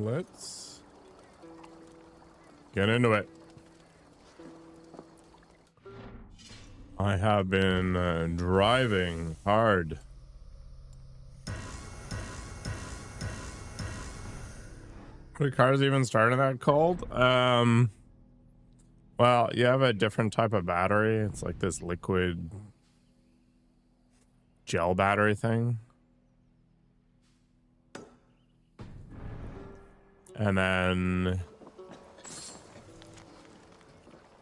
Let's get into it. I have been driving hard. The car's even starting that cold? Well, you have a different type of battery. It's like this liquid gel battery thing. And then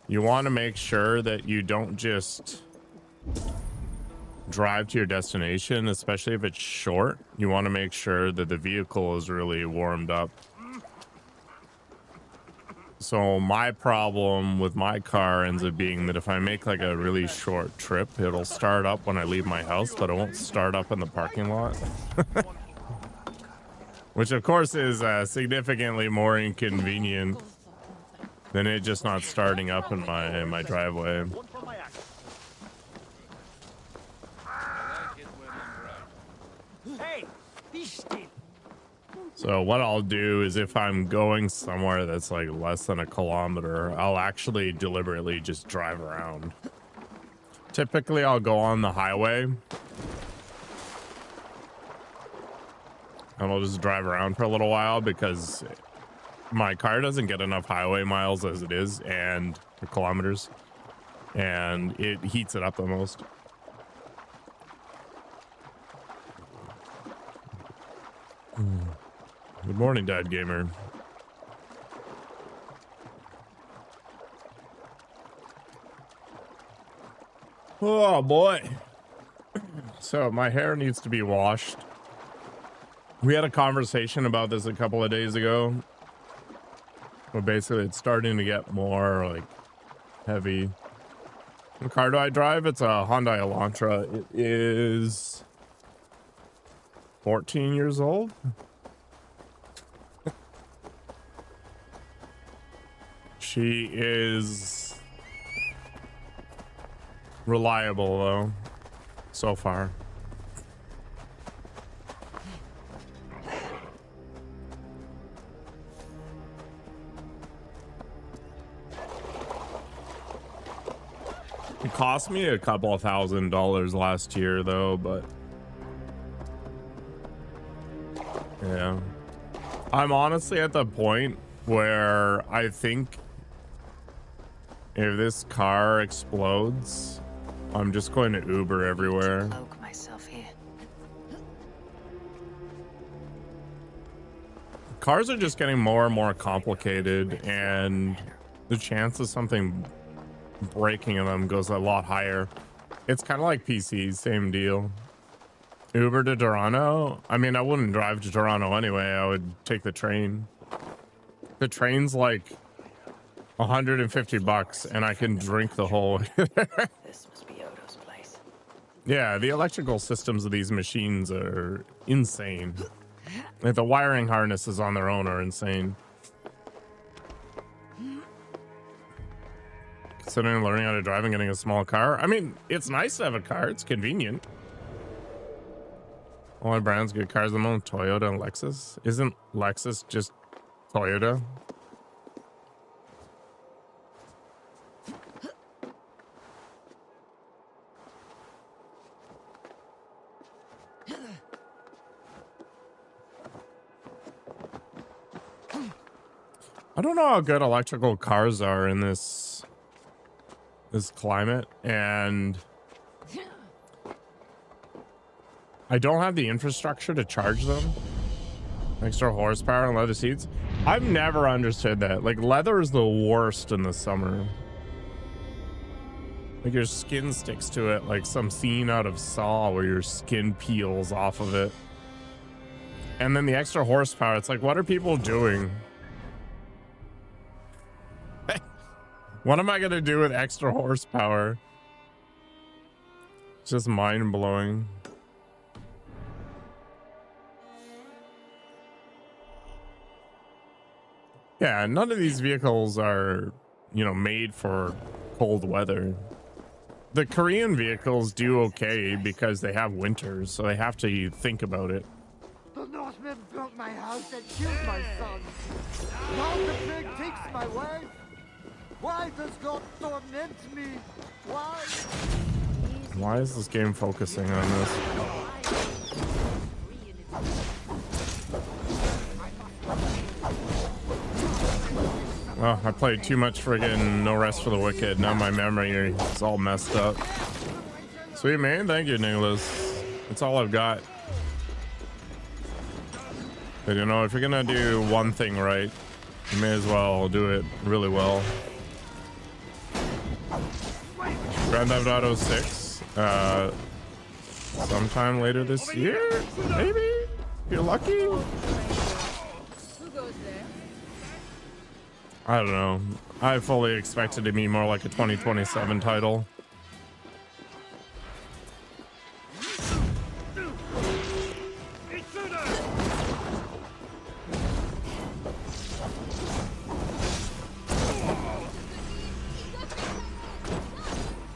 you want to make sure that you don't just drive to your destination, especially if it's short. You want to make sure that the vehicle is really warmed up. So my problem with my car ends up being that if I make like a really short trip, it'll start up when I leave my house, but it won't start up in the parking lot. Which of course is significantly more inconvenient than it just not starting up in my driveway. So what I'll do is if I'm going somewhere that's like less than a kilometer, I'll actually deliberately just drive around. Typically, I'll go on the highway and I'll just drive around for a little while because my car doesn't get enough highway miles as it is and the kilometers, and it heats it up the most. Good morning, Dad Gamer. Oh boy. So my hair needs to be washed. We had a conversation about this a couple of days ago. But basically it's starting to get more like heavy. What car do I drive? It's a Hyundai Elantra. It is 14 years old. She is reliable though, so far. It cost me a couple of $1,000 last year though, but yeah. I'm honestly at the point where I think if this car explodes, I'm just going to Uber everywhere. Cars are just getting more and more complicated, and the chance of something breaking in them goes a lot higher. It's kind of like PCs, same deal. Uber to Toronto? I mean, I wouldn't drive to Toronto anyway. I would take the train. The train's like $150 and I can drink the whole way there. This must be Odo's place. Yeah, the electrical systems of these machines are insane. Like the wiring harnesses on their own are insane. Considering learning how to drive and getting a small car. I mean, it's nice to have a car. It's convenient. All brands good cars at the moment, Toyota and Lexus. Isn't Lexus just Toyota? I don't know how good electrical cars are in this climate, and I don't have the infrastructure to charge them. Extra horsepower and leather seats. I've never understood that. Like, leather is the worst in the summer. Like, your skin sticks to it like some scene out of Saw where your skin peels off of it. And then the extra horsepower, it's like, what are people doing? What am I gonna do with extra horsepower? It's just mind-blowing. Yeah, none of these vehicles are, you know, made for cold weather. The Korean vehicles do okay because they have winters, so they have to think about it. The Northmen built my house and killed my son. Now the plague takes my wife. Why does God torment me? Why? Why is this game focusing on this? Oh, I played too much friggin' No Rest for the Wicked. Now my memory is all messed up. Sweet man, thank you, Nicholas. That's all I've got. But you know, if you're gonna do one thing right, you may as well do it really well. Grand Theft Auto 6, sometime later this year, maybe? If you're lucky? Who goes there? I don't know. I fully expect it to be more like a 2027 title.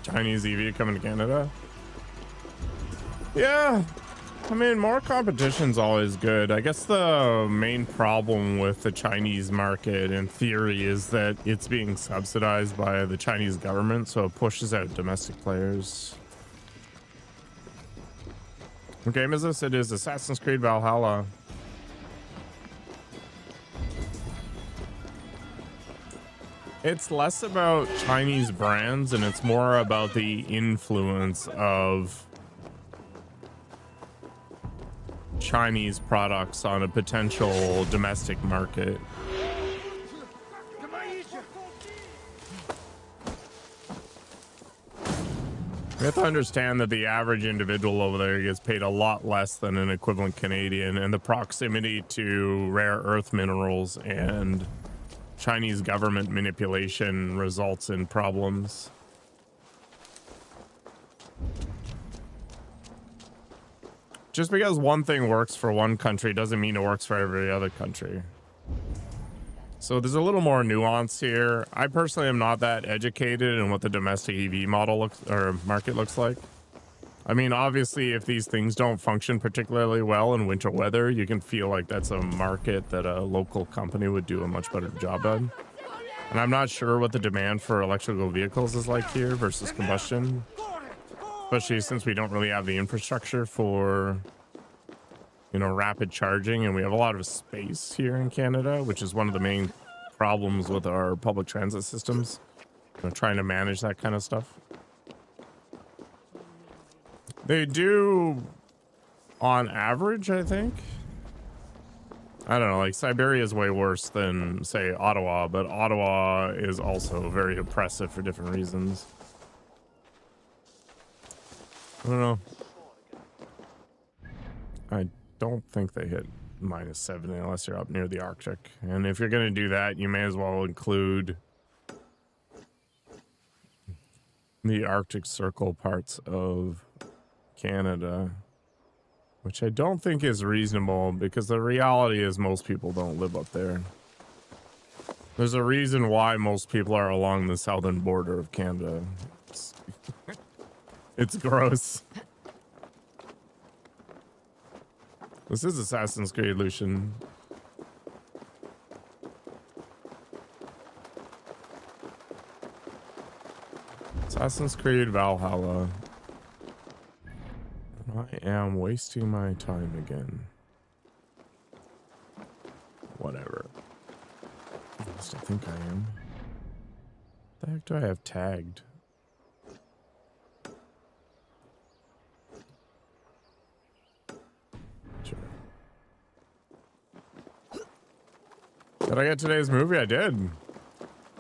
Chinese EV coming to Canada. Yeah, I mean, more competition's always good. I guess the main problem with the Chinese market in theory is that it's being subsidized by the Chinese government, so it pushes out domestic players. What game is this? It is Assassin's Creed Valhalla. It's less about Chinese brands and it's more about the influence of Chinese products on a potential domestic market. You have to understand that the average individual over there gets paid a lot less than an equivalent Canadian, and the proximity to rare earth minerals and Chinese government manipulation results in problems. Just because one thing works for one country doesn't mean it works for every other country. So there's a little more nuance here. I personally am not that educated in what the domestic EV model looks or market looks like. I mean, obviously, if these things don't function particularly well in winter weather, you can feel like that's a market that a local company would do a much better job on. And I'm not sure what the demand for electrical vehicles is like here versus combustion, especially since we don't really have the infrastructure for, you know, rapid charging, and we have a lot of space here in Canada, which is one of the main problems with our public transit systems, you know, trying to manage that kind of stuff. They do, on average, I think. I don't know, like Siberia is way worse than, say, Ottawa, but Ottawa is also very oppressive for different reasons. I don't know. I don't think they hit -70 unless you're up near the Arctic. And if you're going to do that, you may as well include the Arctic Circle parts of Canada, which I don't think is reasonable because the reality is most people don't live up there. There's a reason why most people are along the southern border of Canada. It's gross. This is Assassin's Creed, Lucian. Assassin's Creed Valhalla. I am wasting my time again. Whatever. At least I think I am. What the heck do I have tagged? Sure. Did I get today's movie? I did.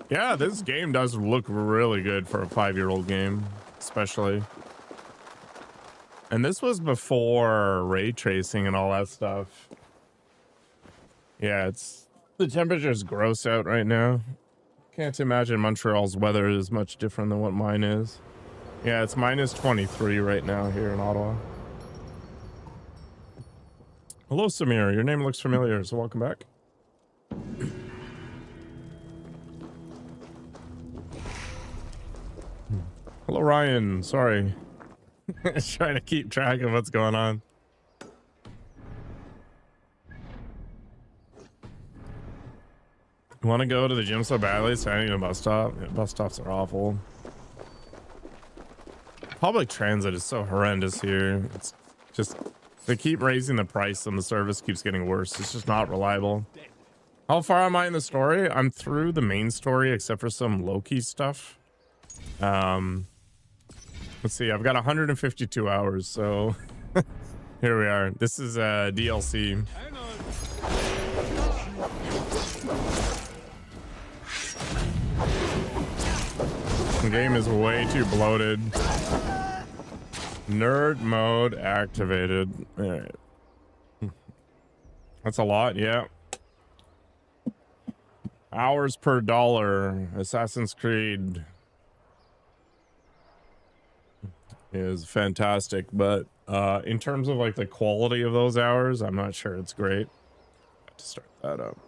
Yeah, this game does look really good for a 5-year-old game, especially. And this was before ray tracing and all that stuff. Yeah, the temperature's gross out right now. Can't imagine Montreal's weather is much different than what mine is. Yeah, it's -23 right now here in Ottawa. Hello, Samir. Your name looks familiar, so welcome back. Hello, Ryan. Sorry. Trying to keep track of what's going on. You want to go to the gym so badly, standing in a bus stop? Yeah, bus stops are awful. Public transit is so horrendous here. It's just, they keep raising the price and the service keeps getting worse. It's just not reliable. How far am I in the story? I'm through the main story except for some Loki stuff. Let's see, I've got 152 hours, so here we are. This is DLC. The game is way too bloated. Nerd mode activated. All right. That's a lot, yeah. Hours per dollar. Assassin's Creed is fantastic, but in terms of like the quality of those hours, I'm not sure it's great. Got to start that up.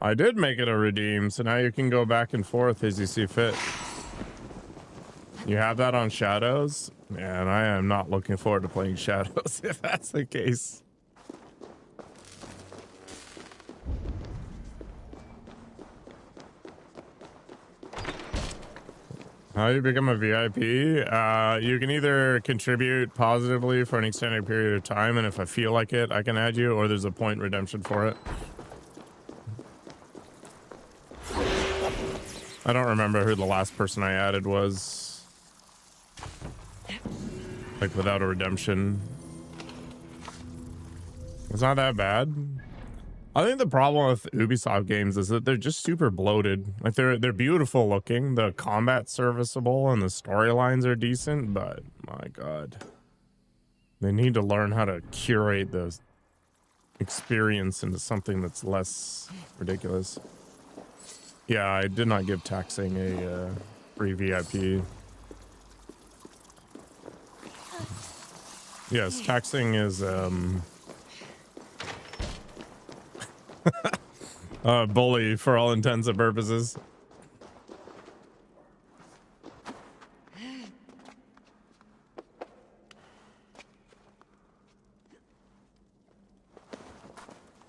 I did make it a redeem, so now you can go back and forth as you see fit. You have that on Shadows? Man, I am not looking forward to playing Shadows if that's the case. How you become a VIP? You can either contribute positively for an extended period of time, and if I feel like it, I can add you, or there's a point redemption for it. I don't remember who the last person I added was. Like without a redemption. It's not that bad. I think the problem with Ubisoft games is that they're just super bloated. Like they're beautiful looking, the combat's serviceable, and the storylines are decent, but my god. They need to learn how to curate the experience into something that's less ridiculous. Yeah, I did not give taxing a free VIP. Yes, taxing is bully for all intents and purposes.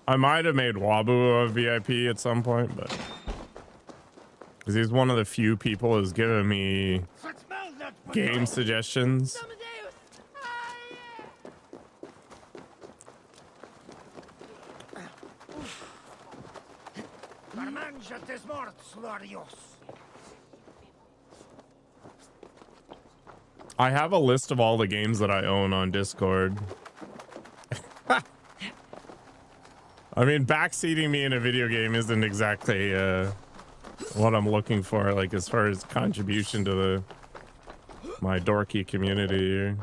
I might have made Wabu a VIP at some point, but because he's one of the few people who's given me game suggestions. I have a list of all the games that I own on Discord. I mean, backseating me in a video game isn't exactly what I'm looking for, like as far as contribution to my dorky community.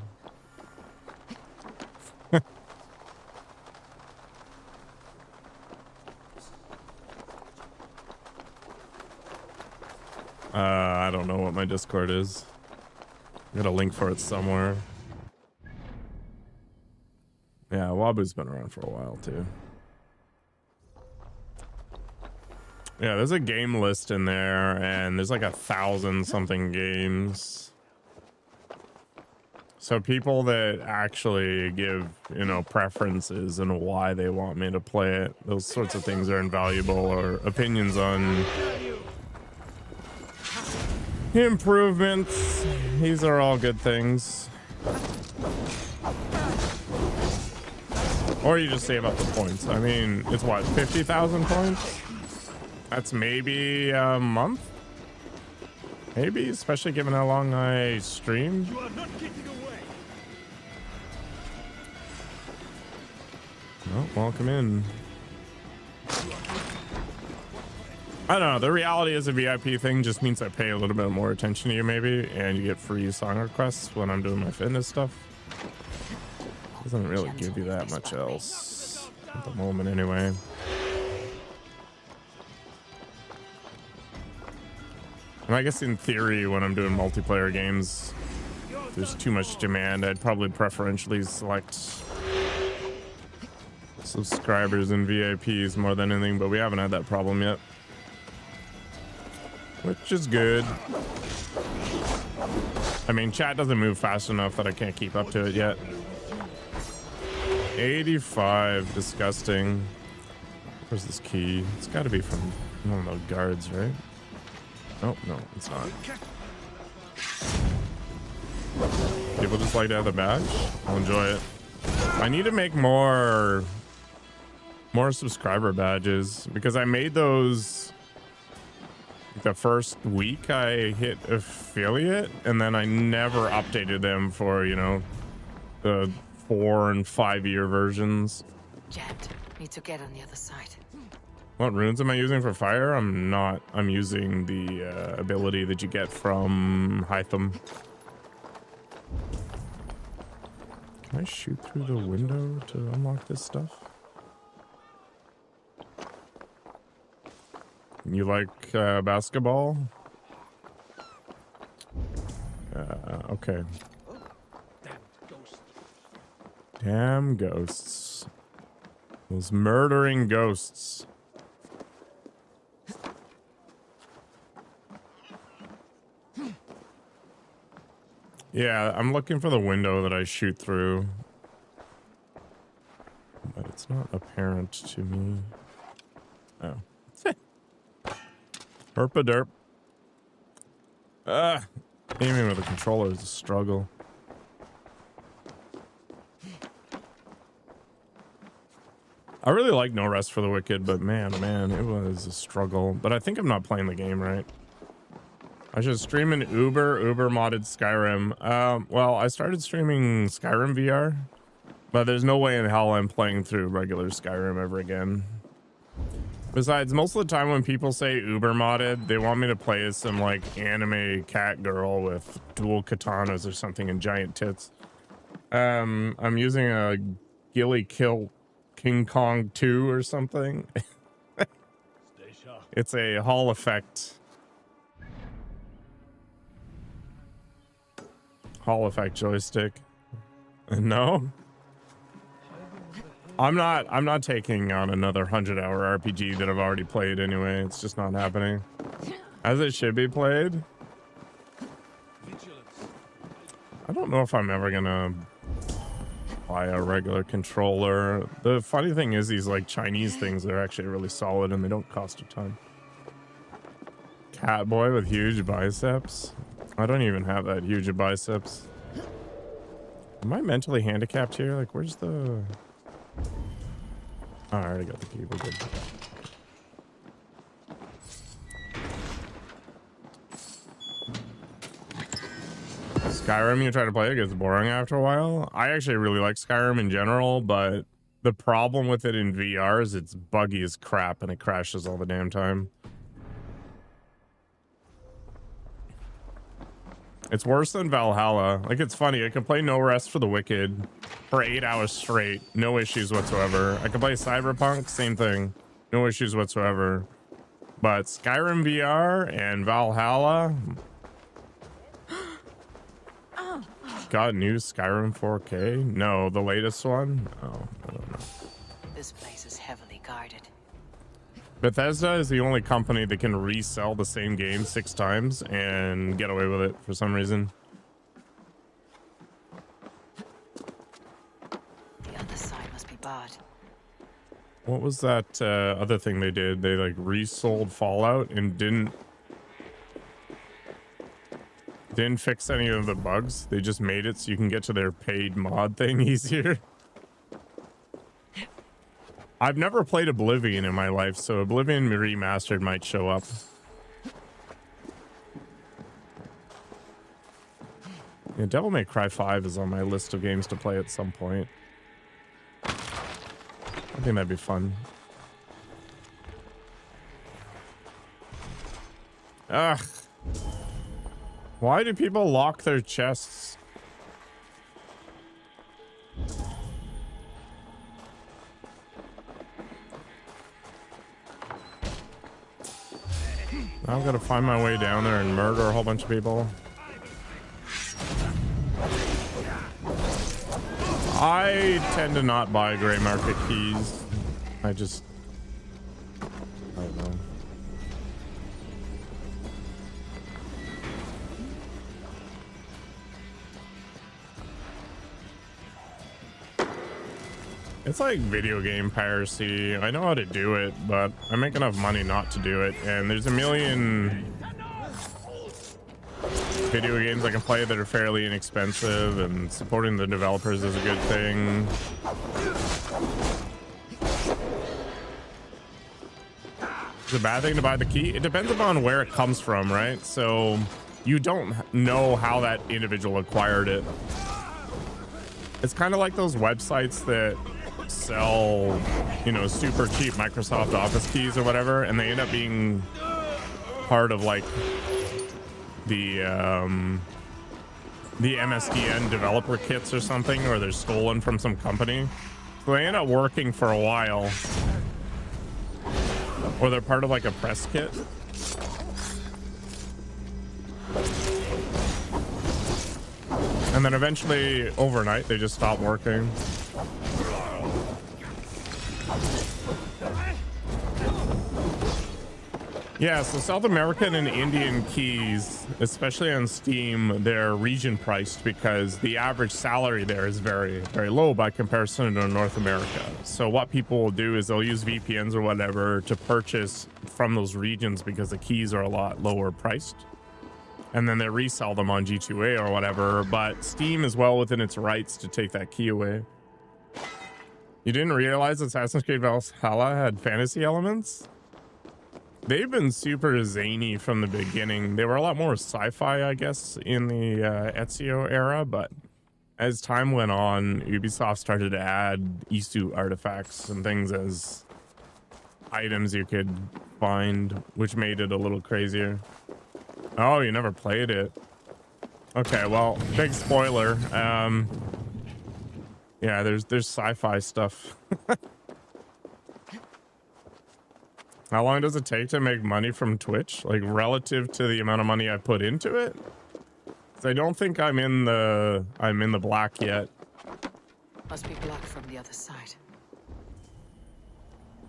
I don't know what my Discord is. I got a link for it somewhere. Yeah, Wabu's been around for a while too. Yeah, there's a game list in there, and there's like 1,000 something games. So people that actually give, you know, preferences and why they want me to play it, those sorts of things are invaluable, or opinions on improvements. These are all good things. Or you just save up the points. I mean, it's what, 50,000 points? That's maybe a month? Maybe, especially given how long I stream. You are not getting away. Well, welcome in. I don't know, the reality is a VIP thing just means I pay a little bit more attention to you maybe, and you get free song requests when I'm doing my fitness stuff. Doesn't really give you that much else at the moment anyway. And I guess in theory, when I'm doing multiplayer games, if there's too much demand, I'd probably preferentially select subscribers and VIPs more than anything, but we haven't had that problem yet. Which is good. I mean, chat doesn't move fast enough that I can't keep up to it yet. 85, disgusting. Where's this key? It's got to be from one of those guards, right? Oh, no, it's not. People just like to have the badge. I'll enjoy it. I need to make more subscriber badges because I made those the first week I hit affiliate, and then I never updated them for, you know, the 4 and 5 year versions. Jet, need to get on the other side. What runes am I using for fire? I'm using the ability that you get from Hytham. Can I shoot through the window to unlock this stuff? You like basketball? Okay. Damn ghosts. Those murdering ghosts. Yeah, I'm looking for the window that I shoot through. But it's not apparent to me. Oh. Herpa derp. Aiming with a controller is a struggle. I really like No Rest for the Wicked, but man, it was a struggle. But I think I'm not playing the game right. I should stream an Uber modded Skyrim. Well, I started streaming Skyrim VR, but there's no way in hell I'm playing through regular Skyrim ever again. Besides, most of the time when people say Uber modded, they want me to play as some like anime cat girl with dual katanas or something and giant tits. I'm using a Gilly Kill King Kong 2 or something. It's a Hall effect. Hall effect joystick. No. I'm not taking on another 100-hour RPG that I've already played anyway. It's just not happening. As it should be played. I don't know if I'm ever gonna buy a regular controller. The funny thing is these like Chinese things are actually really solid and they don't cost a ton. Catboy with huge biceps. I don't even have that huge of biceps. Am I mentally handicapped here? Like, where's the... Oh, I already got the key. We're good. Skyrim, you try to play it, gets boring after a while. I actually really like Skyrim in general, but the problem with it in VR is it's buggy as crap and it crashes all the damn time. It's worse than Valhalla. Like, it's funny. I can play No Rest for the Wicked for 8 hours straight. No issues whatsoever. I can play Cyberpunk. Same thing. No issues whatsoever. But Skyrim VR and Valhalla... Got new Skyrim 4K? No, the latest one? Oh, I don't know. This place is heavily guarded. Bethesda is the only company that can resell the same game 6 times and get away with it for some reason. The other side must be barred. What was that other thing they did? They like resold Fallout and didn't fix any of the bugs. They just made it so you can get to their paid mod thing easier. I've never played Oblivion in my life, so Oblivion Remastered might show up. Yeah, Devil May Cry 5 is on my list of games to play at some point. I think that'd be fun. Ugh. Why do people lock their chests? I've got to find my way down there and murder a whole bunch of people. I tend to not buy gray market keys. I don't know. It's like video game piracy. I know how to do it, but I make enough money not to do it. And there's a million video games I can play that are fairly inexpensive, and supporting the developers is a good thing. It's a bad thing to buy the key. It depends upon where it comes from, right? So you don't know how that individual acquired it. It's kind of like those websites that sell, you know, super cheap Microsoft Office keys or whatever, and they end up being part of like the MSDN developer kits or something, or they're stolen from some company. So they end up working for a while, or they're part of like a press kit. And then eventually overnight they just stop working. Yeah, so South American and Indian keys, especially on Steam, they're region priced because the average salary there is very, very low by comparison to North America. So what people will do is they'll use VPNs or whatever to purchase from those regions because the keys are a lot lower priced. And then they resell them on G2A or whatever, but Steam is well within its rights to take that key away. You didn't realize Assassin's Creed Valhalla had fantasy elements? They've been super zany from the beginning. They were a lot more sci-fi, I guess, in the Ezio era, but as time went on, Ubisoft started to add Isu artifacts and things as items you could find, which made it a little crazier. Oh, you never played it. Okay, well, big spoiler. Yeah, there's sci-fi stuff. How long does it take to make money from Twitch? Like relative to the amount of money I put into it? 'Cause I don't think I'm in the black yet. Must be blocked from the other side.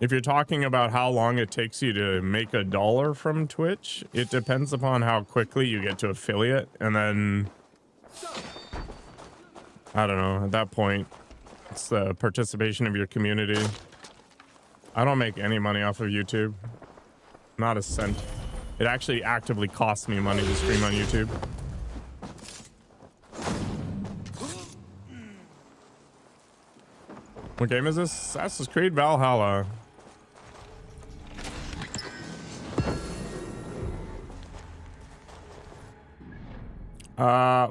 If you're talking about how long it takes you to make $1 from Twitch, it depends upon how quickly you get to affiliate, and then I don't know, at that point it's the participation of your community. I don't make any money off of YouTube. Not a cent. It actually actively costs me money to stream on YouTube. What game is this? Assassin's Creed Valhalla.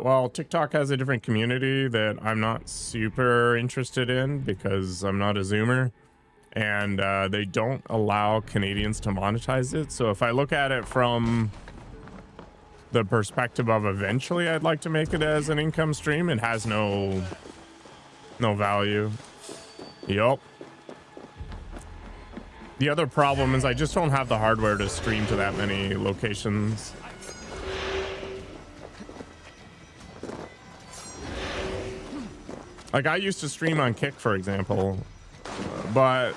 Well, TikTok has a different community that I'm not super interested in because I'm not a Zoomer. And they don't allow Canadians to monetize it. So if I look at it from the perspective of eventually I'd like to make it as an income stream, it has no value. Yup. The other problem is I just don't have the hardware to stream to that many locations. Like I used to stream on Kick, for example. But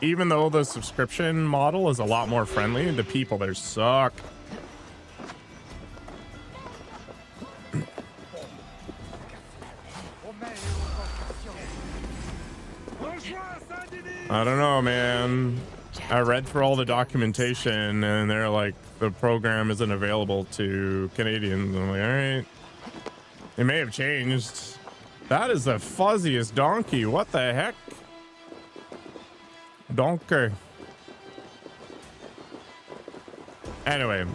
even though the subscription model is a lot more friendly, the people there suck. I don't know, man. I read through all the documentation and they're like, the program isn't available to Canadians. I'm like, all right. It may have changed. That is the fuzziest donkey. What the heck? Donkey. Anyway,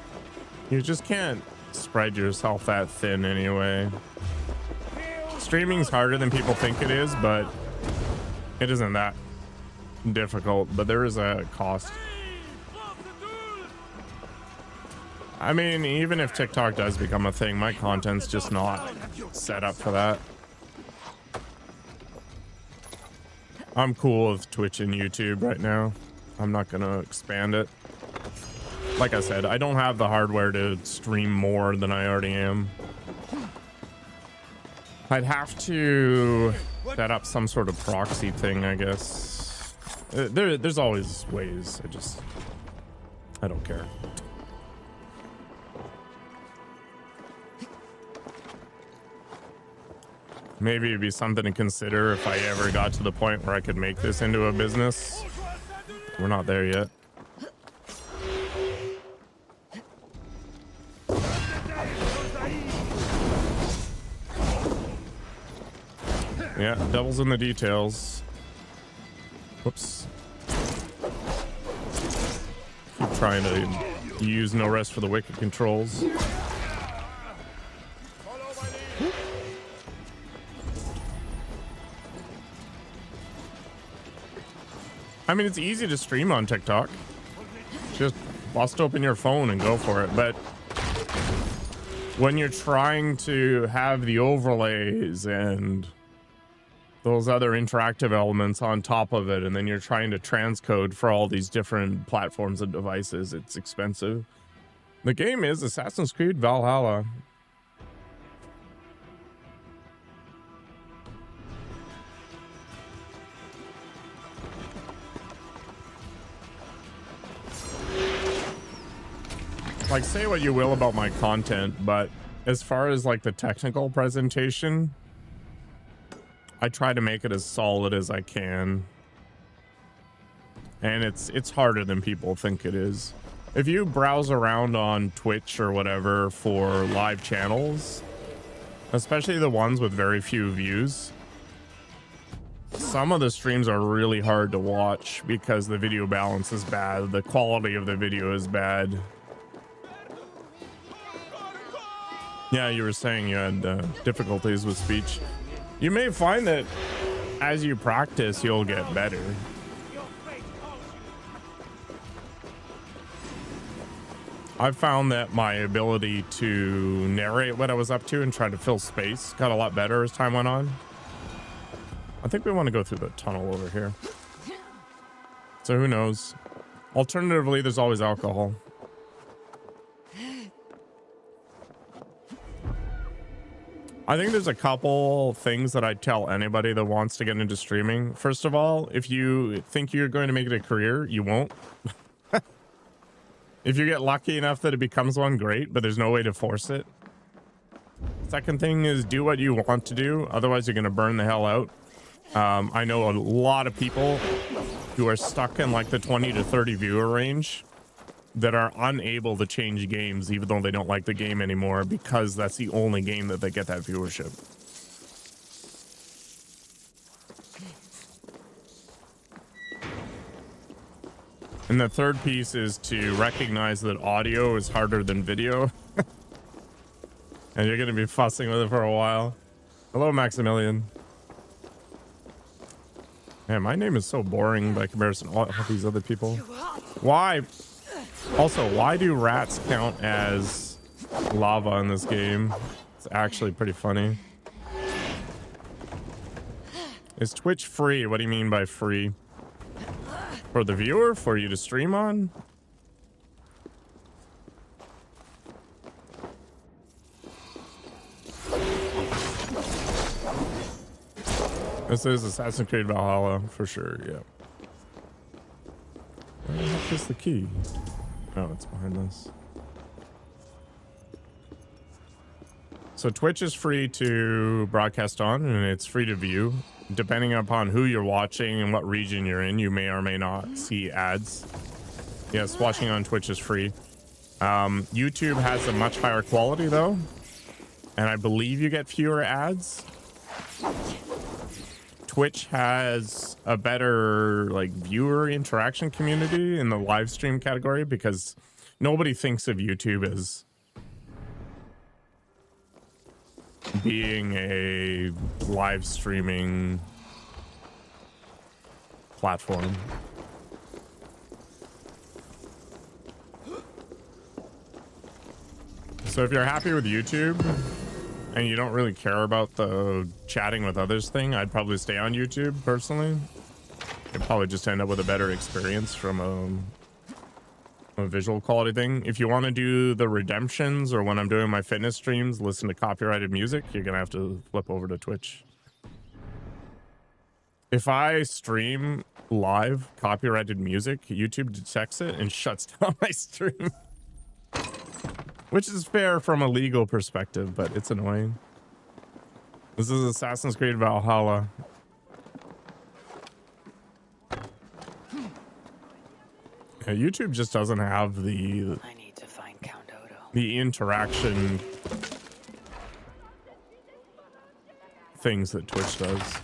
you just can't spread yourself that thin anyway. Streaming's harder than people think it is, but it isn't that difficult, but there is a cost. I mean, even if TikTok does become a thing, my content's just not set up for that. I'm cool with Twitch and YouTube right now. I'm not gonna expand it. Like I said, I don't have the hardware to stream more than I already am. I'd have to set up some sort of proxy thing, I guess. There's always ways. I don't care. Maybe it'd be something to consider if I ever got to the point where I could make this into a business. We're not there yet. Yeah, devil's in the details. Whoops. Keep trying to use no rest for the wicked controls. I mean, it's easy to stream on TikTok. Just bust open your phone and go for it. But when you're trying to have the overlays and those other interactive elements on top of it, and then you're trying to transcode for all these different platforms and devices, it's expensive. The game is Assassin's Creed Valhalla. Like, say what you will about my content, but as far as like the technical presentation, I try to make it as solid as I can. And it's harder than people think it is. If you browse around on Twitch or whatever for live channels, especially the ones with very few views, some of the streams are really hard to watch because the video balance is bad, the quality of the video is bad. Yeah, you were saying you had difficulties with speech. You may find that as you practice, you'll get better. I've found that my ability to narrate what I was up to and try to fill space got a lot better as time went on. I think we want to go through the tunnel over here. So who knows? Alternatively, there's always alcohol. I think there's a couple things that I'd tell anybody that wants to get into streaming. First of all, if you think you're going to make it a career, you won't. If you get lucky enough that it becomes one, great, but there's no way to force it. Second thing is do what you want to do. Otherwise, you're going to burn the hell out. I know a lot of people who are stuck in like the 20 to 30 viewer range that are unable to change games even though they don't like the game anymore because that's the only game that they get that viewership. And the third piece is to recognize that audio is harder than video. And you're going to be fussing with it for a while. Hello, Maximilian. Man, my name is so boring by comparison to all these other people. Why? Also, why do rats count as lava in this game? It's actually pretty funny. Is Twitch free? What do you mean by free? For the viewer? For you to stream on? This is Assassin's Creed Valhalla for sure, yeah. Where the heck is the key? Oh, it's behind this. So Twitch is free to broadcast on, and it's free to view. Depending upon who you're watching and what region you're in, you may or may not see ads. Yes, watching on Twitch is free. YouTube has a much higher quality though, and I believe you get fewer ads. Twitch has a better like viewer interaction community in the live stream category because nobody thinks of YouTube as being a live streaming platform. So if you're happy with YouTube and you don't really care about the chatting with others thing, I'd probably stay on YouTube personally. You'd probably just end up with a better experience from a visual quality thing. If you want to do the redemptions or when I'm doing my fitness streams, listen to copyrighted music, you're going to have to flip over to Twitch. If I stream live copyrighted music, YouTube detects it and shuts down my stream. Which is fair from a legal perspective, but it's annoying. This is Assassin's Creed Valhalla. Yeah, YouTube just doesn't have the I need to find Count Odo. the interaction things that Twitch does.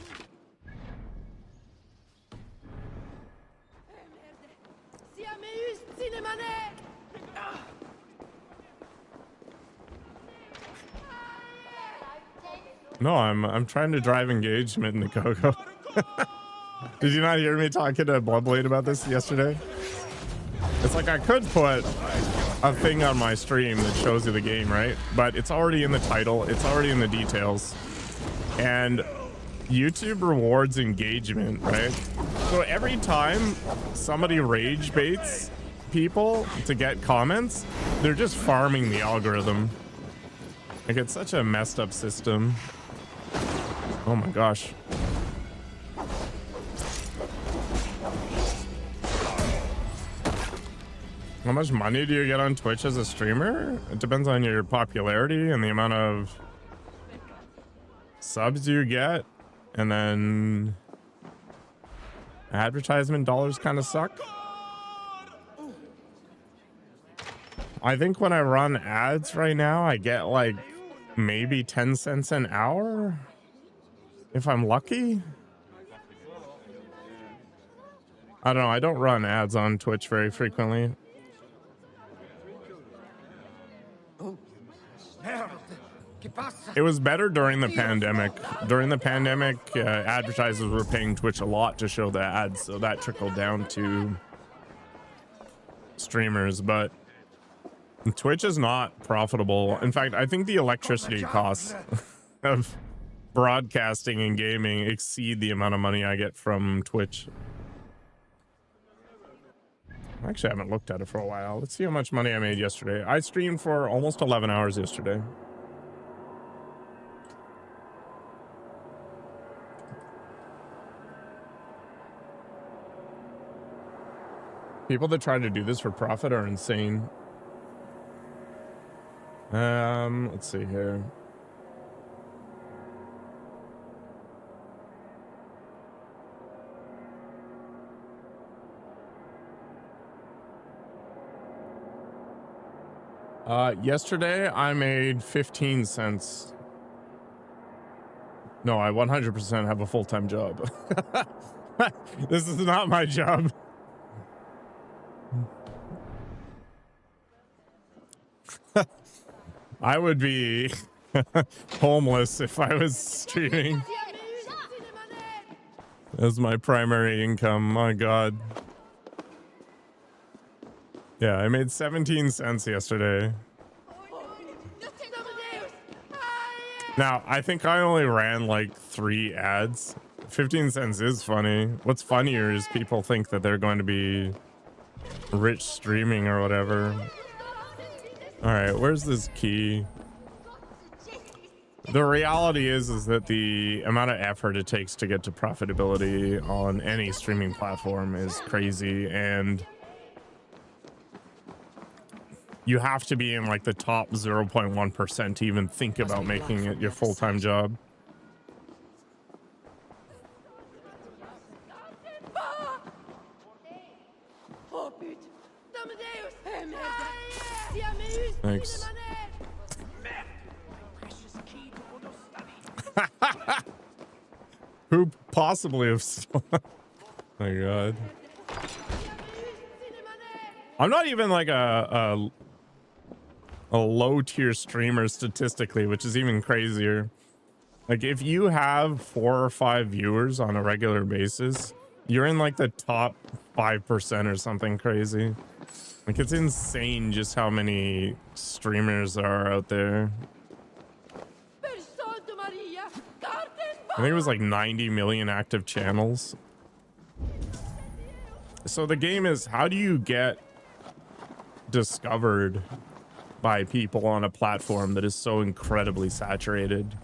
No, I'm trying to drive engagement in the Coco. Did you not hear me talking to Bloodblade about this yesterday? It's like I could put a thing on my stream that shows you the game, right? But it's already in the title, it's already in the details. And YouTube rewards engagement, right? So every time somebody rage baits people to get comments, they're just farming the algorithm. Like, it's such a messed up system. Oh my gosh. How much money do you get on Twitch as a streamer? It depends on your popularity and the amount of subs you get. And then advertisement dollars kind of suck. I think when I run ads right now, I get like maybe 10 cents an hour if I'm lucky. I don't know. I don't run ads on Twitch very frequently. It was better during the pandemic. During the pandemic, advertisers were paying Twitch a lot to show the ads, so that trickled down to streamers. But Twitch is not profitable. In fact, I think the electricity costs of broadcasting and gaming exceed the amount of money I get from Twitch. I actually haven't looked at it for a while. Let's see how much money I made yesterday. I streamed for almost 11 hours yesterday. People that try to do this for profit are insane. Let's see here. Yesterday I made 15 cents. No, I 100% have a full-time job. This is not my job. I would be homeless if I was streaming as my primary income. My God. Yeah, I made 17 cents yesterday. Now, I think I only ran like 3 ads. 15 cents is funny. What's funnier is people think that they're going to be rich streaming or whatever. All right, where's this key? The reality is that the amount of effort it takes to get to profitability on any streaming platform is crazy, and you have to be in like the top 0.1% to even think about making it your full-time job. Thanks. Who possibly have stolen? My God. I'm not even like a low tier streamer statistically, which is even crazier. Like, if you have 4 or 5 viewers on a regular basis, you're in like the top 5% or something crazy. Like, it's insane just how many streamers are out there. I think it was like 90 million active channels. So the game is, how do you get discovered by people on a platform that is so incredibly saturated?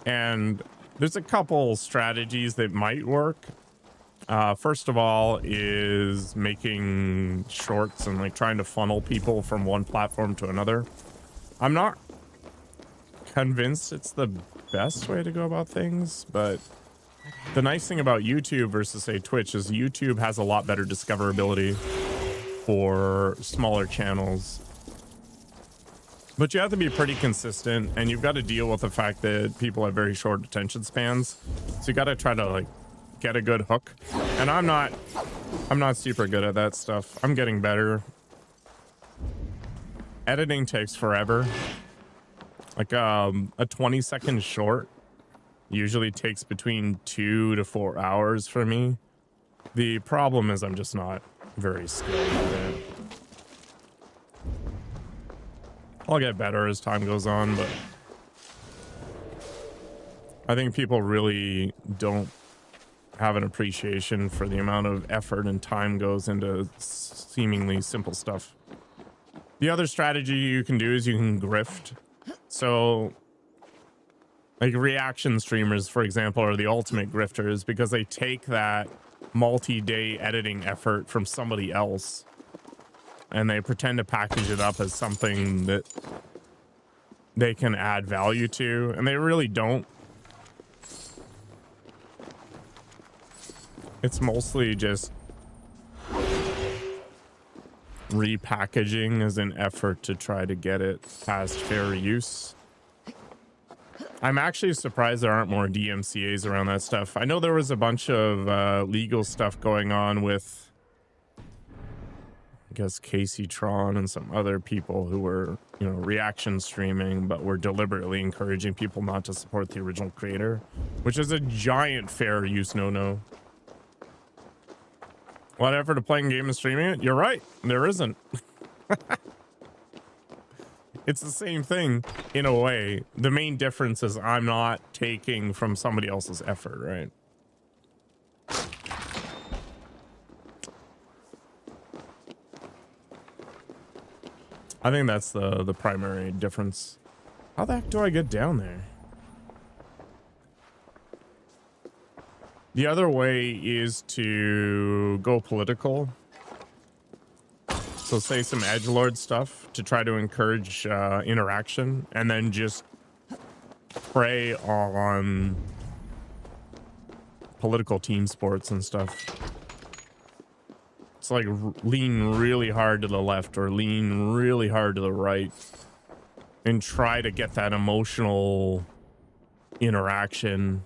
And there's a couple strategies that might work. First of all is making shorts and like trying to funnel people from one platform to another. I'm not convinced it's the best way to go about things, but the nice thing about YouTube versus say Twitch is YouTube has a lot better discoverability for smaller channels. But you have to be pretty consistent, and you've got to deal with the fact that people have very short attention spans. So you got to try to like get a good hook. And I'm not super good at that stuff. I'm getting better. Editing takes forever. Like a 20-second short usually takes between 2 to 4 hours for me. The problem is I'm just not very skilled at it. I'll get better as time goes on, but I think people really don't have an appreciation for the amount of effort and time goes into seemingly simple stuff. The other strategy you can do is you can grift. So like reaction streamers, for example, are the ultimate grifters because they take that multi-day editing effort from somebody else and they pretend to package it up as something that they can add value to, and they really don't. It's mostly just repackaging as an effort to try to get it past fair use. I'm actually surprised there aren't more DMCAs around that stuff. I know there was a bunch of legal stuff going on with, I guess, Casey Tron and some other people who were, you know, reaction streaming, but were deliberately encouraging people not to support the original creator, which is a giant fair use no-no. What effort to playing a game and streaming it? You're right, there isn't. It's the same thing in a way. The main difference is I'm not taking from somebody else's effort, right? I think that's the primary difference. How the heck do I get down there? The other way is to go political. So say some edgelord stuff to try to encourage interaction, and then just prey on political team sports and stuff. It's like lean really hard to the left or lean really hard to the right and try to get that emotional interaction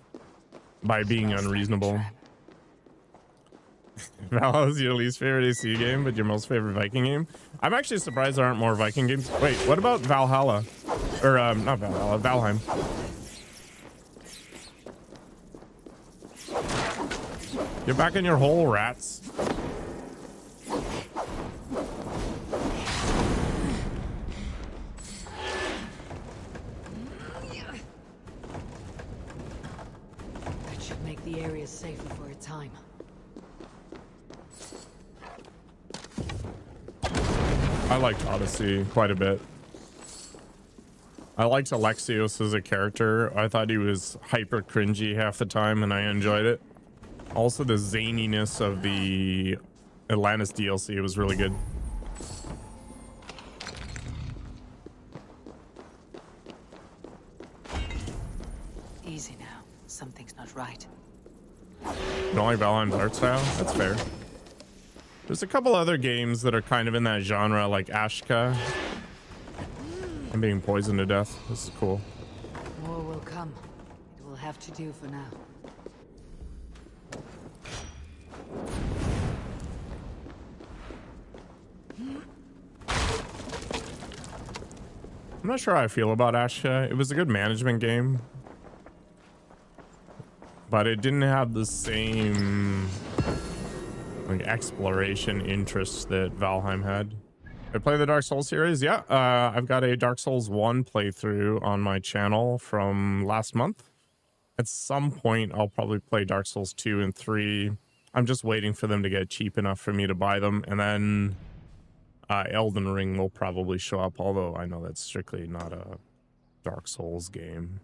by being unreasonable. Valhalla is your least favorite AC game, but your most favorite Viking game? I'm actually surprised there aren't more Viking games. Wait, what about Valhalla? Or, not Valhalla, Valheim. Get back in your hole, rats. That should make the area safer for a time. I liked Odyssey quite a bit. I liked Alexios as a character. I thought he was hyper cringy half the time, and I enjoyed it. Also, the zaniness of the Atlantis DLC was really good. Easy now. Something's not right. You don't like Valheim's art style? That's fair. There's a couple other games that are kind of in that genre, like Ashka. I'm being poisoned to death. This is cool. More will come. It will have to do for now. I'm not sure how I feel about Ashka. It was a good management game, but it didn't have the same like exploration interests that Valheim had. I play the Dark Souls series. Yeah, I've got a Dark Souls 1 playthrough on my channel from last month. At some point, I'll probably play Dark Souls 2 and 3. I'm just waiting for them to get cheap enough for me to buy them, and then Elden Ring will probably show up, although I know that's strictly not a Dark Souls game.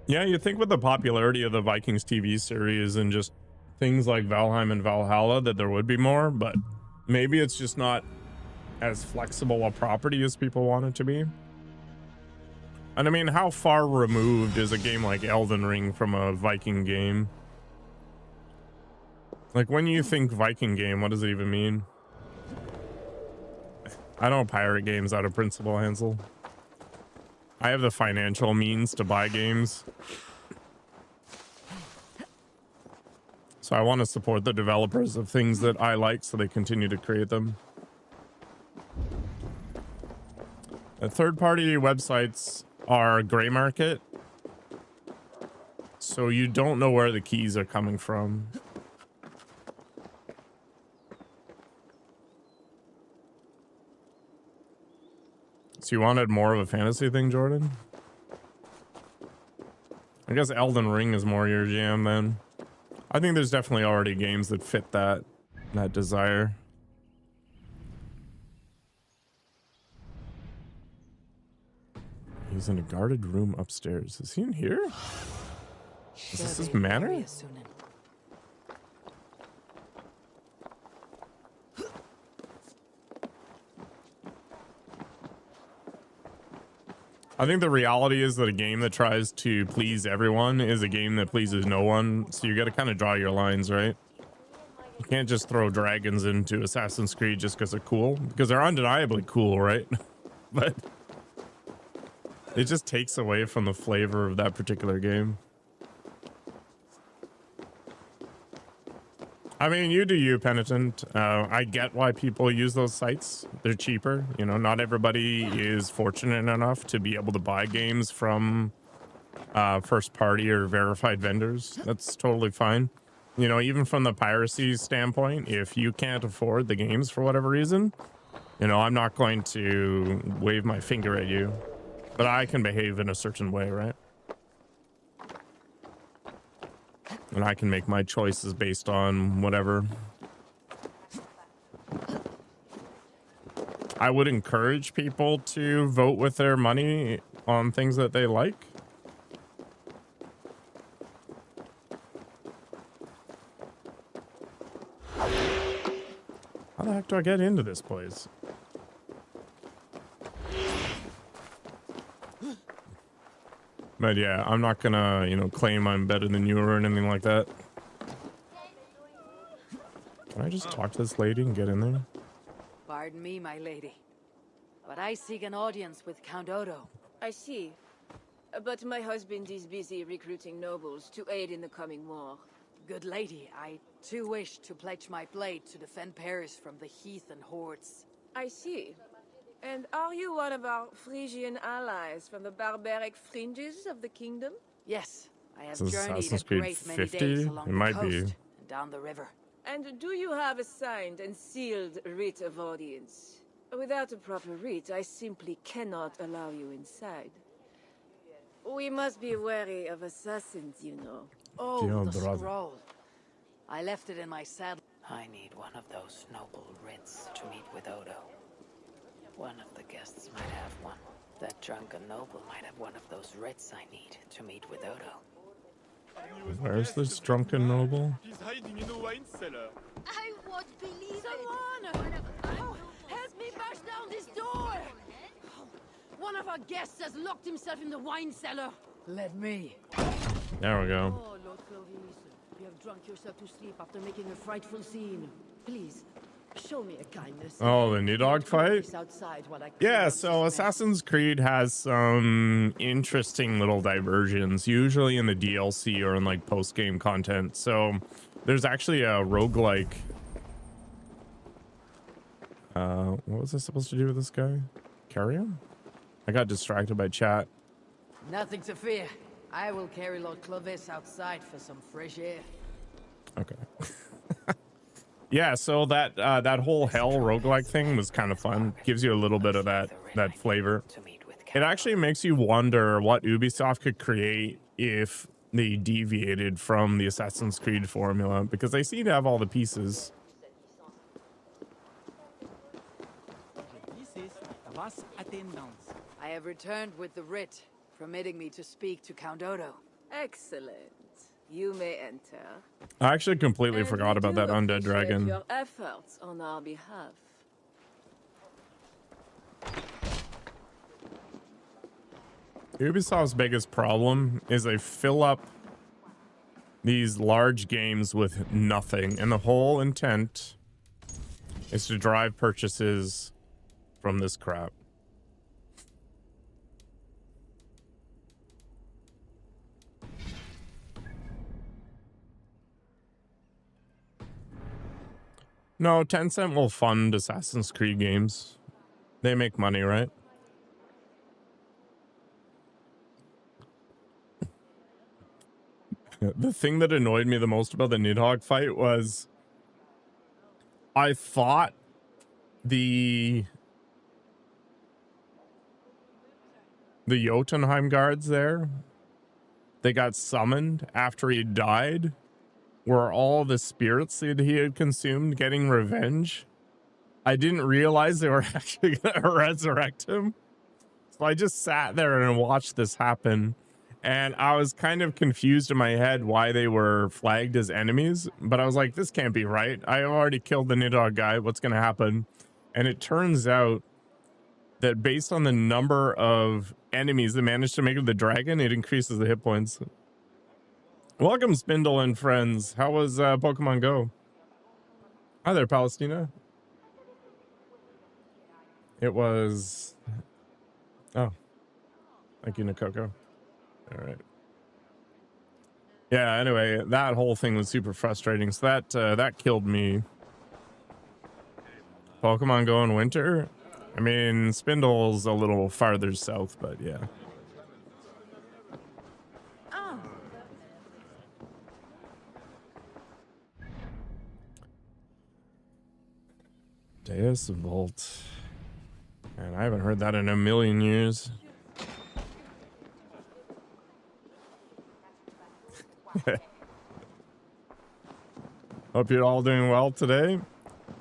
Yeah, you think with the popularity of the Vikings TV series and just things like Valheim and Valhalla that there would be more, but maybe it's just not as flexible a property as people want it to be. And I mean, how far removed is a game like Elden Ring from a Viking game? Like, when you think Viking game, what does it even mean? I don't pirate games out of principle, Hansel. I have the financial means to buy games. So I want to support the developers of things that I like so they continue to create them. Third-party websites are gray market. So you don't know where the keys are coming from. So you wanted more of a fantasy thing, Jordan? I guess Elden Ring is more your jam then. I think there's definitely already games that fit that desire. He's in a guarded room upstairs. Is he in here? Is this his manor? I think the reality is that a game that tries to please everyone is a game that pleases no one. So you got to kind of draw your lines, right? You can't just throw dragons into Assassin's Creed just because they're cool, because they're undeniably cool, right? But it just takes away from the flavor of that particular game. I mean, you do you, Penitent. I get why people use those sites. They're cheaper. You know, not everybody is fortunate enough to be able to buy games from first party or verified vendors. That's totally fine. You know, even from the piracy standpoint, if you can't afford the games for whatever reason, you know, I'm not going to wave my finger at you, but I can behave in a certain way, right? And I can make my choices based on whatever. I would encourage people to vote with their money on things that they like. How the heck do I get into this place? But yeah, I'm not gonna, you know, claim I'm better than you or anything like that. Can I just talk to this lady and get in there? Pardon me, my lady, but I seek an audience with Count Odo. I see. But my husband is busy recruiting nobles to aid in the coming war. Good lady, I too wish to pledge my blade to defend Paris from the heath and hordes. I see. And are you one of our Frisian allies from the barbaric fringes of the kingdom? Yes, I have This is journeyed Assassin's a Creed great many 50? days along It the might coast be. and down the river. And do you have a signed and sealed writ of audience? Without a proper writ, I simply cannot allow you inside. We must be wary of assassins, you know. Oh, Dear the brother. scroll. I left it in my saddle. I need one of those noble writs to meet with Odo. One of the guests might have one. That drunken noble might have one of those writs I need to meet with Odo. Where's this drunken noble? He's hiding in a wine cellar. I won't believe Someone! Oh, help me bash down this door! One of our guests has locked himself in the wine cellar. Let me. There we go. Oh, Lord Clovis, you have drunk yourself to sleep after making a frightful scene. Please, show me a kindness. Oh, the new dog fight? Outside while I Yeah, so Assassin's Creed has some interesting little diversions, usually in the DLC or in like post-game content. So there's actually a roguelike. What was I supposed to do with this guy? Carry him? I got distracted by chat. Nothing to fear. I will carry Lord Clovis outside for some fresh air. Okay. Yeah, so that that whole hell roguelike thing was kind of fun. Gives you a little bit of that flavor. It actually makes you wonder what Ubisoft could create if they deviated from the Assassin's Creed formula, because they seem to have all the pieces. I have returned with the writ, permitting me to speak to Count Odo. Excellent. You may enter. I actually completely And forgot we about that do undead appreciate dragon. your efforts on our behalf. Ubisoft's biggest problem is they fill up these large games with nothing, and the whole intent is to drive purchases from this crap. No, Tencent will fund Assassin's Creed games. They make money, right? The thing that annoyed me the most about the Nidhogg fight was I thought the Jotunheim guards there, they got summoned after he died, were all the spirits that he had consumed getting revenge. I didn't realize they were actually going to resurrect him. So I just sat there and watched this happen. And I was kind of confused in my head why they were flagged as enemies. But I was like, this can't be right. I already killed the Nidhogg guy. What's going to happen? And it turns out that based on the number of enemies that managed to make it the dragon, it increases the hit points. Welcome, Spindle and friends. How was Pokemon Go? Hi there, Palestina. It was... Oh. Thank you, Nakoko. All right. Yeah, anyway, that whole thing was super frustrating. So that killed me. Pokemon Go in winter? I mean, Spindle's a little farther south, but yeah. Oh. Deus Volt. And I haven't heard that in a million years. Hope you're all doing well today.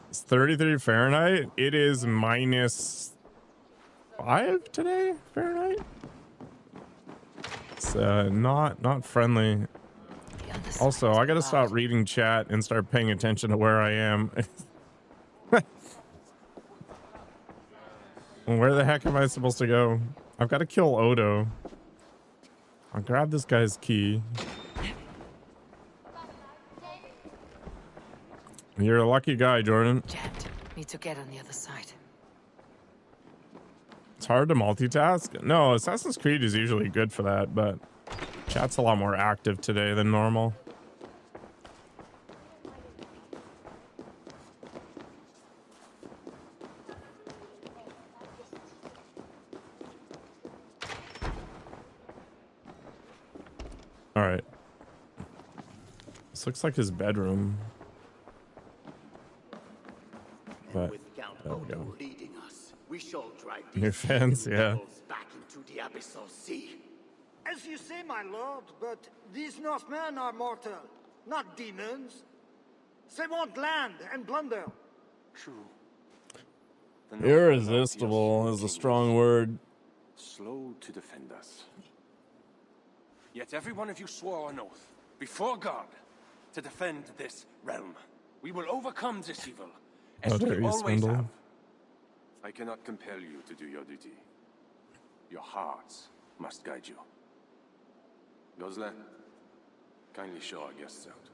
It's 33 Fahrenheit. It is -5 today, Fahrenheit. It's not friendly. Also, I gotta stop reading chat and start paying attention to where I am. Where the heck am I supposed to go? I've got to kill Odo. I'll grab this guy's key. You're a lucky guy, Jordan. Jet, need to get on the other side. It's hard to multitask. No, Assassin's Creed is usually good for that, but chat's a lot more active today than normal. All right. This looks like his bedroom. But there we go. Leading us, we shall drive New fence, yeah. back into the abyssal sea. As you say, my lord, but these Northmen are mortal, not demons. They want land and plunder. True. Irresistible is a strong word. Slow to defend us. Yet every one of you swore an oath, before God, to defend this realm. We will overcome this evil, as there we you always Spindle. have. I cannot compel you to do your duty. Your hearts must guide you. Gosle, kindly show our guests out.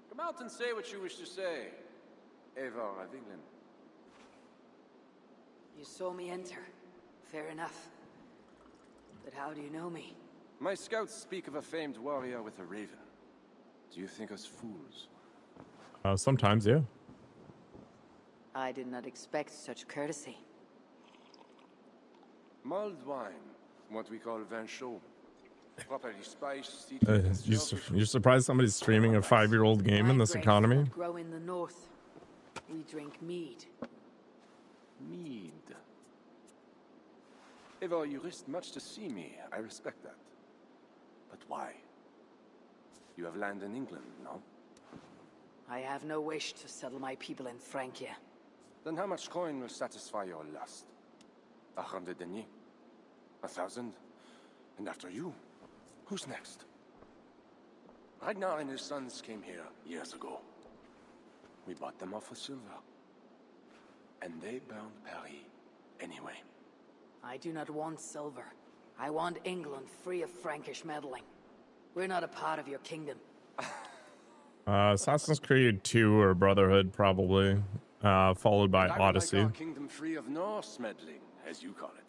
Come out and say what you wish to say, Eivor of England. You saw me enter. Fair enough. But how do you know me? My scouts speak of a famed warrior with a raven. Do you think us fools? Sometimes, yeah. I did not expect such courtesy. Mulled wine, what we call vin chaud. Properly spiced, seasoned, and served with You're surprised somebody's streaming a 5-year-old game in this My grapes economy? don't grow in the north. We drink mead. mead. Eivor, you risked much to see me. I respect that. But why? You have land in England, no? I have no wish to settle my people in Francia. Then how much coin will satisfy your lust? 100 deniers? 1,000? And after you, who's next? Ragnar and his sons came here years ago. We bought them off with silver. And they burned Paris anyway. I do not want silver. I want England free of Frankish meddling. We're not a part of your kingdom. Assassin's Creed 2 or Brotherhood, probably. Followed by But I would Odyssey. like our kingdom free of Norse meddling, as you call it.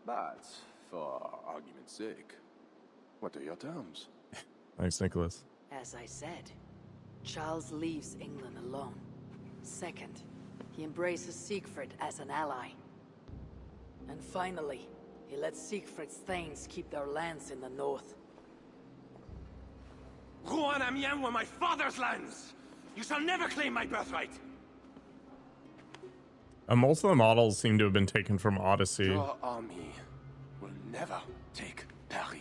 But, for argument's sake, what are your terms? Thanks, Nicholas. As I said, Charles leaves England alone. Second, he embraces Siegfried as an ally. And finally, he lets Siegfried's thanes keep their lands in the north. Rouen and Amiens were my father's lands! You shall never claim my birthright! Most of the models seem to have been taken from Odyssey. Your army will never take Paris.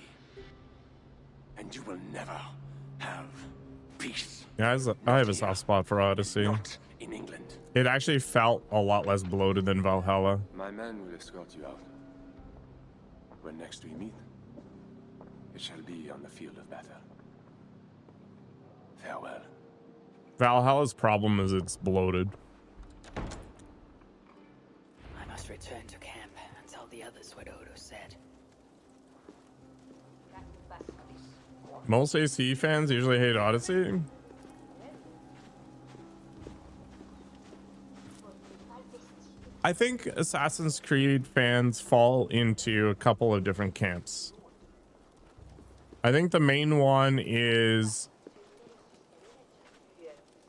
And you will never have peace. Yeah, I have a soft spot for Odyssey. Not in England. It actually felt a lot less bloated than Valhalla. My men will escort you out. When next we meet, it shall be on the field of battle. Farewell. Valhalla's problem is it's bloated. I must return to camp and tell the others what Odo said. Most AC fans usually hate Odyssey. I think Assassin's Creed fans fall into a couple of different camps. I think the main one is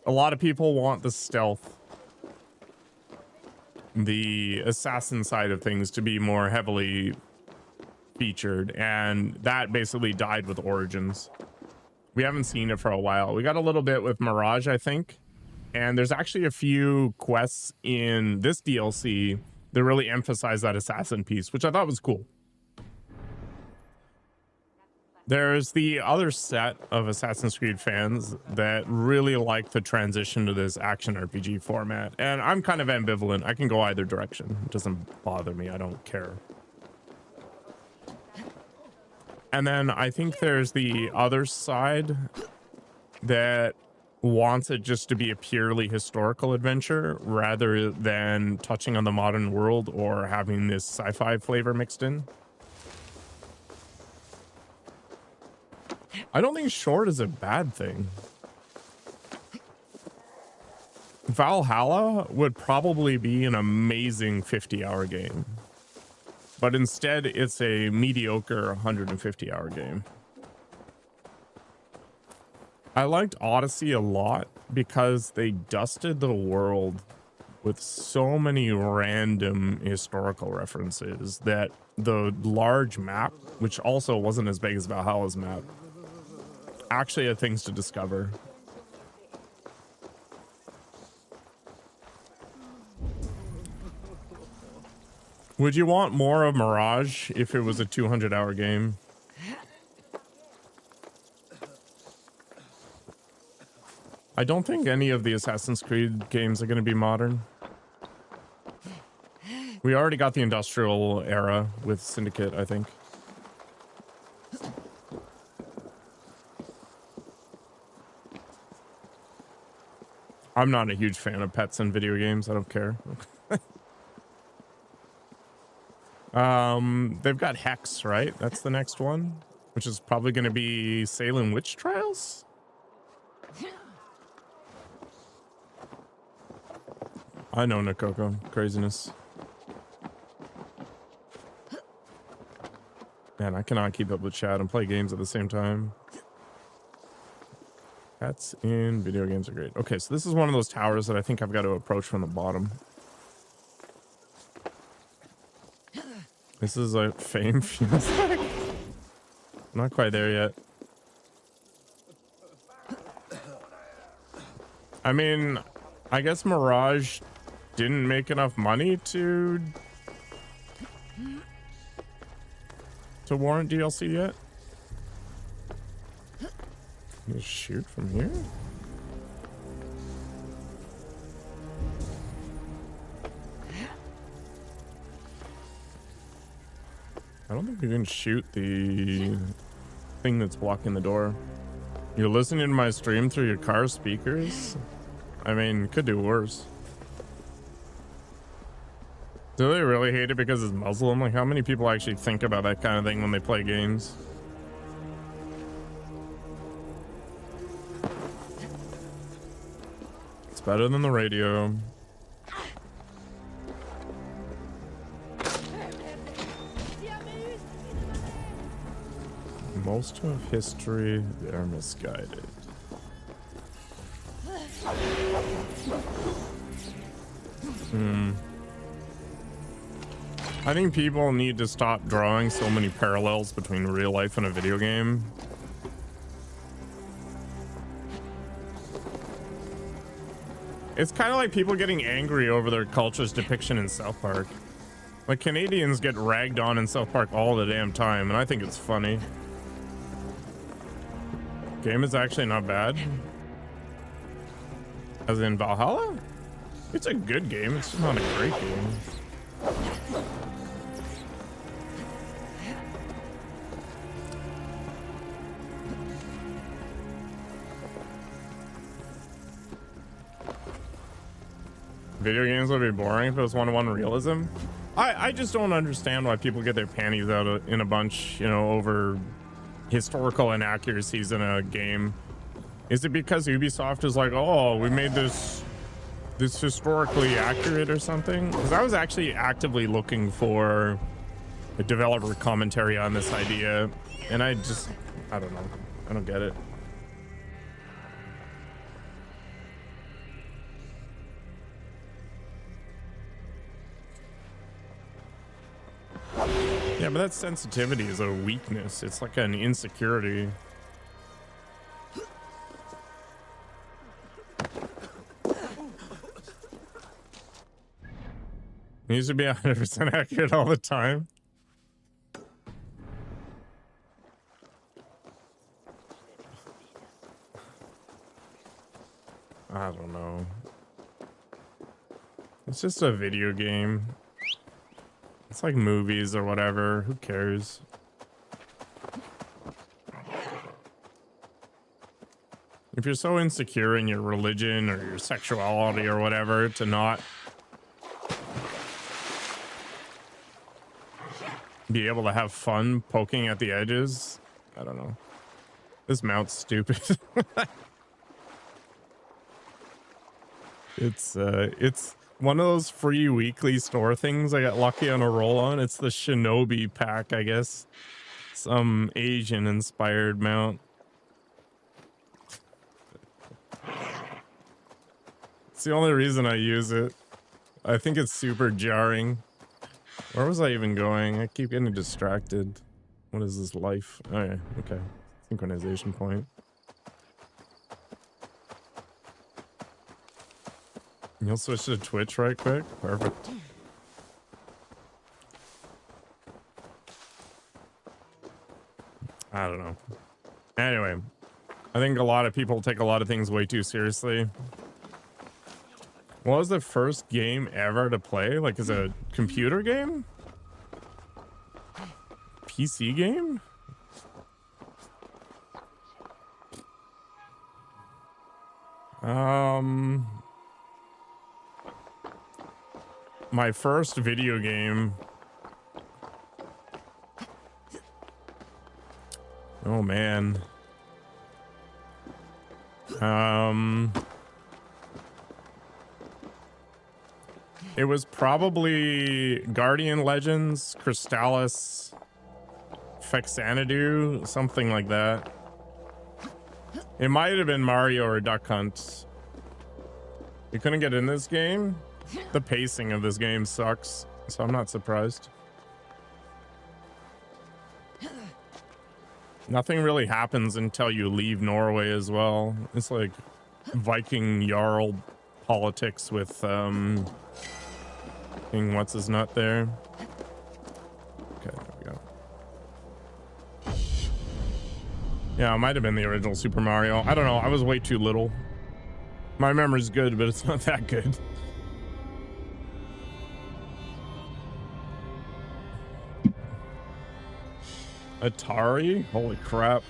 a lot of people want the stealth, the assassin side of things to be more heavily featured, and that basically died with Origins. We haven't seen it for a while. We got a little bit with Mirage, I think, and there's actually a few quests in this DLC that really emphasize that assassin piece, which I thought was cool. There's the other set of Assassin's Creed fans that really like the transition to this action RPG format, and I'm kind of ambivalent. I can go either direction. It doesn't bother me. I don't care. And then I think there's the other side that wants it just to be a purely historical adventure rather than touching on the modern world or having this sci-fi flavor mixed in. I don't think short is a bad thing. Valhalla would probably be an amazing 50-hour game. But instead, it's a mediocre 150-hour game. I liked Odyssey a lot because they dusted the world with so many random historical references that the large map, which also wasn't as big as Valhalla's map, actually had things to discover. Would you want more of Mirage if it was a 200-hour game? I don't think any of the Assassin's Creed games are going to be modern. We already got the industrial era with Syndicate, I think. I'm not a huge fan of pets in video games. I don't care. They've got Hex, right? That's the next one, which is probably going to be Salem Witch Trials. I know, Nakoko. Craziness. Man, I cannot keep up with chat and play games at the same time. Pets in video games are great. Okay, so this is one of those towers that I think I've got to approach from the bottom. This is a Fame feels like. Not quite there yet. I mean, I guess Mirage didn't make enough money to warrant DLC yet. Can you shoot from here? I don't think you can shoot the thing that's blocking the door. You're listening to my stream through your car speakers? I mean, could do worse. Do they really hate it because it's Muslim? Like, how many people actually think about that kind of thing when they play games? It's better than the radio. Most of history, they're misguided. I think people need to stop drawing so many parallels between real life and a video game. It's kind of like people getting angry over their culture's depiction in South Park. Like, Canadians get ragged on in South Park all the damn time, and I think it's funny. Game is actually not bad. As in Valhalla? It's a good game, it's just not a great game. Video games would be boring if it was one-to-one realism. I just don't understand why people get their panties out in a bunch, you know, over historical inaccuracies in a game. Is it because Ubisoft is like, oh, we made this historically accurate or something? Because I was actually actively looking for a developer commentary on this idea, and I don't know. I don't get it. Yeah, but that sensitivity is a weakness. It's like an insecurity. It needs to be 100% accurate all the time. I don't know. It's just a video game. It's like movies or whatever. Who cares? If you're so insecure in your religion or your sexuality or whatever to not be able to have fun poking at the edges, I don't know. This mount's stupid. It's one of those free weekly store things I got lucky on a roll on. It's the Shinobi pack, I guess. Some Asian inspired mount. It's the only reason I use it. I think it's super jarring. Where was I even going? I keep getting distracted. What is this life? Oh yeah, okay. Synchronization point. You'll switch to Twitch right quick? Perfect. I don't know. Anyway, I think a lot of people take a lot of things way too seriously. What was the first game ever to play? Like, is it a computer game? PC game? My first video game. Oh man. It was probably Guardian Legends, Crystallis, Fexanadu, something like that. It might have been Mario or Duck Hunt. You couldn't get in this game? The pacing of this game sucks, so I'm not surprised. Nothing really happens until you leave Norway as well. It's like Viking Jarl politics with King what's his nut there. Okay, there we go. Yeah, it might have been the original Super Mario. I don't know, I was way too little. My memory's good, but it's not that good. Atari? Holy crap.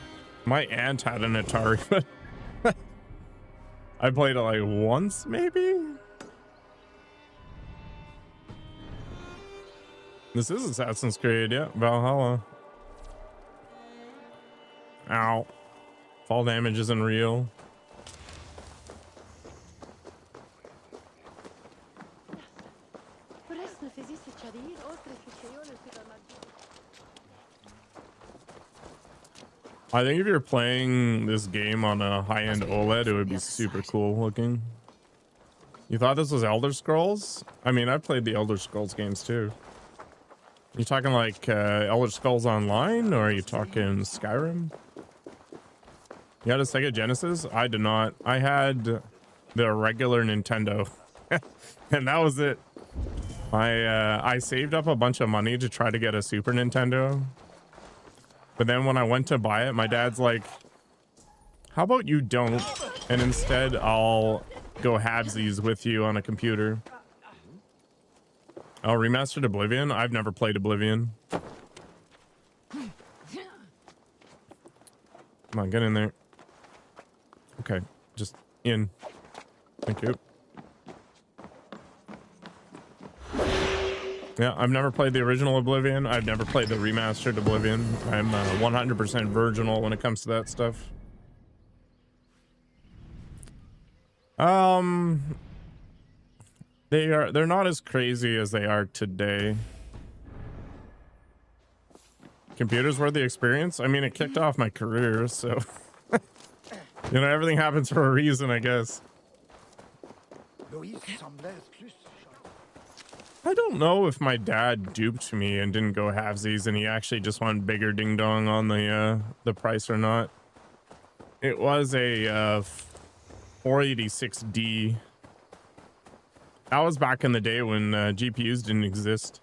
My aunt had an Atari, but I played it like once, maybe? This is Assassin's Creed, yeah. Valhalla. Ow. Fall damage isn't real. I think if you're playing this game on a high-end OLED, it would be super cool looking. You thought this was Elder Scrolls? I mean, I've played the Elder Scrolls games too. You talking like Elder Scrolls Online, or are you talking Skyrim? You had a Sega Genesis? I did not. I had the regular Nintendo, and that was it. I saved up a bunch of money to try to get a Super Nintendo. But then when I went to buy it, my dad's like, how about you don't? And instead, I'll go halvesies with you on a computer. Oh, remastered Oblivion? I've never played Oblivion. Come on, get in there. Okay, just in. Thank you. Yeah, I've never played the original Oblivion. I've never played the remastered Oblivion. I'm 100% virginal when it comes to that stuff. They're not as crazy as they are today. Computers were the experience. I mean, it kicked off my career, so you know, everything happens for a reason, I guess. I don't know if my dad duped me and didn't go halvesies and he actually just went bigger ding dong on the price or not. It was a 486D. That was back in the day when GPUs didn't exist,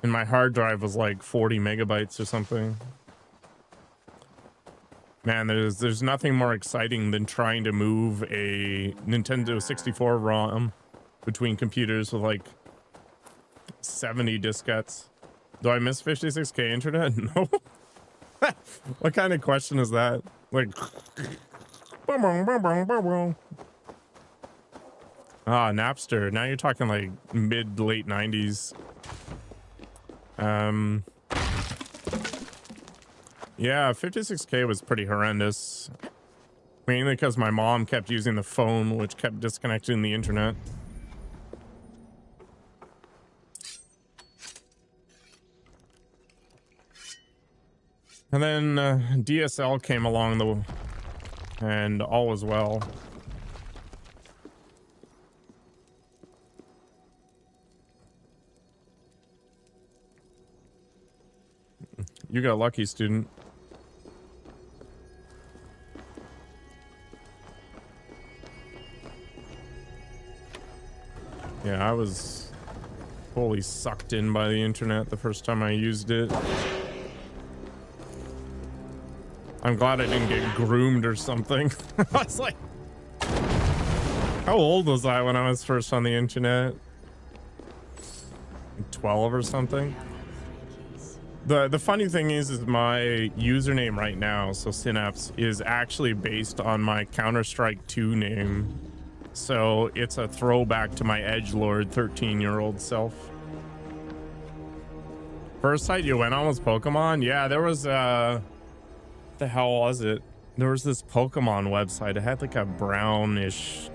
and my hard drive was like 40 megabytes or something. Man, there's nothing more exciting than trying to move a Nintendo 64 ROM between computers with like 70 diskettes. Do I miss 56k internet? No. What kind of question is that? Like, Napster. Now you're talking like mid to late 90s. Yeah, 56k was pretty horrendous. Mainly because my mom kept using the phone, which kept disconnecting the internet. And then DSL came along and all was well. You got lucky, student. Yeah, I was fully sucked in by the internet the first time I used it. I'm glad I didn't get groomed or something. I was like, how old was I when I was first on the internet? 12 or something. The funny thing is my username right now, so Synapse, is actually based on my Counter-Strike 2 name. So it's a throwback to my edgelord 13-year-old self. First site you went on was Pokemon? Yeah, there was the hell was it? There was this Pokemon website. It had like a brownish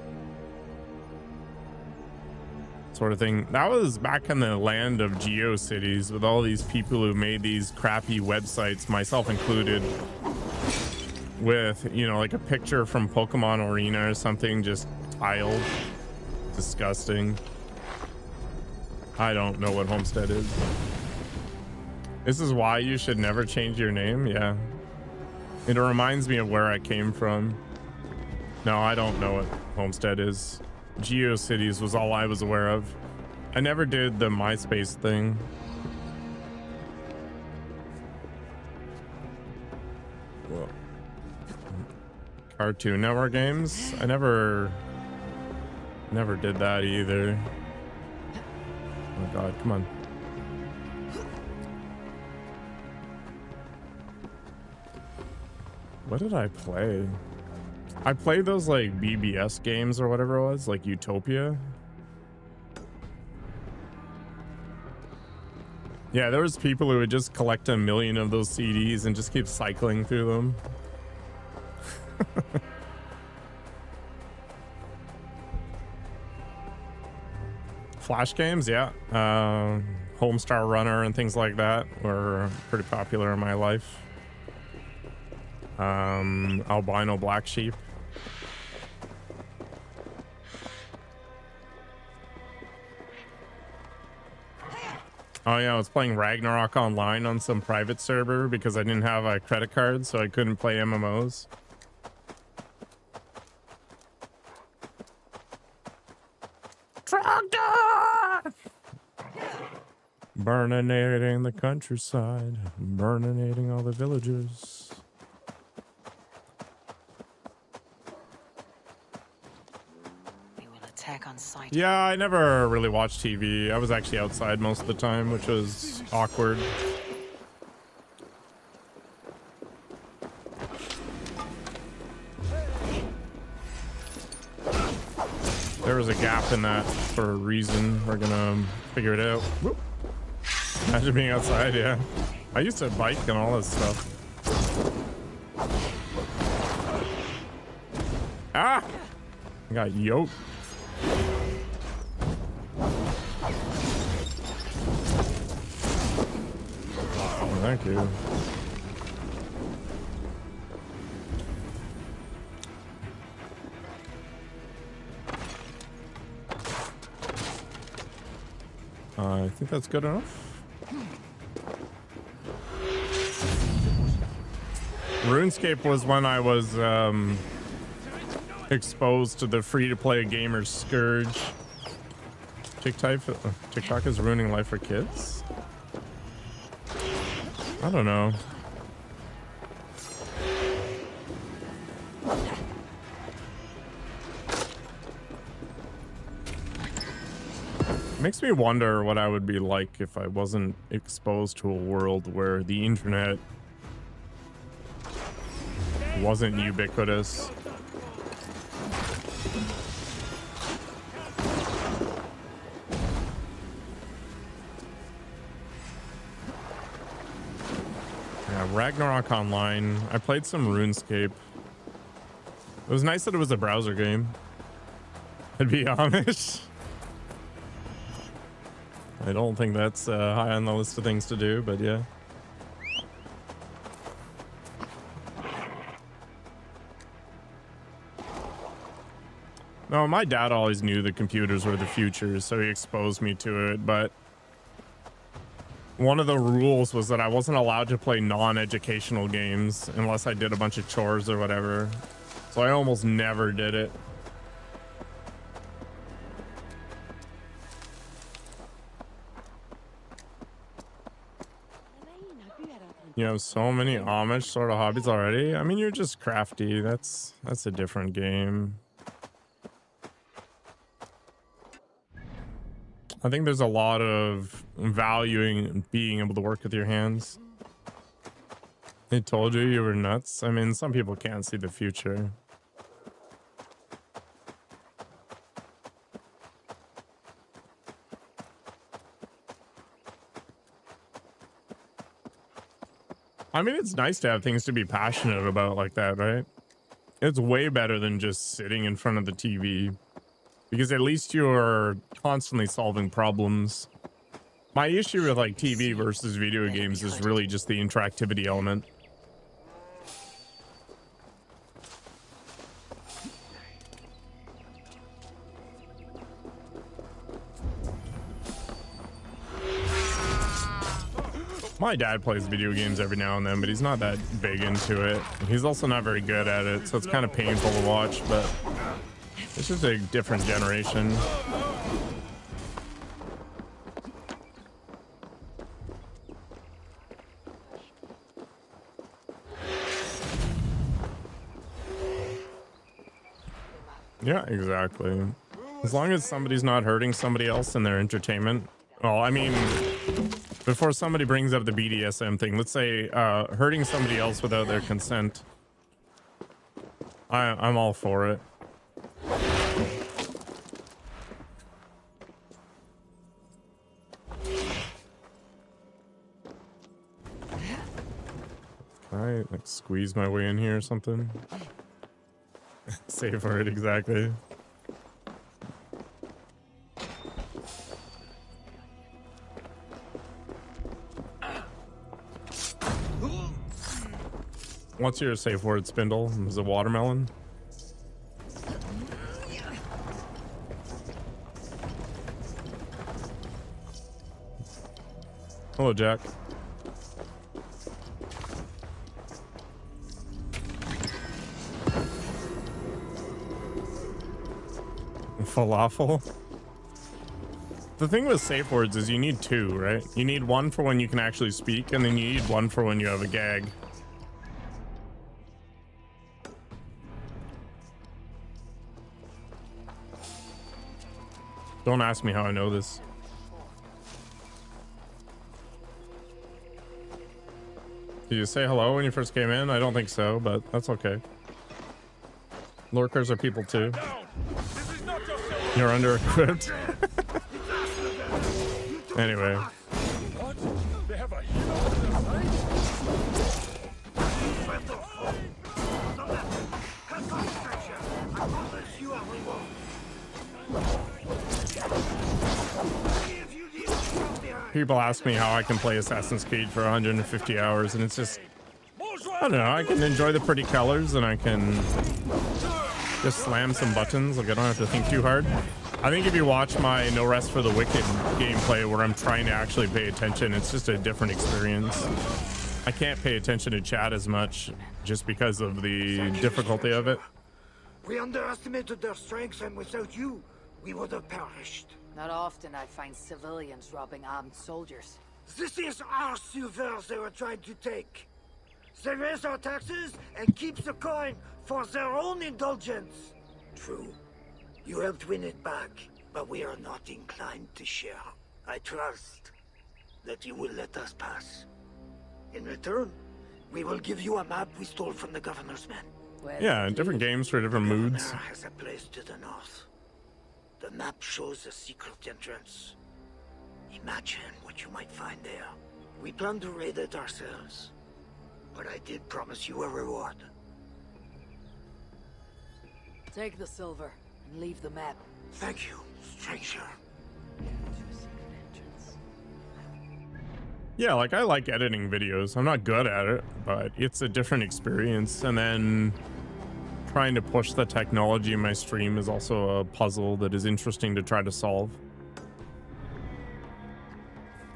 sort of thing. That was back in the land of GeoCities with all these people who made these crappy websites, myself included, with, you know, like a picture from Pokemon Arena or something just tiled. Disgusting. I don't know what Homestead is. This is why you should never change your name. Yeah. It reminds me of where I came from. No, I don't know what Homestead is. GeoCities was all I was aware of. I never did the MySpace thing. Whoa. Cartoon Network games? I never did that either. Oh god, come on. What did I play? I played those like BBS games or whatever it was, like Utopia. Yeah, there was people who would just collect 1,000,000 of those CDs and just keep cycling through them. Flash games, yeah. Homestar Runner and things like that were pretty popular in my life. Albino Black Sheep. Oh yeah, I was playing Ragnarok online on some private server because I didn't have a credit card, so I couldn't play MMOs. Tractor! Burninating the countryside, burninating all the villagers. On site. Yeah, I never really watched TV. I was actually outside most of the time, which was awkward. There was a gap in that for a reason. We're gonna figure it out. Whoop. Imagine being outside, yeah. I used to bike and all this stuff. Ah! I got yoked. Thank you. I think that's good enough. RuneScape was when I was exposed to the free-to-play gamer scourge. TikTok is ruining life for kids? I don't know. Makes me wonder what I would be like if I wasn't exposed to a world where the internet wasn't ubiquitous. Ragnarok Online. I played some RuneScape. It was nice that it was a browser game. I'd be honest. I don't think that's high on the list of things to do, but yeah. No, my dad always knew the computers were the future, so he exposed me to it, but one of the rules was that I wasn't allowed to play non-educational games unless I did a bunch of chores or whatever. So I almost never did it. You have so many Amish sort of hobbies already. I mean, you're just crafty. That's a different game. I think there's a lot of valuing being able to work with your hands. They told you you were nuts. I mean, some people can't see the future. I mean, it's nice to have things to be passionate about like that, right? It's way better than just sitting in front of the TV. Because at least you're constantly solving problems. My issue with like TV versus video games is really just the interactivity element. My dad plays video games every now and then, but he's not that big into it. He's also not very good at it, so it's kind of painful to watch, but it's just a different generation. Yeah, exactly. As long as somebody's not hurting somebody else in their entertainment. Well, I mean, before somebody brings up the BDSM thing, let's say hurting somebody else without their consent I'm all for it. Can I like squeeze my way in here or something? Save for it exactly. What's your safe word, Spindle? Is it watermelon? Hello, Jack. Falafel? The thing with safe words is you need two, right? You need one for when you can actually speak, and then you need one for when you have a gag. Don't ask me how I know this. Did you say hello when you first came in? I don't think so, but that's okay. Lurkers are people too. You're under-equipped. Anyway. What? They have a hero on their People ask me how I can play Assassin's Creed for 150 hours, and it's just, I don't know, I can enjoy the pretty colors, and I can just slam some buttons. Like, I don't have to think too hard. I think if you watch my No Rest for the Wicked gameplay where I'm trying to actually pay attention, it's just a different experience. I can't pay attention to chat as much just because of the difficulty of it. We underestimated their strength, and without you, we would have perished. Not often I find civilians robbing armed soldiers. This is our silver they were trying to take. They raise our taxes and keep the coin for their own indulgence. True. You helped win it back, but we are not inclined to share. I trust that you will let us pass. In return, we will give you a map we stole from the governor's men. Yeah, different games for different moods. The governor has a place to the north. The map shows a secret entrance. Imagine what you might find there. We plan to raid it ourselves, but I did promise you a reward. Take the silver and leave the map. Thank you, stranger. Yeah, like I like editing videos. I'm not good at it, but it's a different experience. And then trying to push the technology in my stream is also a puzzle that is interesting to try to solve.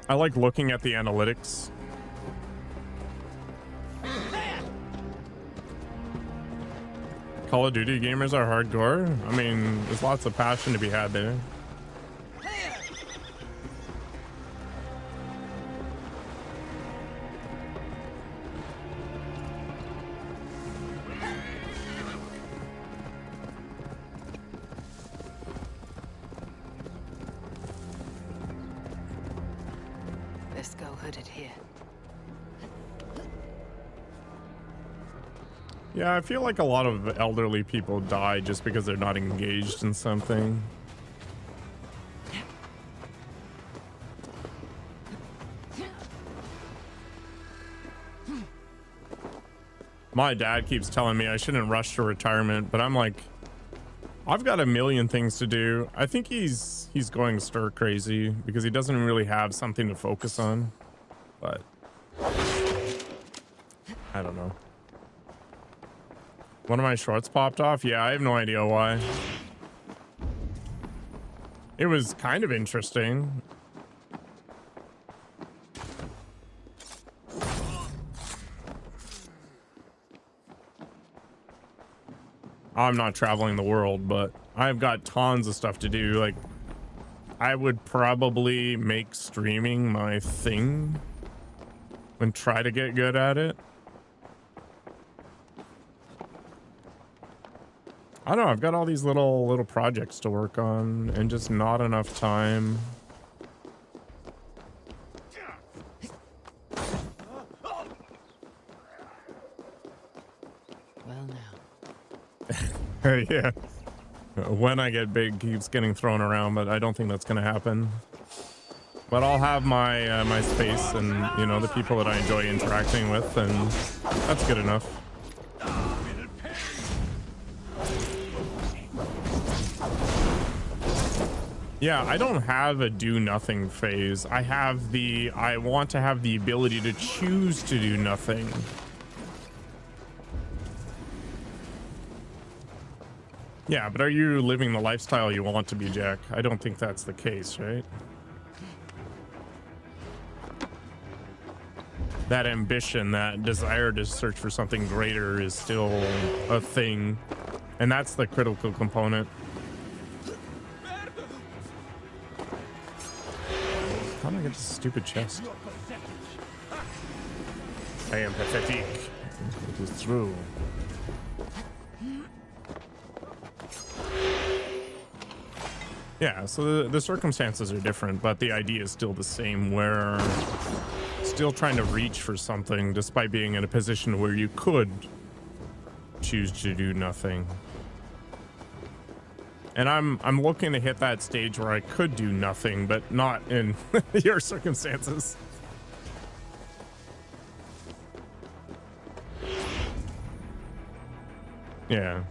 I like looking at the analytics. Call of Duty gamers are hardcore. I mean, there's lots of passion to be had there. Let's go hooded here. Yeah, I feel like a lot of elderly people die just because they're not engaged in something. My dad keeps telling me I shouldn't rush to retirement, but I'm like, I've got a million things to do. I think he's going stir crazy because he doesn't really have something to focus on. But I don't know. One of my shorts popped off. Yeah, I have no idea why. It was kind of interesting. I'm not traveling the world, but I've got tons of stuff to do. Like, I would probably make streaming my thing and try to get good at it. I don't know, I've got all these little projects to work on and just not enough time. Well now. Yeah. When I get big keeps getting thrown around, but I don't think that's gonna happen. But I'll have my my space and, you know, the people that I enjoy interacting with, and that's good enough. Yeah, I don't have a do nothing phase. I want to have the ability to choose to do nothing. Yeah, but are you living the lifestyle you want to be, Jack? I don't think that's the case, right? That ambition, that desire to search for something greater is still a thing. And that's the critical component. How do I get this stupid chest? I am pathetic. It is true. Yeah, so the circumstances are different, but the idea is still the same, where still trying to reach for something despite being in a position where you could choose to do nothing. And I'm looking to hit that stage where I could do nothing, but not in your circumstances. Yeah.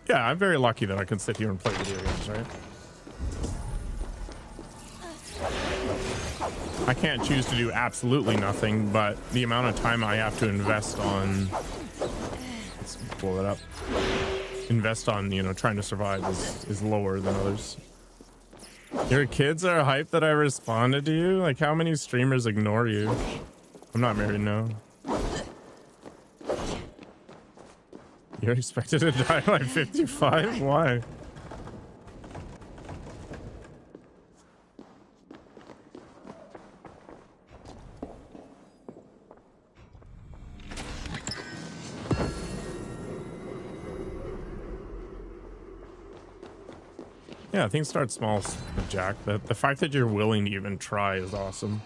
Yeah, I'm very lucky that I can sit here and play video games, right? I can't choose to do absolutely nothing, but the amount of time I have to invest on, let's pull it up, invest on, you know, trying to survive is lower than others. Your kids are hyped that I responded to you? Like, how many streamers ignore you? I'm not married now. You're expected to die by 55? Why? Yeah, things start small, Jack, but the fact that you're willing to even try is awesome.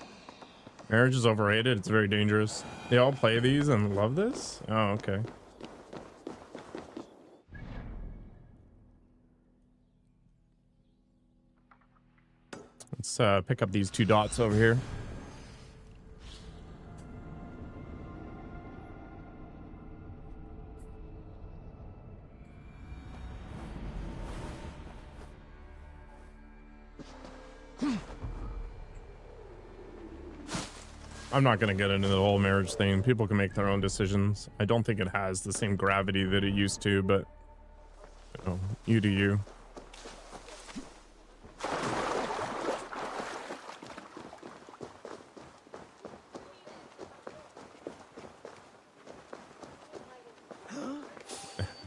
Marriage is overrated. It's very dangerous. They all play these and love this? Oh, okay. Let's pick up these 2 dots over here. I'm not going to get into the whole marriage thing. People can make their own decisions. I don't think it has the same gravity that it used to, but you know, you do you.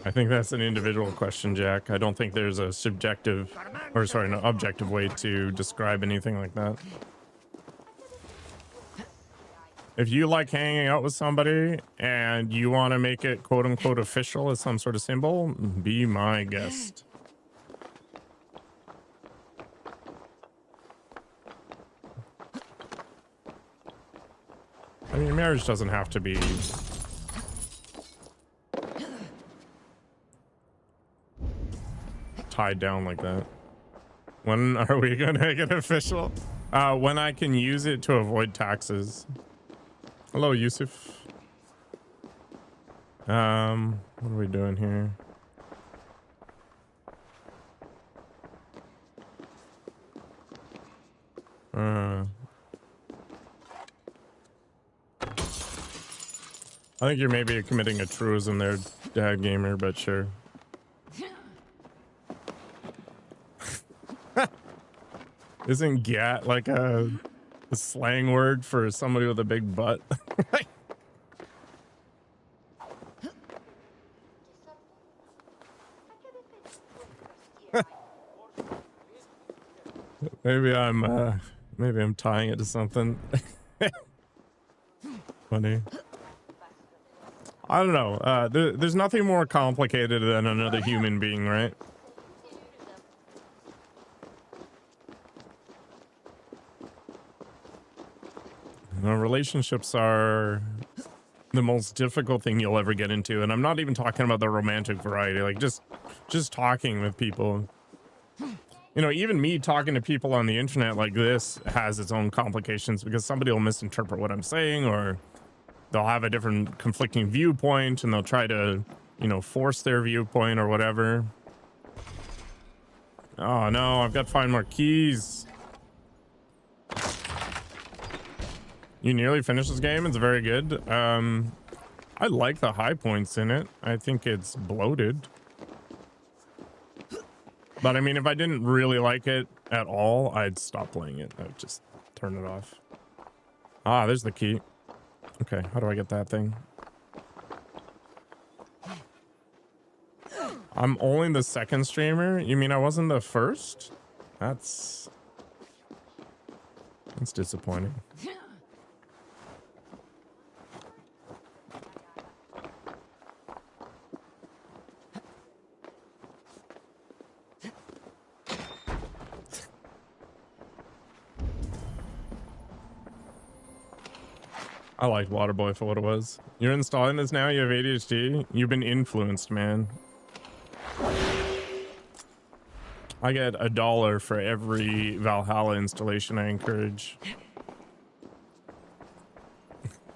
I think that's an individual question, Jack. I don't think there's a subjective, or sorry, an objective way to describe anything like that. If you like hanging out with somebody and you want to make it quote unquote official as some sort of symbol, be my guest. I mean, marriage doesn't have to be tied down like that. When are we gonna make it official? When I can use it to avoid taxes. Hello, Yusuf. What are we doing here? I think you're maybe committing a truism there, Dad Gamer, but sure. Isn't gat like a slang word for somebody with a big butt? Maybe I'm tying it to something. Funny. I don't know. There's nothing more complicated than another human being, right? Relationships are the most difficult thing you'll ever get into, and I'm not even talking about the romantic variety, like just talking with people. You know, even me talking to people on the internet like this has its own complications, because somebody will misinterpret what I'm saying, or they'll have a different conflicting viewpoint and they'll try to, you know, force their viewpoint or whatever. Oh no, I've got to find more keys. You nearly finished this game. It's very good. I like the high points in it. I think it's bloated. But I mean, if I didn't really like it at all, I'd stop playing it. I'd just turn it off. Ah, there's the key. Okay, how do I get that thing? I'm only the second streamer? You mean I wasn't the first? That's disappointing. I liked Waterboy for what it was. You're installing this now? You have ADHD? You've been influenced, man. I get $1 for every Valhalla installation I encourage.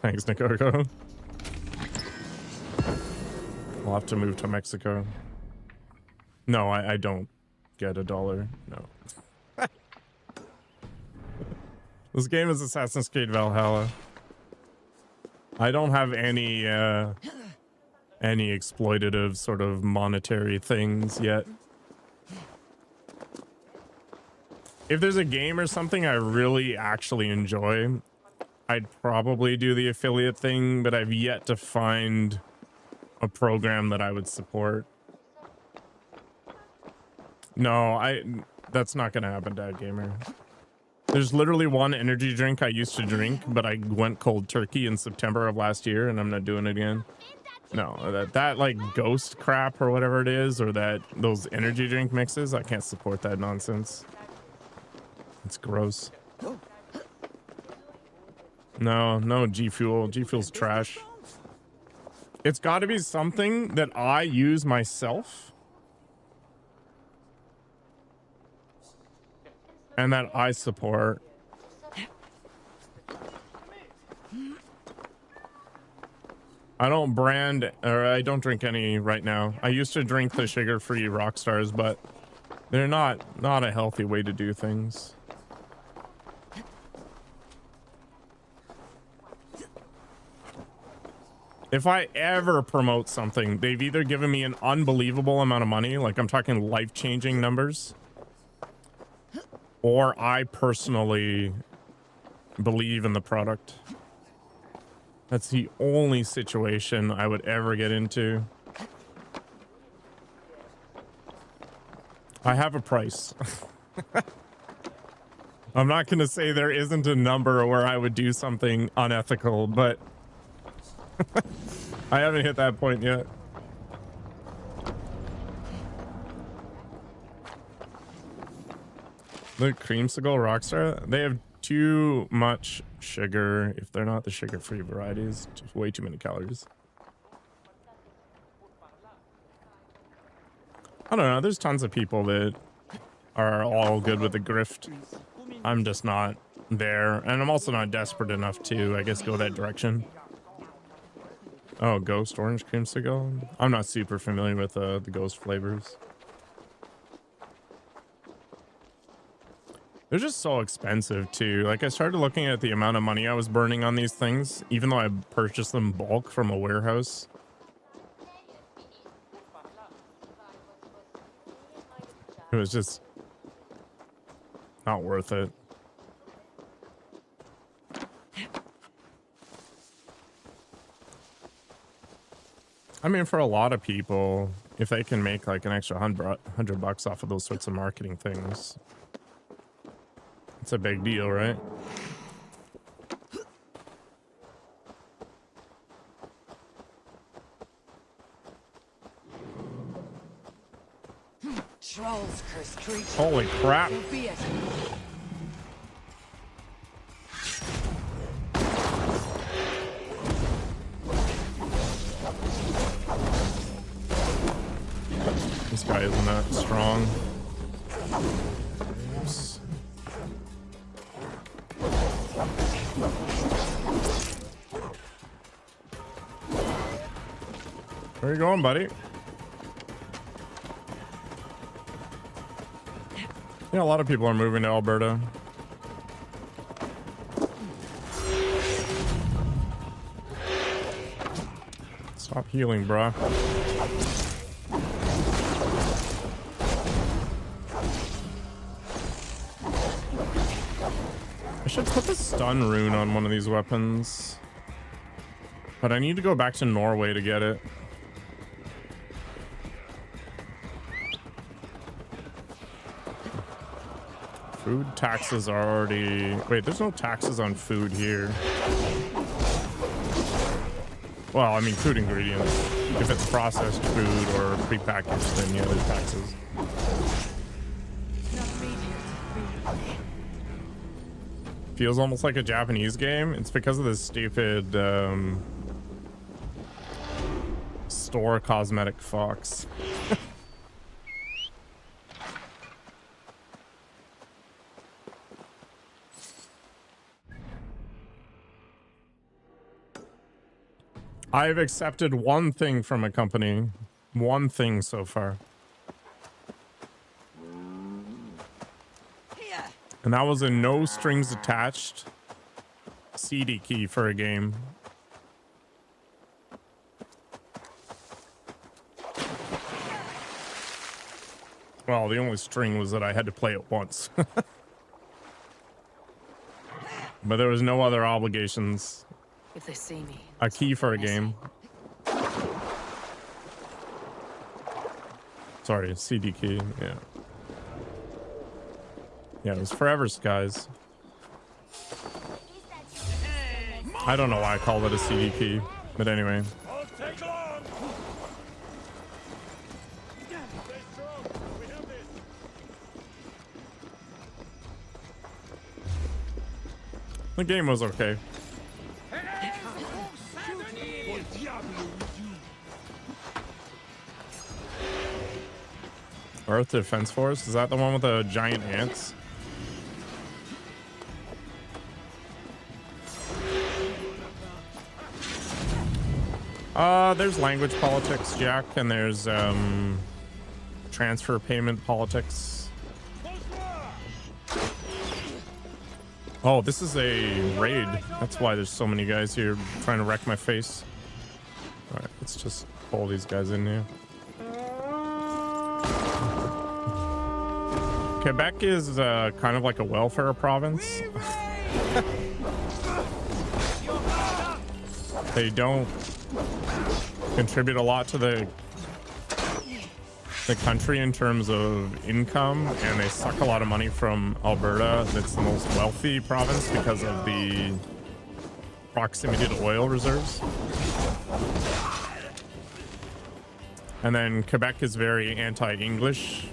Thanks, Nikoko. I'll have to move to Mexico. No, I don't get $1. No. This game is Assassin's Creed Valhalla. I don't have any exploitative sort of monetary things yet. If there's a game or something I really actually enjoy, I'd probably do the affiliate thing, but I've yet to find a program that I would support. No, that's not gonna happen, Dad Gamer. There's literally one energy drink I used to drink, but I went cold turkey in September of last year, and I'm not doing it again. No, that like ghost crap or whatever it is, or those energy drink mixes, I can't support that nonsense. It's gross. No G Fuel. G Fuel's trash. It's got to be something that I use myself and that I support. I don't brand, or I don't drink any right now. I used to drink the sugar-free Rockstars, but they're not a healthy way to do things. If I ever promote something, they've either given me an unbelievable amount of money, like I'm talking life-changing numbers, or I personally believe in the product. That's the only situation I would ever get into. I have a price. I'm not going to say there isn't a number where I would do something unethical, but I haven't hit that point yet. The creamsicle Rockstar, they have too much sugar. If they're not the sugar-free varieties, just way too many calories. I don't know, there's tons of people that are all good with the grift. I'm just not there, and I'm also not desperate enough to, I guess, go that direction. Oh, Ghost Orange Creamsicle? I'm not super familiar with the Ghost flavors. They're just so expensive too. Like, I started looking at the amount of money I was burning on these things, even though I purchased them bulk from a warehouse. It was just not worth it. I mean, for a lot of people, if they can make like an extra $100 off of those sorts of marketing things, it's a big deal, right? Trolls, cursed creature. Holy crap. guy isn't that strong. Oops. Where you going, buddy? Yeah, a lot of people are moving to Alberta. Stop healing, bruh. I should put the stun rune on one of these weapons. But I need to go back to Norway to get it. Food taxes are already... Wait, there's no taxes on food here. Well, I mean, food ingredients. If it's processed food or prepackaged, then yeah, there's taxes. Feels almost like a Japanese game. It's because of this stupid store cosmetic fox. I've accepted one thing from a company. One thing so far. And that was a no strings attached CD key for a game. Well, the only string was that I had to play it once. But there was no other obligations. If they see me, A key for a game. Sorry, a CD key, yeah. Yeah, it was Forever Skies. I don't know why I called it a CD key, but anyway. Won't take long. Stay strong. We have this. The game was okay. Earth Defense Force? Is that the one with the giant ants? There's language politics, Jack, and there's transfer payment politics. Oh, this is a raid. That's why there's so many guys here trying to wreck my face. All right, let's just pull these guys in here. Quebec is kind of like a welfare province. They don't contribute a lot to the country in terms of income, and they suck a lot of money from Alberta. That's the most wealthy province because of the proximity to oil reserves. And then Quebec is very anti-English.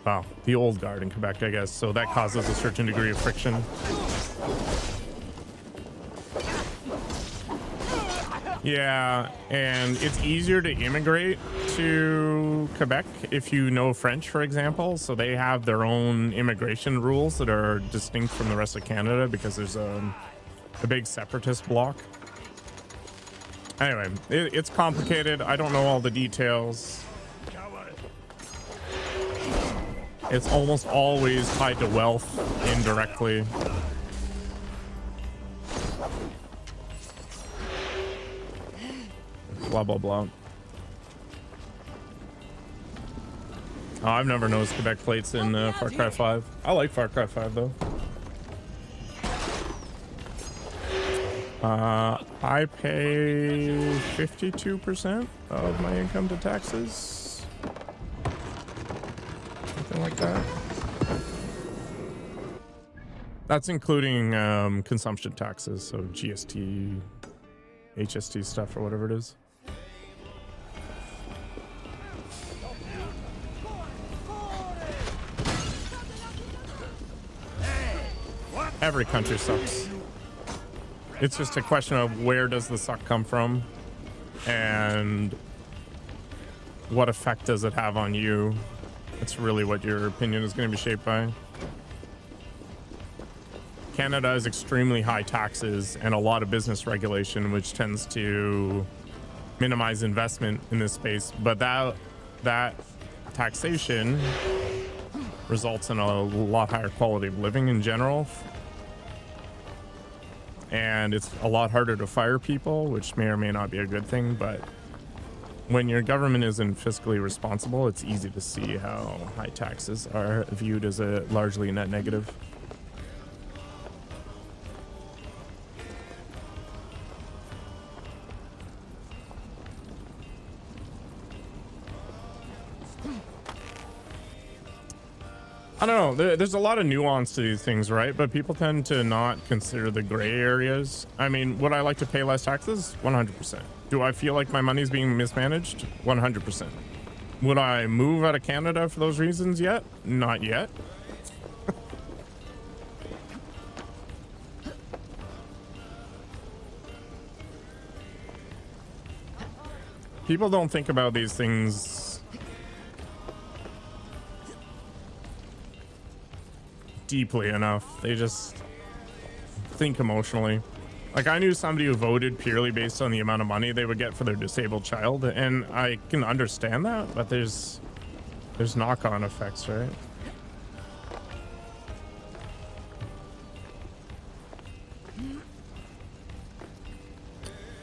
Wow, the old guard in Quebec, I guess. So that causes a certain degree of friction. Yeah, and it's easier to immigrate to Quebec if you know French, for example. So they have their own immigration rules that are distinct from the rest of Canada because there's a big separatist bloc. Anyway, it's complicated. I don't know all the details. It's almost always tied to wealth indirectly. Blah, blah, blah. Oh, I've never noticed Quebec plates in Far Cry 5. I like Far Cry 5, though. I pay 52% of my income to taxes. Something like that. That's including consumption taxes, so GST, HST stuff, or whatever it is. Every country sucks. It's just a question of where does the suck come from, and what effect does it have on you? That's really what your opinion is going to be shaped by. Canada has extremely high taxes and a lot of business regulation, which tends to minimize investment in this space. But that taxation results in a lot higher quality of living in general. And it's a lot harder to fire people, which may or may not be a good thing. But when your government isn't fiscally responsible, it's easy to see how high taxes are viewed as a largely net negative. I don't know. There's a lot of nuance to these things, right? But people tend to not consider the gray areas. I mean, would I like to pay less taxes? 100%. Do I feel like my money's being mismanaged? 100%. Would I move out of Canada for those reasons yet? Not yet. People don't think about these things deeply enough. They just think emotionally. Like, I knew somebody who voted purely based on the amount of money they would get for their disabled child, and I can understand that, but there's knock-on effects, right?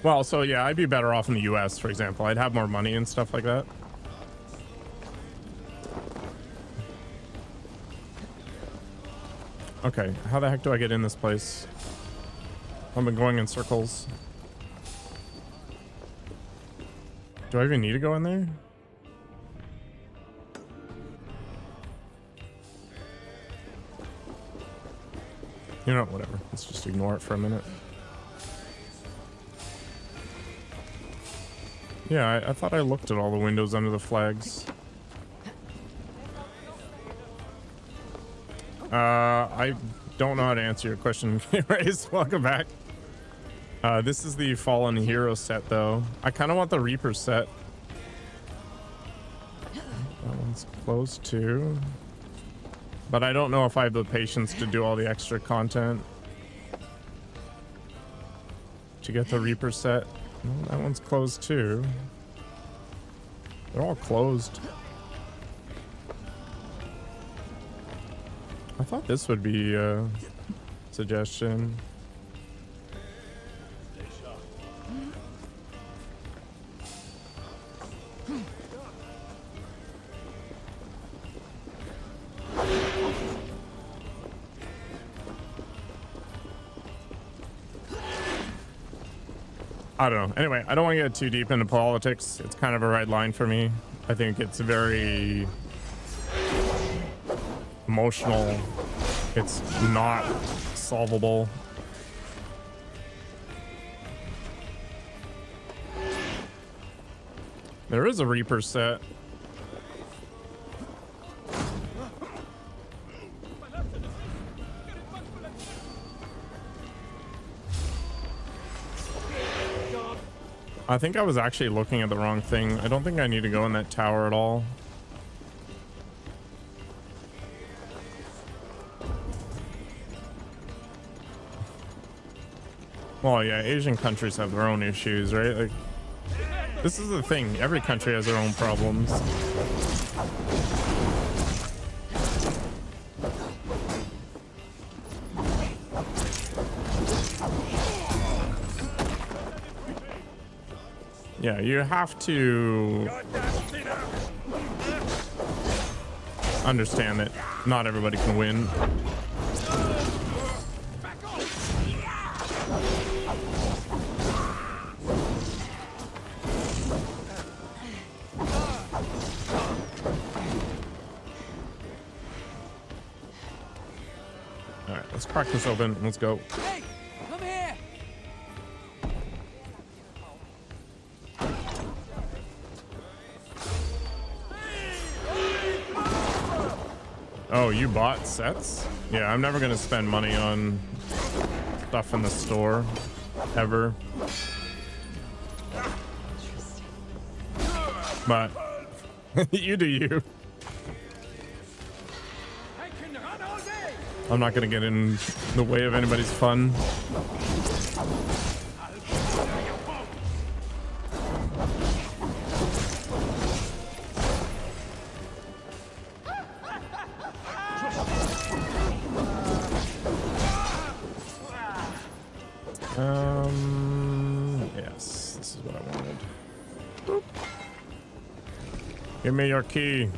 Well, so yeah, I'd be better off in the US, for example. I'd have more money and stuff like that. Okay, how the heck do I get in this place? I've been going in circles. Do I even need to go in there? You know, whatever. Let's just ignore it for a minute. Yeah, I thought I looked at all the windows under the flags. I don't know how to answer your question. Anyways, welcome back. This is the Fallen Hero set, though. I kind of want the Reaper set. That one's closed too. But I don't know if I have the patience to do all the extra content to get the Reaper set. Well, that one's closed too. They're all closed. I thought this would be a suggestion. I don't know. Anyway, I don't want to get too deep into politics. It's kind of a red line for me. I think it's very emotional. It's not solvable. There is a Reaper set. I think I was actually looking at the wrong thing. I don't think I need to go in that tower at all. Well, yeah, Asian countries have their own issues, right? Like, this is the thing. Every country has their own problems. Yeah, you have to understand that not everybody can win. All right, let's crack this open. Let's go. Hey, come here. Oh, you bought sets? Yeah, I'm never gonna spend money on stuff in the store, ever. But You do you. I can run all day. I'm not gonna get in the way of anybody's fun. Yes, this is what I wanted. Boop. Give me your key.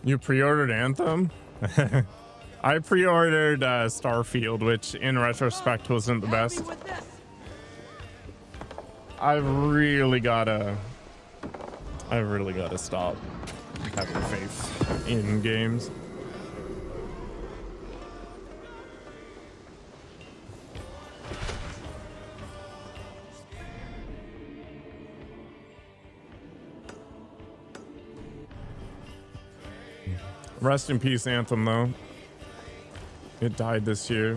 You pre-ordered Anthem? I pre-ordered Starfield, which in retrospect wasn't the best. I've really gotta stop having faith in games. Rest in peace, Anthem, though. It died this year.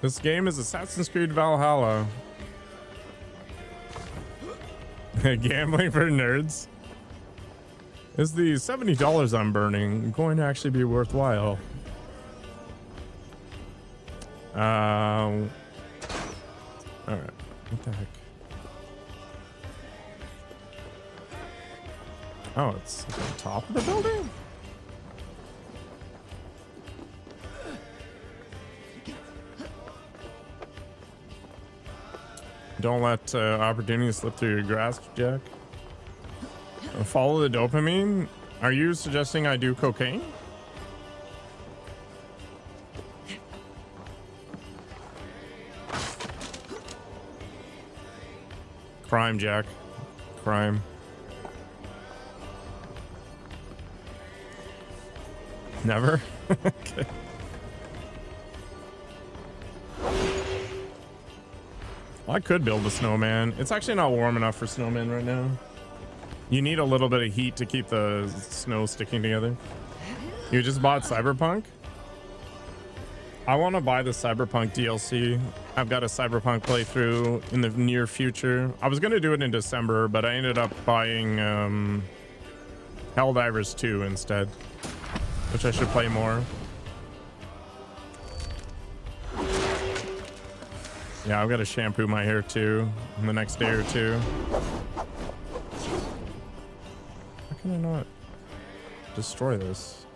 This game is Assassin's Creed Valhalla. Gambling for nerds. Is the $70 I'm burning going to actually be worthwhile? Alright. What the heck? Oh, it's at the top of the building? Don't let opportunity slip through your grasp, Jack. Follow the dopamine? Are you suggesting I do cocaine? Crime, Jack. Crime. Never? Okay. Well, I could build a snowman. It's actually not warm enough for snowmen right now. You need a little bit of heat to keep the snow sticking together. You just bought Cyberpunk? I want to buy the Cyberpunk DLC. I've got a Cyberpunk playthrough in the near future. I was going to do it in December, but I ended up buying Helldivers 2 instead, which I should play more. Yeah, I've got to shampoo my hair too in the next day or two. How can I not destroy this?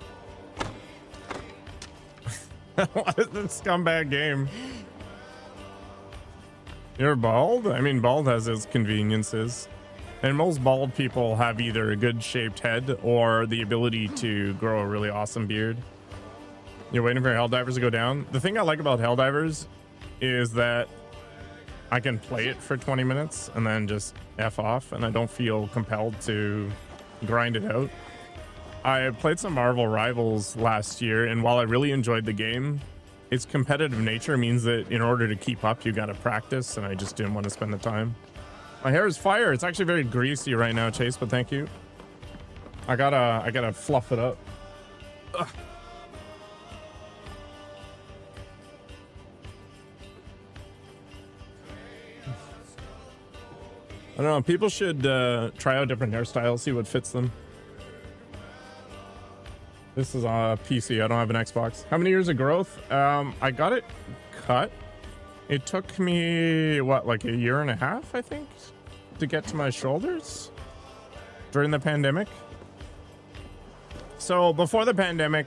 What is this scumbag game? You're bald? I mean, bald has its conveniences. And most bald people have either a good shaped head or the ability to grow a really awesome beard. You're waiting for Helldivers to go down? The thing I like about Helldivers is that I can play it for 20 minutes and then just F off, and I don't feel compelled to grind it out. I played some Marvel Rivals last year, and while I really enjoyed the game, its competitive nature means that in order to keep up, you gotta practice, and I just didn't want to spend the time. My hair is fire. It's actually very greasy right now, Chase, but thank you. I gotta fluff it up. Ugh. I don't know. People should try out different hairstyles, see what fits them. This is a PC. I don't have an Xbox. How many years of growth? I got it cut. It took me, what, like a year and a half, I think, to get to my shoulders during the pandemic. So before the pandemic,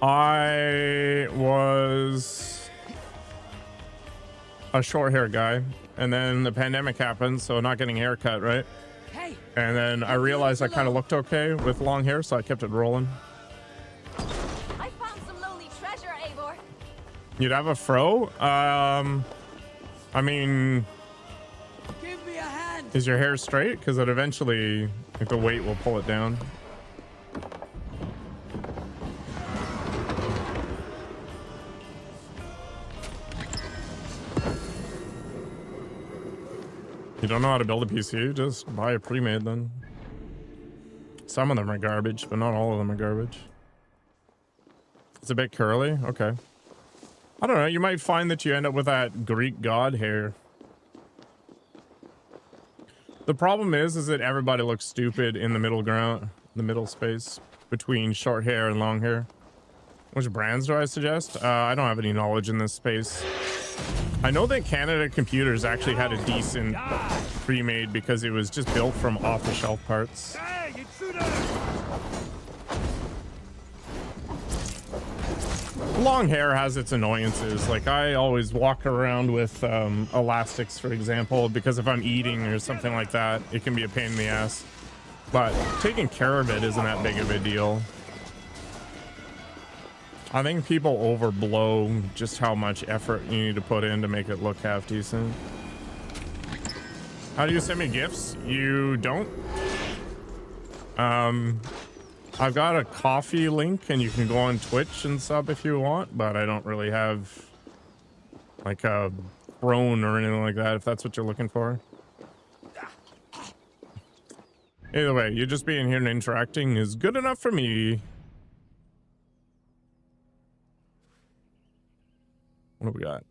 I was a short hair guy, and then the pandemic happened, so not getting a haircut, right? Hey, And then I realized I kind of looked okay with long hair, so I kept it rolling. I found some lonely treasure, Eivor. You'd have a fro? I mean, Give me a hand. is your hair straight? Because it eventually, like, the weight will pull it down. You don't know how to build a PC? Just buy a pre-made then. Some of them are garbage, but not all of them are garbage. It's a bit curly? Okay. I don't know. You might find that you end up with that Greek god hair. The problem is that everybody looks stupid in the middle ground, the middle space between short hair and long hair. Which brands do I suggest? I don't have any knowledge in this space. I know that Canada Computers actually had a decent pre-made because it was just built from off-the-shelf parts. Long hair has its annoyances. Like, I always walk around with elastics, for example, because if I'm eating or something like that, it can be a pain in the ass. But taking care of it isn't that big of a deal. I think people overblow just how much effort you need to put in to make it look half decent. How do you send me gifts? You don't? I've got a coffee link and you can go on Twitch and sub if you want, but I don't really have like a throne or anything like that if that's what you're looking for. Either way, you just being here and interacting is good enough for me. What do we got?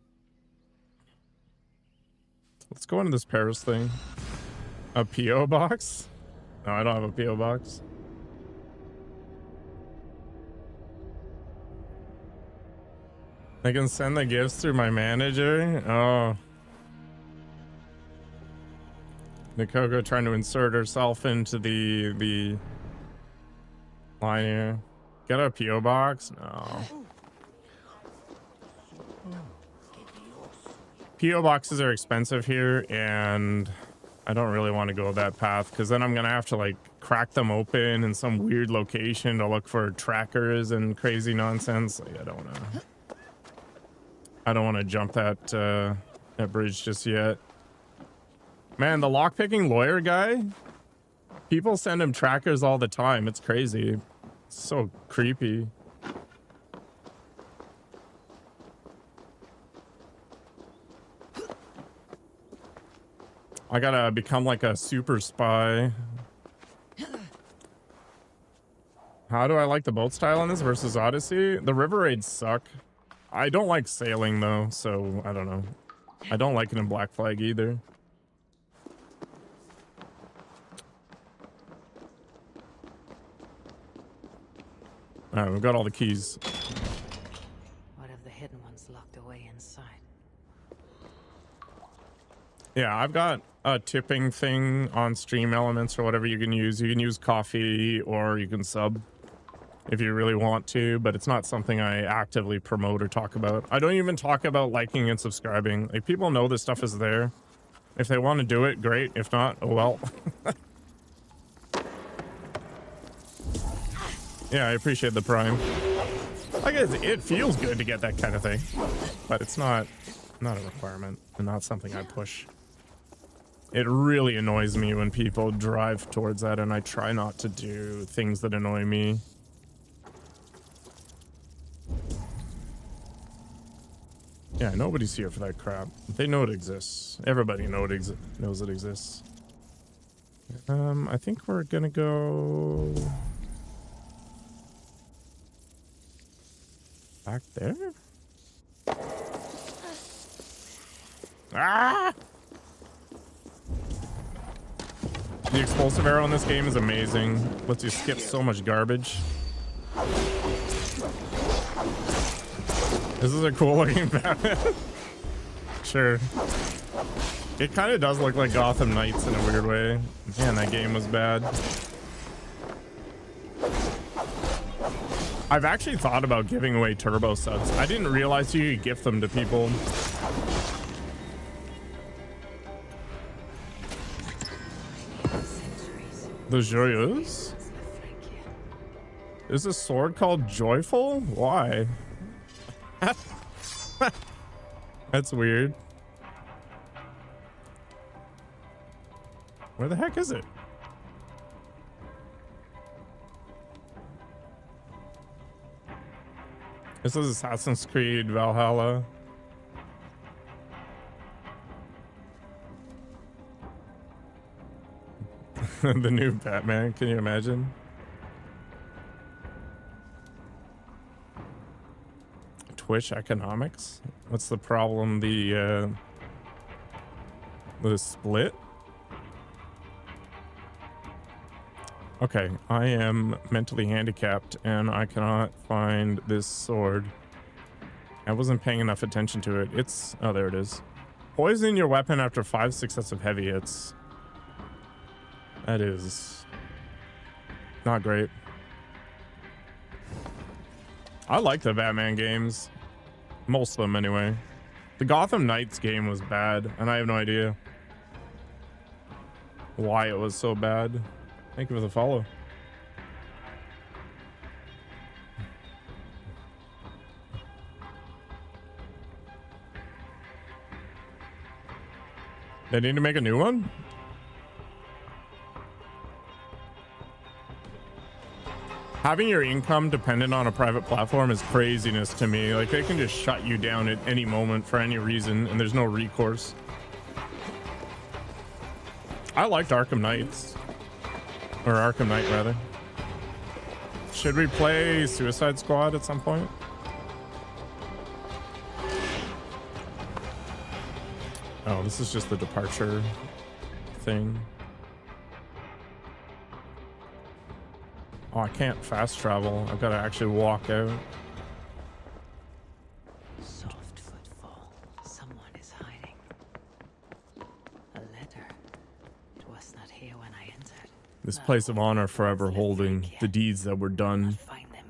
Let's go into this Paris thing. A P.O. box? No, I don't have a P.O. box. I can send the gifts through my manager? Oh. Nikoko trying to insert herself into the line here. Get a P.O. box? No. P.O. boxes are expensive here, and I don't really want to go that path because then I'm gonna have to like crack them open in some weird location to look for trackers and crazy nonsense. Like, I don't want to jump that bridge just yet. Man, the lockpicking lawyer guy, people send him trackers all the time. It's crazy. It's so creepy. I gotta become like a super spy. How do I like the boat style on this versus Odyssey? The river raids suck. I don't like sailing though, so I don't know. I don't like it in Black Flag either. Alright, we've got all the keys. What have the hidden ones locked away inside? Yeah, I've got a tipping thing on Stream Elements or whatever you can use. You can use coffee or you can sub if you really want to, but it's not something I actively promote or talk about. I don't even talk about liking and subscribing. Like, people know this stuff is there. If they want to do it, great. If not, oh well. Yeah, I appreciate the Prime. Like, it feels good to get that kind of thing, but it's not a requirement and not something I push. It really annoys me when people drive towards that, and I try not to do things that annoy me. Yeah, nobody's here for that crap. They know it exists. Everybody knows it exists. I think we're gonna go back there. Ah! The explosive arrow in this game is amazing. Lets you skip so much garbage. This is a cool looking Batman. Sure. It kind of does look like Gotham Knights in a weird way. Man, that game was bad. I've actually thought about giving away turbo subs. I didn't realize you could gift them to people. The Joyeuse? Is this sword called Joyful? Why? That's weird. Where the heck is it? This is Assassin's Creed Valhalla. The new Batman, can you imagine? Twitch economics? What's the problem? The split? Okay, I am mentally handicapped and I cannot find this sword. I wasn't paying enough attention to it. It's, oh, there it is. Poison your weapon after 5 successive heavy hits. That is not great. I like the Batman games. Most of them, anyway. The Gotham Knights game was bad, and I have no idea why it was so bad. Thank you for the follow. They need to make a new one? Having your income dependent on a private platform is craziness to me. Like, they can just shut you down at any moment for any reason, and there's no recourse. I liked Arkham Knights. Or Arkham Knight, rather. Should we play Suicide Squad at some point? Oh, this is just the departure thing. Oh, I can't fast travel. I've got to actually walk out. Soft footfall. Someone is hiding. A letter. It was not here when I entered. This place of honor forever holding the deeds that were done.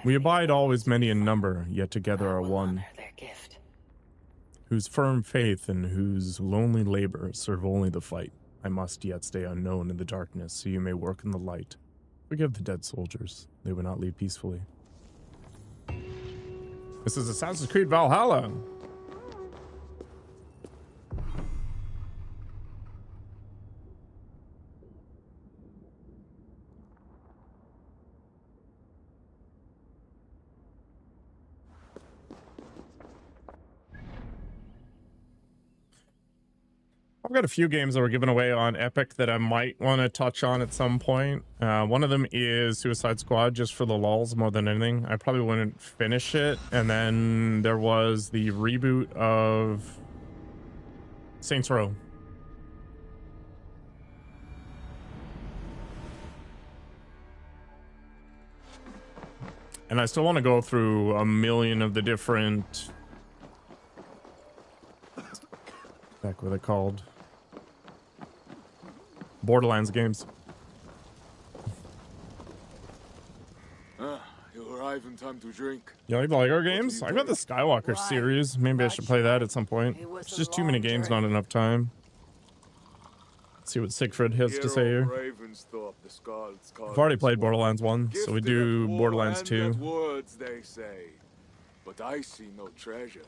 We abide always many in number, yet together are one. Whose firm faith and whose lonely labor serve only the fight. I must yet stay unknown in the darkness, so you may work in the light. Forgive the dead soldiers. They would not leave peacefully. This is Assassin's Creed Valhalla. I've got a few games that were given away on Epic that I might want to touch on at some point. One of them is Suicide Squad, just for the lulz more than anything. I probably wouldn't finish it. And then there was the reboot of Saints Row. And I still want to go through a million of the different... Back what they're called. Borderlands games. You arrive in time to drink. You like the Lego games? I got the Skywalker series. Maybe I should play that at some point. It's just too many games, not enough time. Let's see what Siegfried has to say here. I've already played Borderlands 1, so we do Borderlands 2. Words they say, but I see no treasure.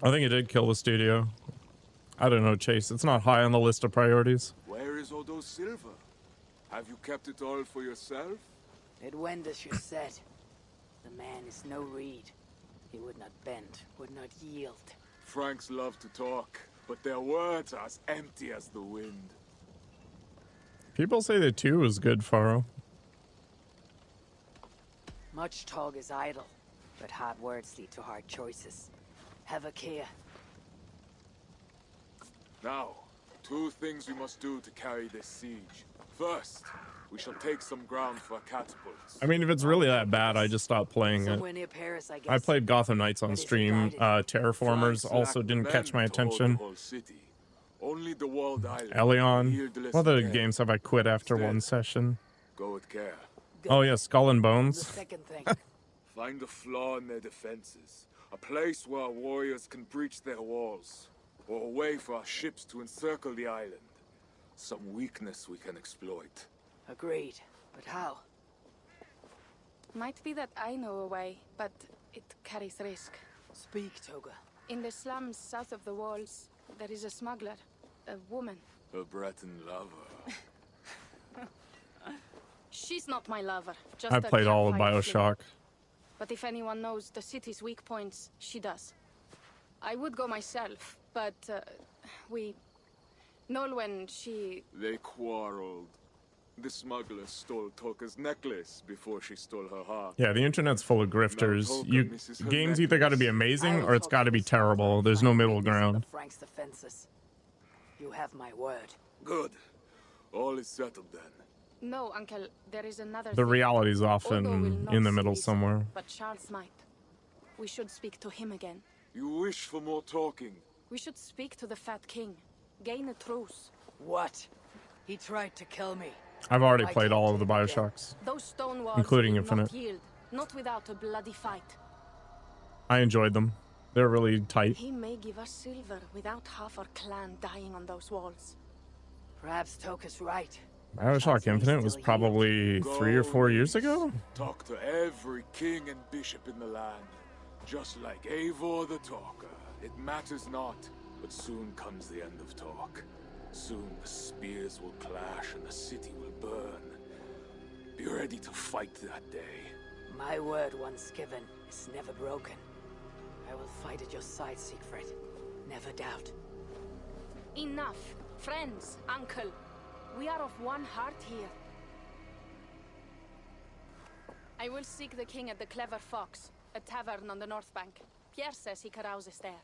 I think it did kill the studio. I don't know, Chase. It's not high on the list of priorities. Where is all those silver? Have you kept it all for yourself? It went as you said. The man is no reed. He would not bend, would not yield. Franks love to talk, but their words are as empty as the wind. People say that 2 is good, Faro. Much talk is idle, but hard words lead to hard choices. Have a care. Now, 2 things we must do to carry this siege. First, we shall take some ground for catapults. I mean, if it's really that bad, I just stopped playing it. Somewhere near Paris, I guess. I played Gotham Knights on stream. Terraformers also didn't catch my attention. Only the walled island. Elion. What other games have I quit after one session? Go with care. Oh yeah, Skull and The Bones. second thing. Find a flaw in their defenses. A place where our warriors can breach their walls. Or a way for our ships to encircle the island. Some weakness we can exploit. Agreed. But how? Might be that I know a way, but it carries risk. Speak, Toga. In the slums south of the walls, there is a smuggler, a woman. A Breton lover. She's not my lover, just I a played all of campfire Bioshock. fling. But if anyone knows the city's weak points, she does. I would go myself, but we... Nolwenn, she... They quarreled. The smuggler stole Toka's necklace before she stole her heart. Yeah, the internet's full of grifters. Toka You misses her games either got to be necklace. amazing or it's got to be terrible. There's no middle ground. Frank's defenses. You have my word. Good. All is settled then. No, Uncle, there is another The thing. reality's Odo will often not in the see middle it, somewhere. But Charles might. We should speak to him again. You wish for more talking. We should speak to the Fat King. Gain a truce. What? He tried to kill me. I've already I played can't all of the take it Bioshocks. Those stone walls Including will Infinite. not yield, not without a bloody fight. I enjoyed them. They're really tight. He may give us silver without half our clan dying on those walls. Perhaps Toka's right. Bioshock Infinite was probably 3 or 4 years ago. Talk to every king and bishop in the land. Just like Eivor the Talker. It matters not, but soon comes the end of talk. Soon the spears will clash and the city will burn. Be ready to fight that day. My word once given is never broken. I will fight at your side, Siegfried. Never doubt. Enough. Friends, uncle. We are of one heart here. I will seek the king at the Clever Fox, a tavern on the north bank. Pierre says he carouses there.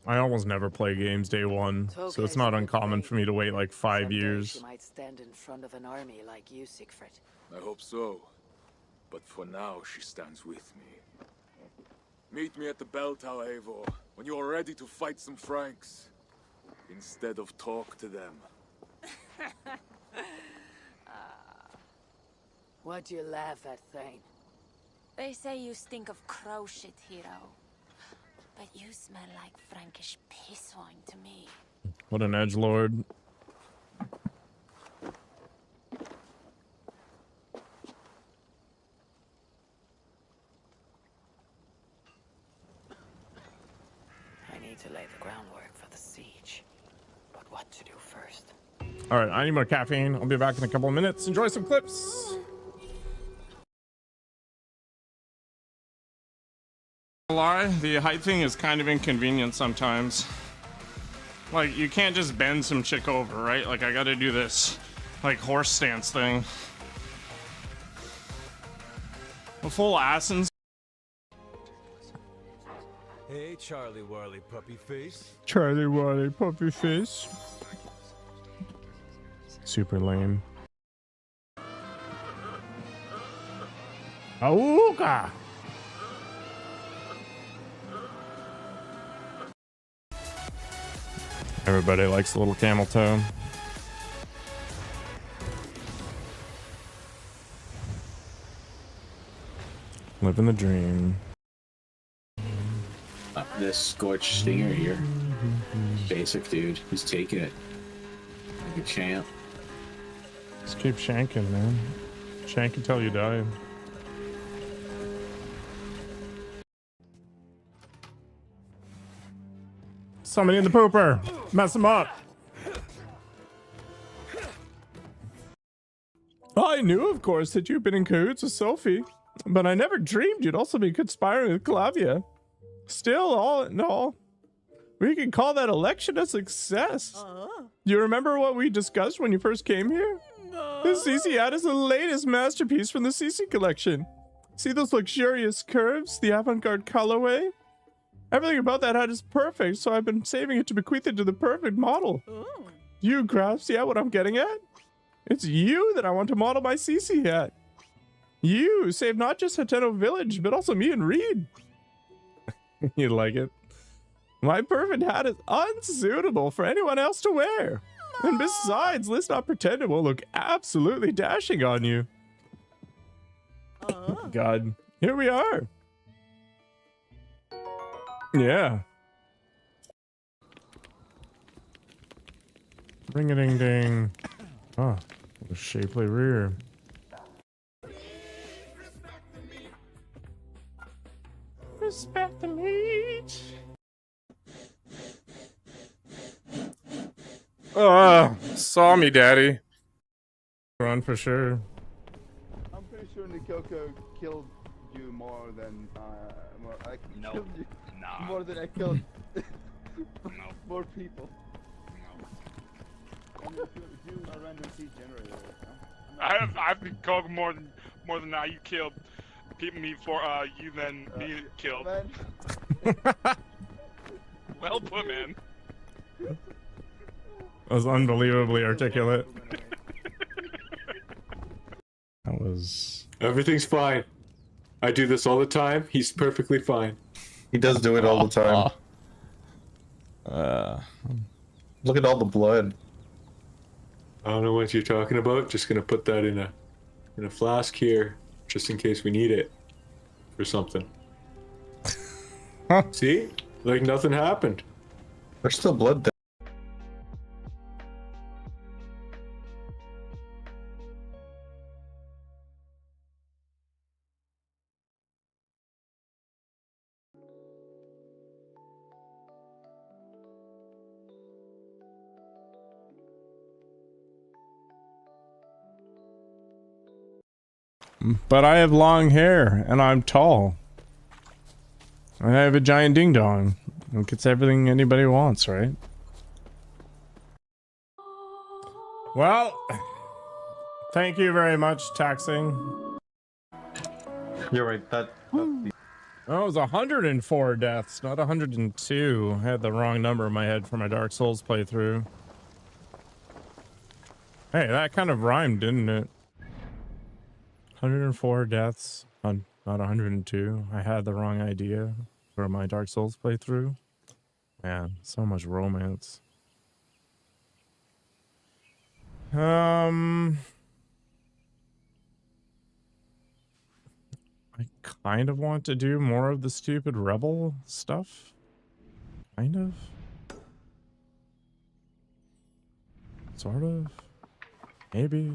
I almost never play games day one, so it's not uncommon for me to wait like 5 Someday years. She might stand in front of an army like you, Siegfried. I hope so. But for now, she stands with me. Meet me at the bell tower, Eivor, when you are ready to fight some Franks. Instead of talk to them. Why'd you laugh at, Thane? They say you stink of crow shit, hero. But you smell like Frankish piss wine to me. What an edgelord. I need to lay the groundwork for the siege. But what to do first? All right, I need more caffeine. I'll be back in a couple of minutes. Enjoy some clips. Lie, the height thing is kind of inconvenient sometimes. Like, you can't just bend some chick over, right? Like, I gotta do this, like, horse stance thing. A full ass and... Hey, Charlie Warley Puppy Face. Charlie Wally puppy face. Super lame. Auga! Everybody likes a little camel toe. Living the dream. This scorched stinger here. Basic dude. He's taking it. Like a champ. Just keep shanking, man. Shank until you die. Somebody in the pooper. Mess him up. I knew, of course, that you've been in cahoots with Sophie, but I never dreamed you'd also be conspiring with Clavia. Still, all in all, we can call that election a success. You remember what we discussed when you first came here? The CC ad is the latest masterpiece from the CC collection. See those luxurious curves, the avant-garde colorway? Everything about that hat is perfect, so I've been saving it to bequeath it to the perfect model. You grasp, yeah, what I'm getting at? It's you that I want to model my CC hat. You saved not just Hateno Village, but also me and Reed. You like it? My perfect hat is unsuitable for anyone else to wear. And besides, let's not pretend it won't look absolutely dashing on you. God, here we are. Yeah. Ring-a-ding-ding. Oh, a shapely rear. Respect the meat. Saw me, daddy. Run for sure. I'm pretty sure Nikoko killed you more than I killed you more than I killed more people. I Do a random siege generator. I've been killed more than that. You killed me before you then me killed. Well put, man. That was unbelievably articulate. That was... Everything's fine. I do this all the time. He's perfectly fine. He does do it all the time. Look at all the blood. I don't know what you're talking about. Just gonna put that in a flask here, just in case we need it for something. See? Like nothing happened. There's still blood there. But I have long hair, and I'm tall. And I have a giant ding-dong. It gets everything anybody wants, right? Well, thank you very much, Taxing. You're right, that Oh, it was 104 deaths, not 102. I had the wrong number in my head for my Dark Souls playthrough. Hey, that kind of rhymed, didn't it? 104 deaths on not 102. I had the wrong idea for my Dark Souls playthrough. Man, so much romance. I kind of want to do more of the stupid rebel stuff. Kind of. Sort of. Maybe.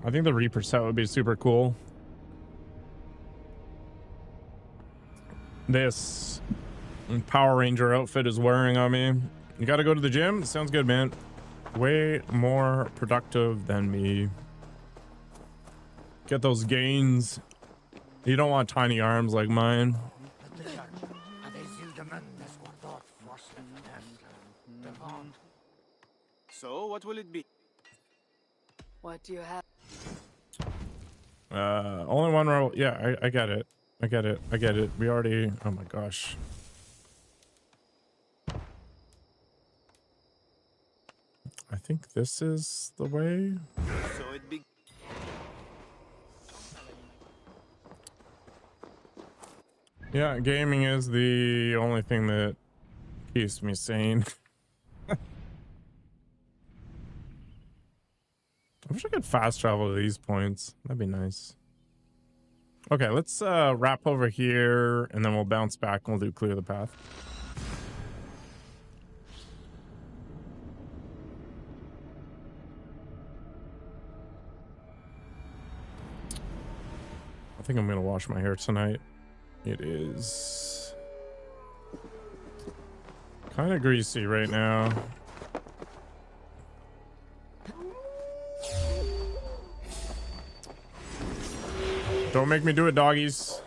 I think the Reaper set would be super cool. This Power Ranger outfit is wearing on me. You gotta go to the gym? Sounds good, man. Way more productive than me. Get those gains. You don't want tiny arms like mine. So, what will it be? What do you have? Only one roll. Yeah, I get it. I get it. I get it. We already... Oh my gosh. I think this is the way. So it be... Yeah, gaming is the only thing that keeps me sane. I wish I could fast travel to these points. That'd be nice. Okay, let's wrap over here, and then we'll bounce back and we'll do clear the path. I think I'm gonna wash my hair tonight. It is kind of greasy right now. Don't make me do it, doggies.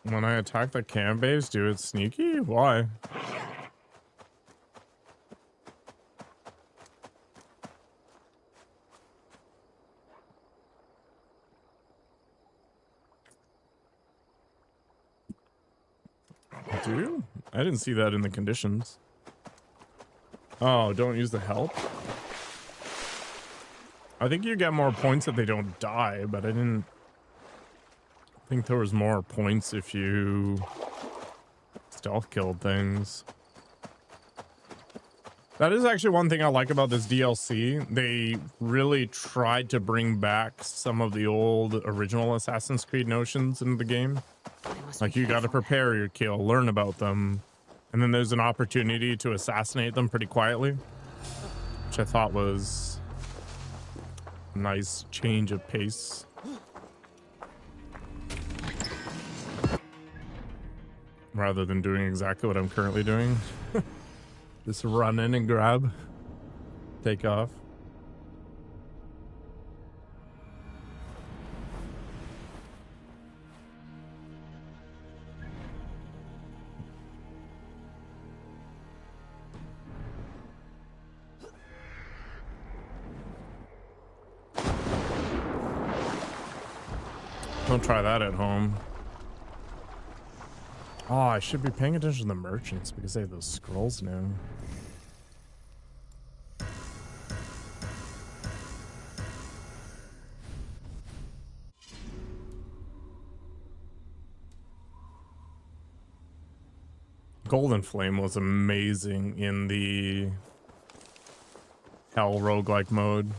When I attack the camp base, do it sneaky? Why? Do? I didn't see that in the conditions. Oh, don't use the help? I think you get more points if they don't die, but I didn't think there was more points if you stealth killed things. That is actually one thing I like about this DLC. They really tried to bring back some of the old original Assassin's Creed notions into the game. Like, you got to prepare your kill, learn about them, and then there's an opportunity to assassinate them pretty quietly. which I thought was a nice change of pace. Rather than doing exactly what I'm currently doing. Just run in and grab, take off. Don't try that at home. Oh, I should be paying attention to the merchants because they have those scrolls now. Golden Flame was amazing in the Hell roguelike mode.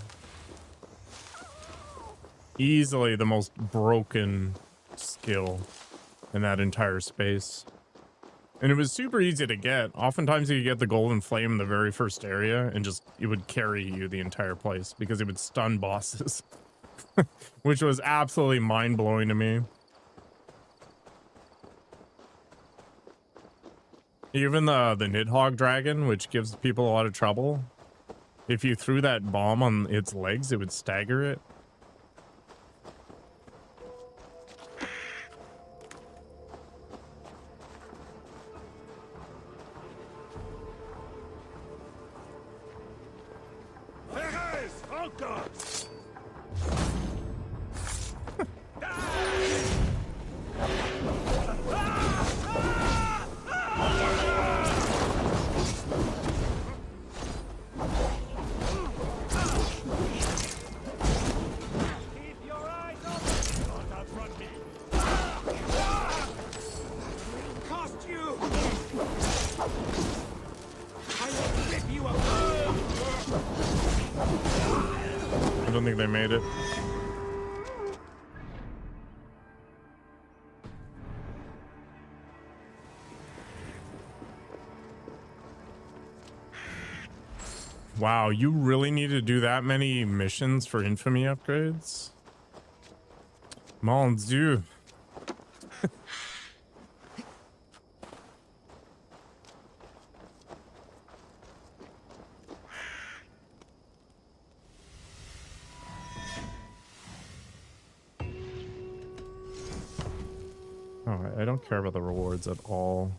Easily the most broken skill in that entire space. And it was super easy to get. Oftentimes you could get the Golden Flame in the very first area and just, it would carry you the entire place because it would stun bosses. Which was absolutely mind-blowing to me. Even the Nidhogg dragon, which gives people a lot of trouble. If you threw that bomb on its legs, it would stagger it. I don't think they made it. Wow, you really need to do that many missions for infamy upgrades? Mon Dieu. I don't care about the rewards at all.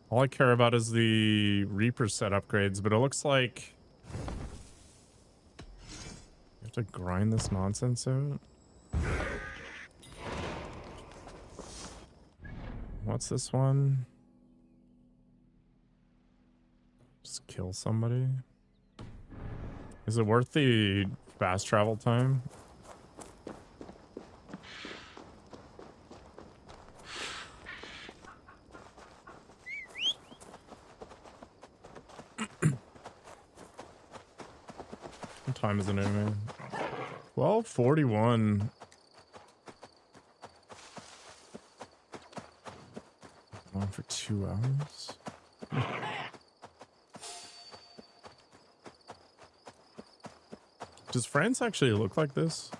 All I care about is the Reaper set upgrades, but it looks like you have to grind this nonsense out. What's this one? Just kill somebody. Is it worth the fast travel time? What time is it anyway? 12:41. On for 2 hours. Does France actually look like this?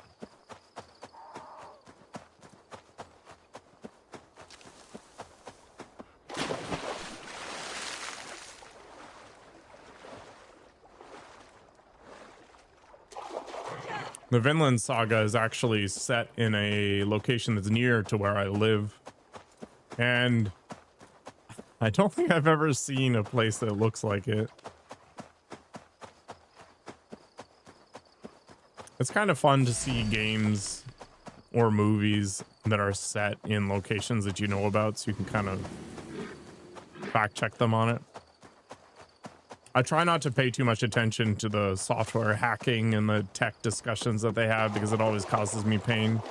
The Vinland Saga is actually set in a location that's near to where I live. And I don't think I've ever seen a place that looks like it. It's kind of fun to see games or movies that are set in locations that you know about, so you can kind of fact check them on it. I try not to pay too much attention to the software hacking and the tech discussions that they have because it always causes me pain.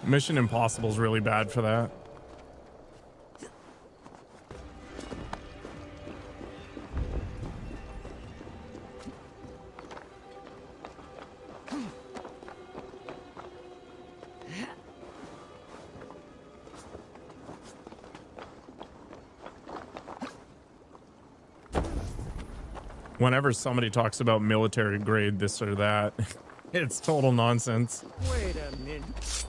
Mission Impossible is really bad for that. Whenever somebody talks about military grade this or that, it's total nonsense. Wait a minute.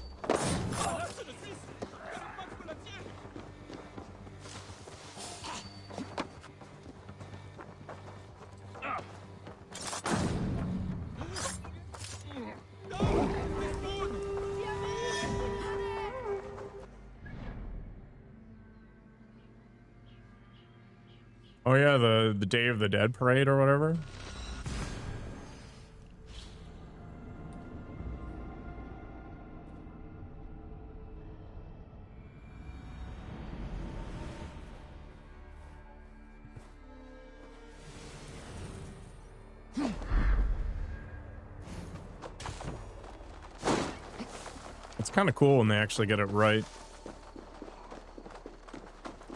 Oh yeah, the Day of the Dead parade or whatever. It's kind of cool when they actually get it right.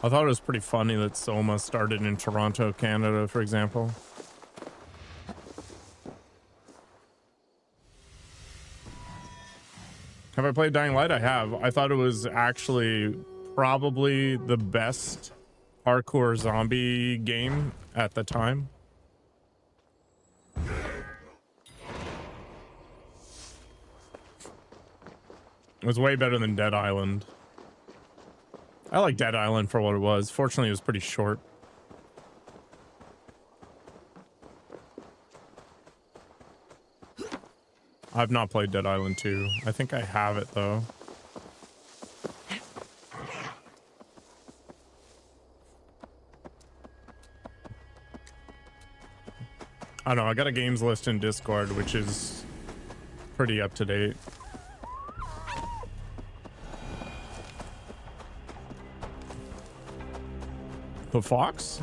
I thought it was pretty funny that Soma started in Toronto, Canada, for example. Have I played Dying Light? I have. I thought it was actually probably the best hardcore zombie game at the time. It was way better than Dead Island. I like Dead Island for what it was. Fortunately, it was pretty short. I've not played Dead Island 2. I think I have it, though. I don't know. I got a games list in Discord, which is pretty up to date. The fox?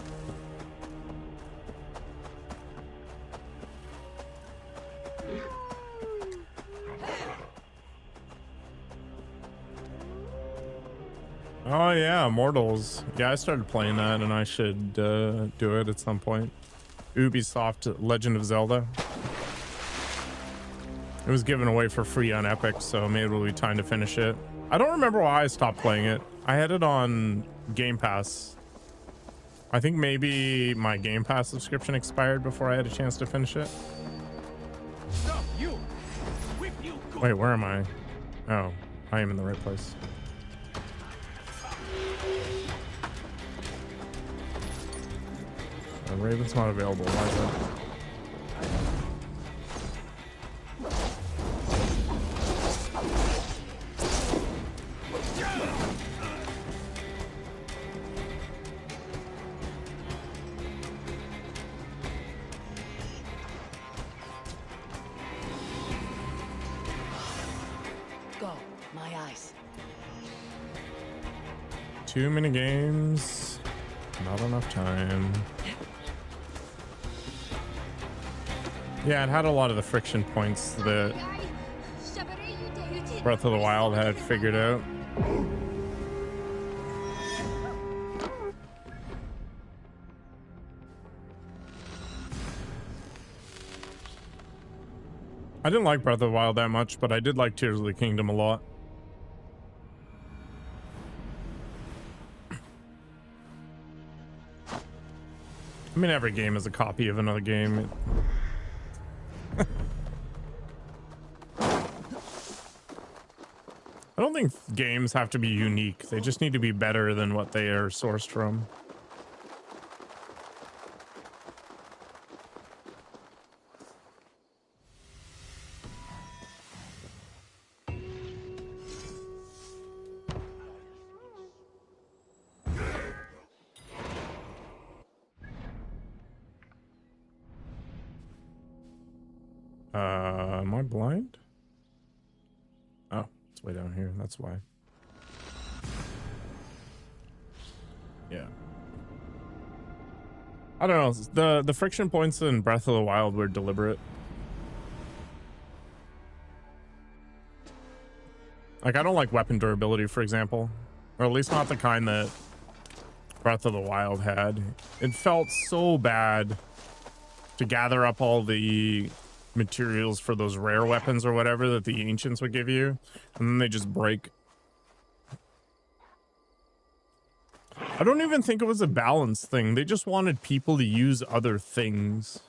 Oh yeah, Immortals. Yeah, I started playing that and I should do it at some point. Ubisoft Legend of Zelda. It was given away for free on Epic, so maybe it'll be time to finish it. I don't remember why I stopped playing it. I had it on Game Pass. I think maybe my Game Pass subscription expired before I had a chance to finish it. Wait, where am I? Oh, I am in the right place. Raven's not available. Why is that? Too many games, not enough time. Yeah, it had a lot of the friction points that Breath of the Wild had figured out. I didn't like Breath of the Wild that much, but I did like Tears of the Kingdom a lot. I mean, every game is a copy of another game. I don't think games have to be unique. They just need to be better than what they are sourced from. Am I blind? Oh, it's way down here. That's why. Yeah. I don't know. The friction points in Breath of the Wild were deliberate. Like, I don't like weapon durability, for example. Or at least not the kind that Breath of the Wild had. It felt so bad to gather up all the materials for those rare weapons or whatever that the ancients would give you, and then they just break. I don't even think it was a balance thing. They just wanted people to use other things.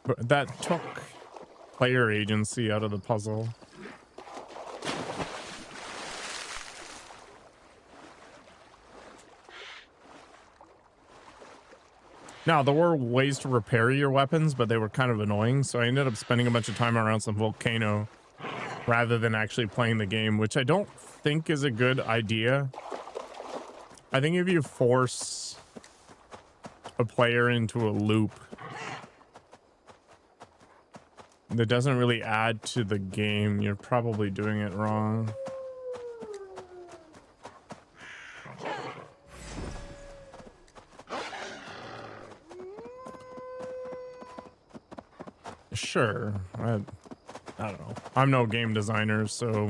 But that took player agency out of the puzzle. Now, there were ways to repair your weapons, but they were kind of annoying, so I ended up spending a bunch of time around some volcano rather than actually playing the game, which I don't think is a good idea. I think if you force a player into a loop that doesn't really add to the game, you're probably doing it wrong. Sure. I don't know. I'm no game designer, so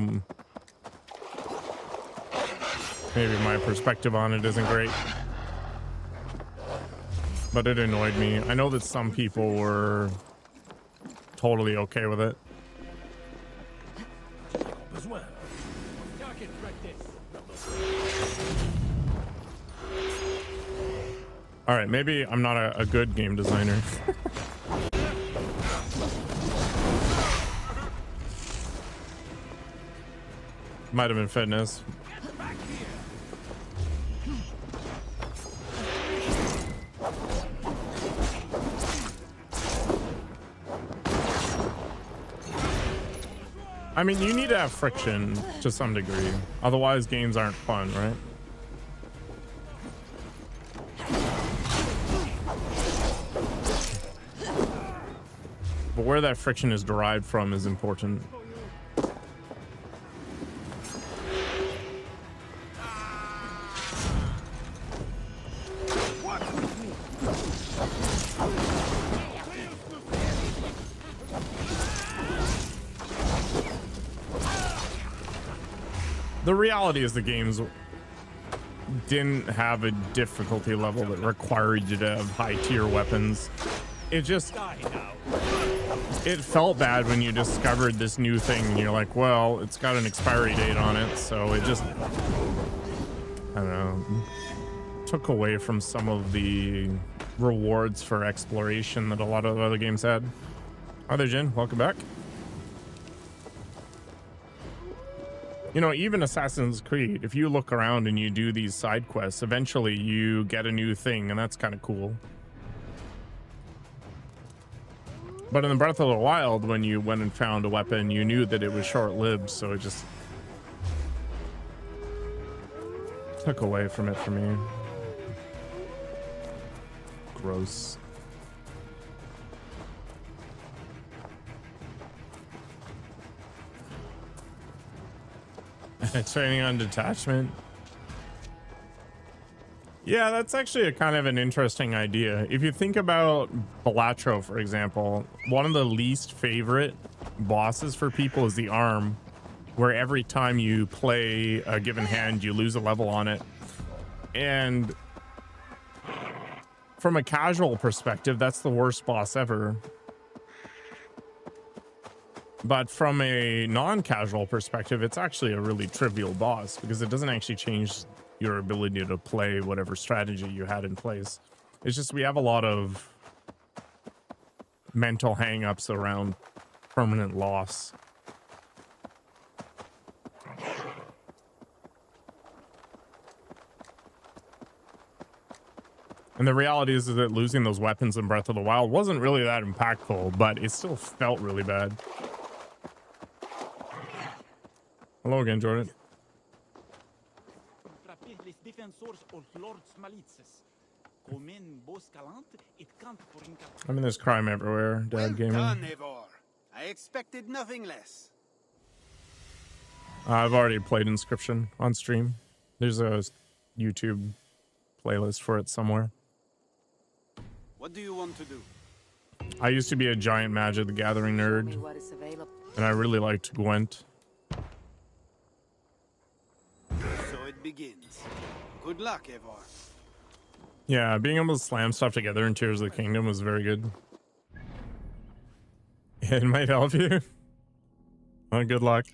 maybe my perspective on it isn't great. But it annoyed me. I know that some people were totally okay with it. All right, maybe I'm not a good game designer. Might have been fitness. I mean, you need to have friction to some degree. Otherwise, games aren't fun, right? But where that friction is derived from is important. The reality is the games didn't have a difficulty level that required you to have high tier weapons. It just, it felt bad when you discovered this new thing and you're like, well, it's got an expiry date on it. So it just, I don't know, took away from some of the rewards for exploration that a lot of other games had. Hi there, Jin. Welcome back. You know, even Assassin's Creed, if you look around and you do these side quests, eventually you get a new thing, and that's kind of cool. But in the Breath of the Wild, when you went and found a weapon, you knew that it was short-lived, so it just took away from it for me. Gross. Training on detachment. Yeah, that's actually a kind of an interesting idea. If you think about Balatro, for example, one of the least favorite bosses for people is the arm, where every time you play a given hand, you lose a level on it. And from a casual perspective, that's the worst boss ever. But from a non-casual perspective, it's actually a really trivial boss because it doesn't actually change your ability to play whatever strategy you had in place. It's just we have a lot of mental hang-ups around permanent loss. And the reality is that losing those weapons in Breath of the Wild wasn't really that impactful, but it still felt really bad. Hello again, Jordan. I mean, there's crime everywhere, Dad Gaming. Done, Eivor. I expected nothing less. I've already played Inscription on stream. There's a YouTube playlist for it somewhere. What do you want to do? I used to be a giant Magic the Gathering nerd, and I really liked Gwent. So it begins. Good luck, Eivor. Yeah, being able to slam stuff together in Tears of the Kingdom was very good. It might help you. Well, good luck.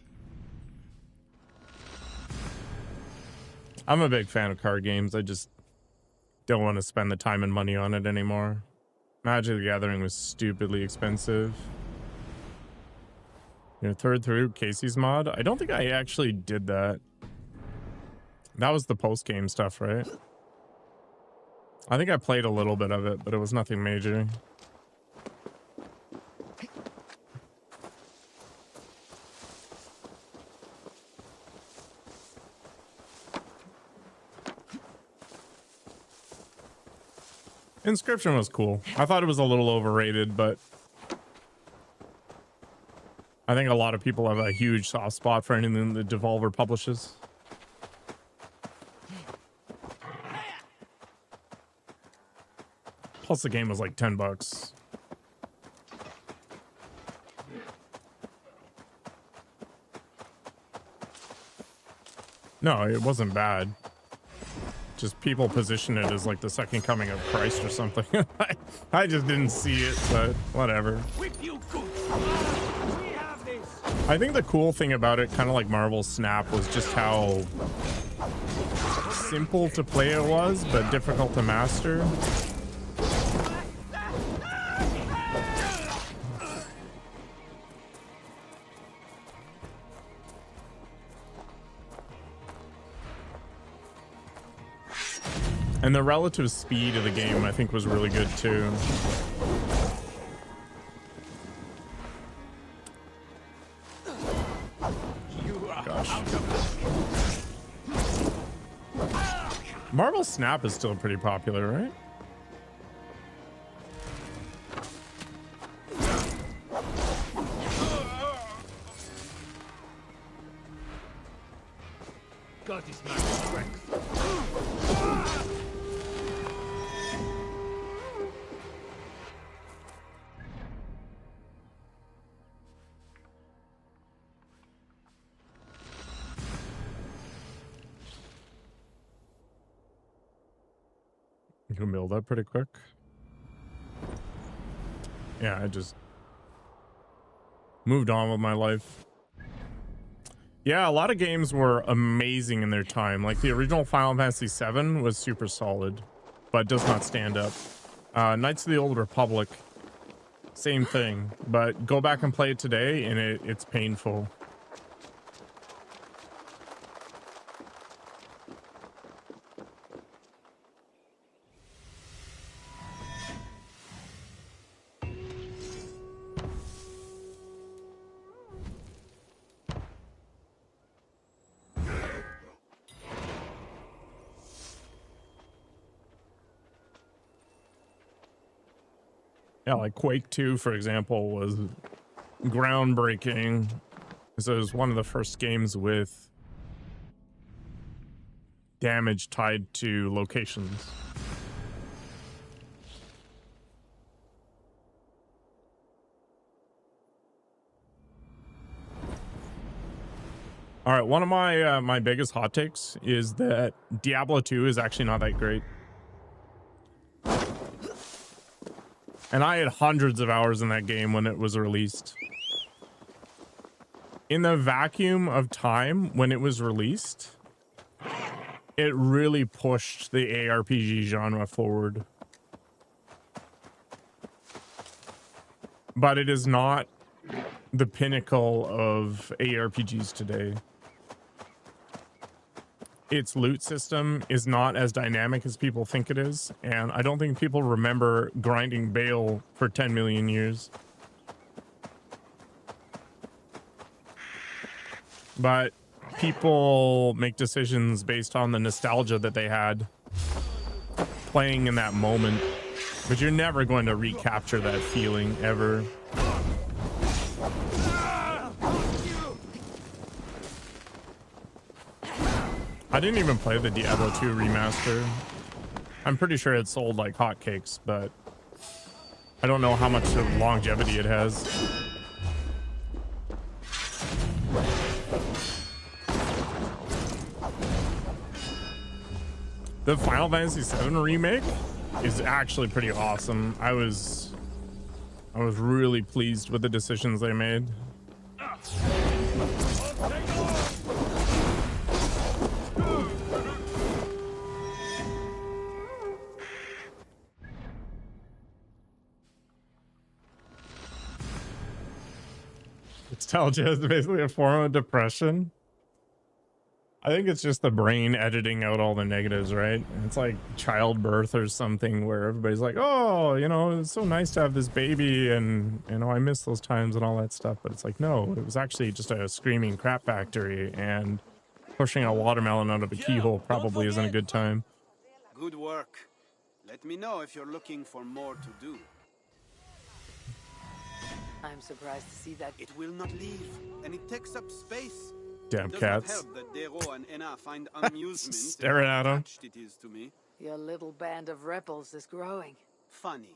I'm a big fan of card games. I just don't want to spend the time and money on it anymore. Magic the Gathering was stupidly expensive. You're third through Casey's mod? I don't think I actually did that. That was the post-game stuff, right? I think I played a little bit of it, but it was nothing major. Inscription was cool. I thought it was a little overrated, but I think a lot of people have a huge soft spot for anything that Devolver publishes. Plus the game was like $10. No, it wasn't bad. Just people position it as like the second coming of Christ or something. I just didn't see it, but whatever. I think the cool thing about it, kind of like Marvel's Snap, was just how simple to play it was, but difficult to master. And the relative speed of the game, I think, was really good too. Gosh. Marvel Snap is still pretty popular, right? God is my strength. You can build up pretty quick. Yeah, I just moved on with my life. Yeah, a lot of games were amazing in their time. Like the original Final Fantasy VII was super solid, but does not stand up. Knights of the Old Republic, same thing. But go back and play it today, and it's painful. Yeah, like Quake 2, for example, was groundbreaking. So it was one of the first games with damage tied to locations. All right, one of my my biggest hot takes is that Diablo 2 is actually not that great. And I had hundreds of hours in that game when it was released. In the vacuum of time when it was released, it really pushed the ARPG genre forward. But it is not the pinnacle of ARPGs today. Its loot system is not as dynamic as people think it is, and I don't think people remember grinding Bale for 10 million years. But people make decisions based on the nostalgia that they had playing in that moment, but you're never going to recapture that feeling ever. I didn't even play the Diablo 2 remaster. I'm pretty sure it sold like hotcakes, but I don't know how much longevity it has. The Final Fantasy VII remake is actually pretty awesome. I was really pleased with the decisions they made. Nostalgia is basically a form of depression. I think it's just the brain editing out all the negatives, right? It's like childbirth or something where everybody's like, oh, you know, it's so nice to have this baby and, you know, I miss those times and all that stuff. But it's like, no, it was actually just a screaming crap factory, and pushing a watermelon out of a keyhole probably isn't a good time. Good work. Let me know if you're looking for more to do. I'm surprised to see that. It will not leave, and it takes up space. Damn It does cats. not help that Dero and Enna find amusement Staring in how at 'em. attached it is to me. Your little band of rebels is growing. Funny.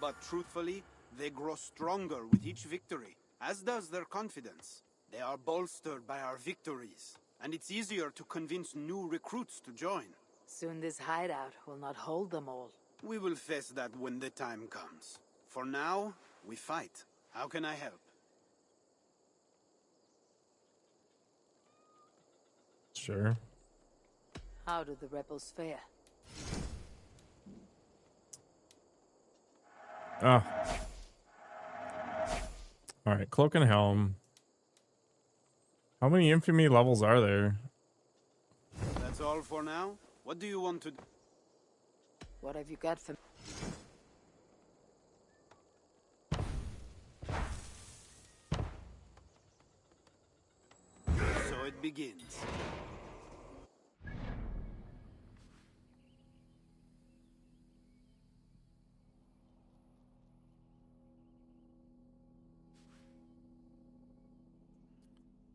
But truthfully, they grow stronger with each victory, as does their confidence. They are bolstered by our victories, and it's easier to convince new recruits to join. Soon this hideout will not hold them all. We will face that when the time comes. For now, we fight. How can I help? Sure. How do the rebels fare? Oh. All right, Cloak and Helm. How many infamy levels are there? That's all for now. What do you want to do? What have you got for me? So it begins.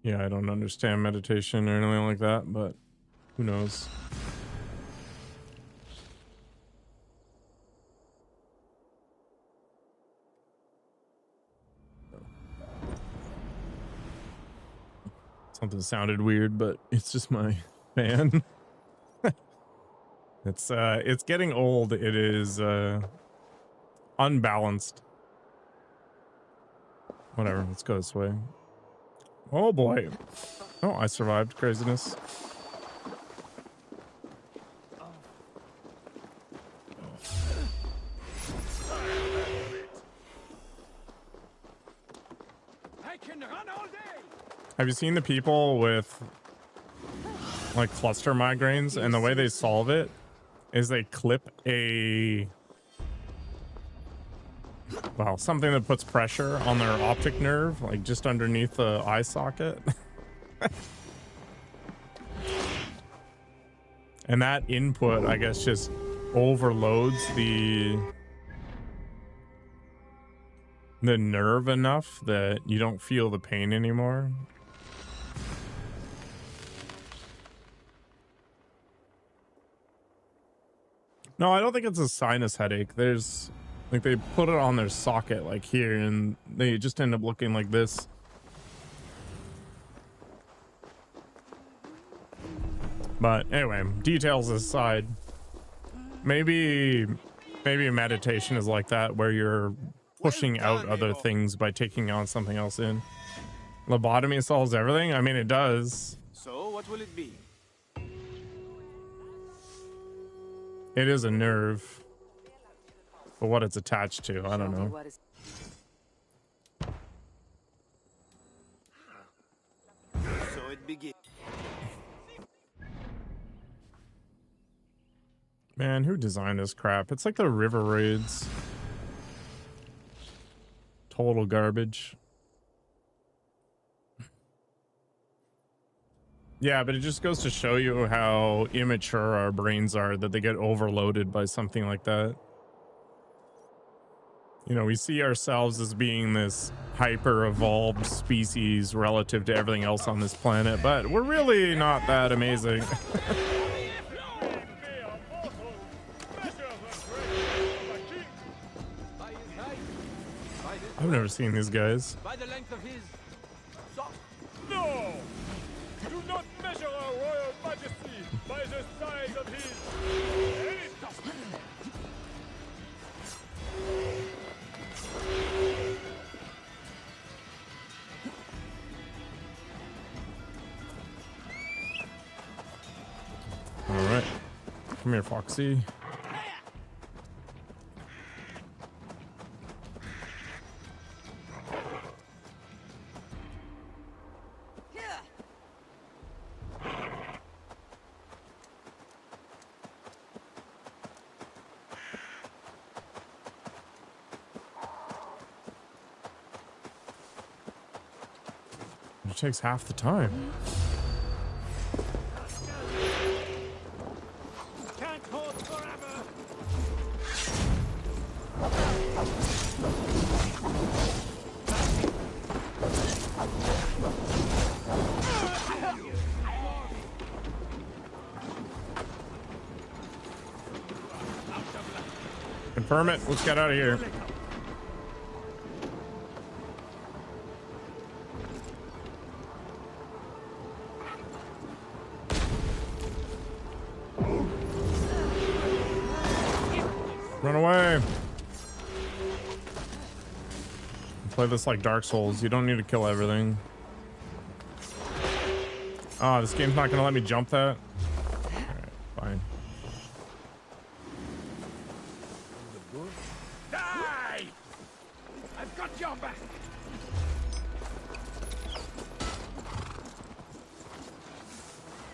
Yeah, I don't understand meditation or anything like that, but who knows? Something sounded weird, but it's just my fan. It's getting old. It is unbalanced. Whatever, let's go this way. Oh boy. Oh, I survived craziness. I can run all day. Have you seen the people with like cluster migraines, and the way they solve it is they clip something that puts pressure on their optic nerve, like just underneath the eye socket. And that input, I guess, just overloads the nerve enough that you don't feel the pain anymore. No, I don't think it's a sinus headache. There's like they put it on their socket like here, and they just end up looking like this. But anyway, details aside, maybe meditation is like that, where you're pushing out other things by taking on something else in. Lobotomy solves everything? I mean, it does. So what will it be? It is a nerve. But what it's attached to, I don't know. So it begins. Man, who designed this crap? It's like the river raids. Total garbage. Yeah, but it just goes to show you how immature our brains are, that they get overloaded by something like that. You know, we see ourselves as being this hyper-evolved species relative to everything else on this planet, but we're really not that amazing. I've never seen these guys. By the length of his no! Do not measure our royal majesty by the size of his All right, come here, Foxy. It takes half the time. Can't hold forever. Confirm it. Let's get out of here. Run away. Play this like Dark Souls. You don't need to kill everything. Oh, this game's not gonna let me jump that. Alright, fine. Die! I've got your back.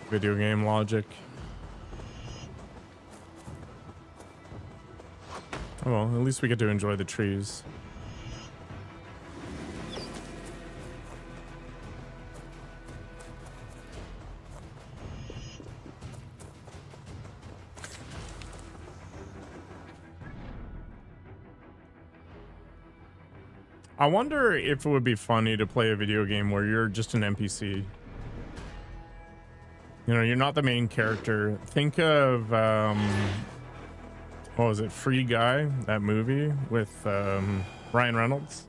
Video game logic. Oh well, at least we get to enjoy the trees. I wonder if it would be funny to play a video game where you're just an NPC. You know, you're not the main character. Think of, what was it? Free Guy, that movie with Ryan Reynolds.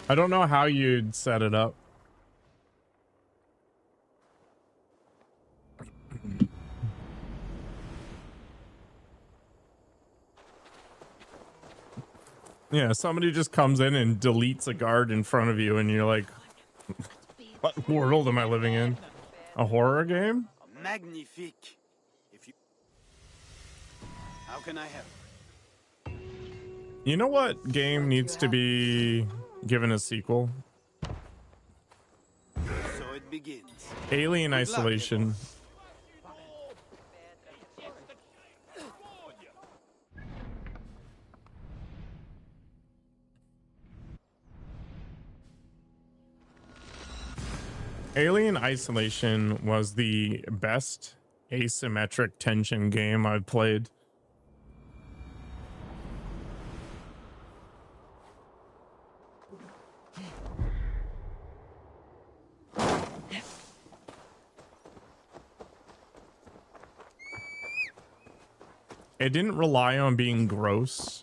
I don't know how you'd set it up. Yeah, somebody just comes in and deletes a guard in front of you and you're like, what world am I living in? A horror game? Magnifique. If you... How can I help? You know what game needs to be given a sequel? So it begins. Alien Isolation. Alien Isolation was the best asymmetric tension game I've played. It didn't rely on being gross.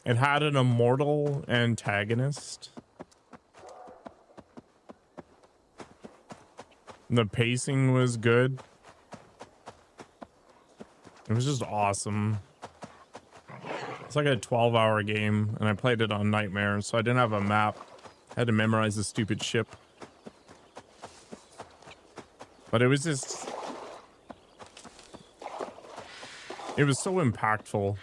It had an immortal antagonist. The pacing was good. It was just awesome. It's like a 12-hour game, and I played it on Nightmare, so I didn't have a map. I had to memorize the stupid ship. But it was just... it was so impactful.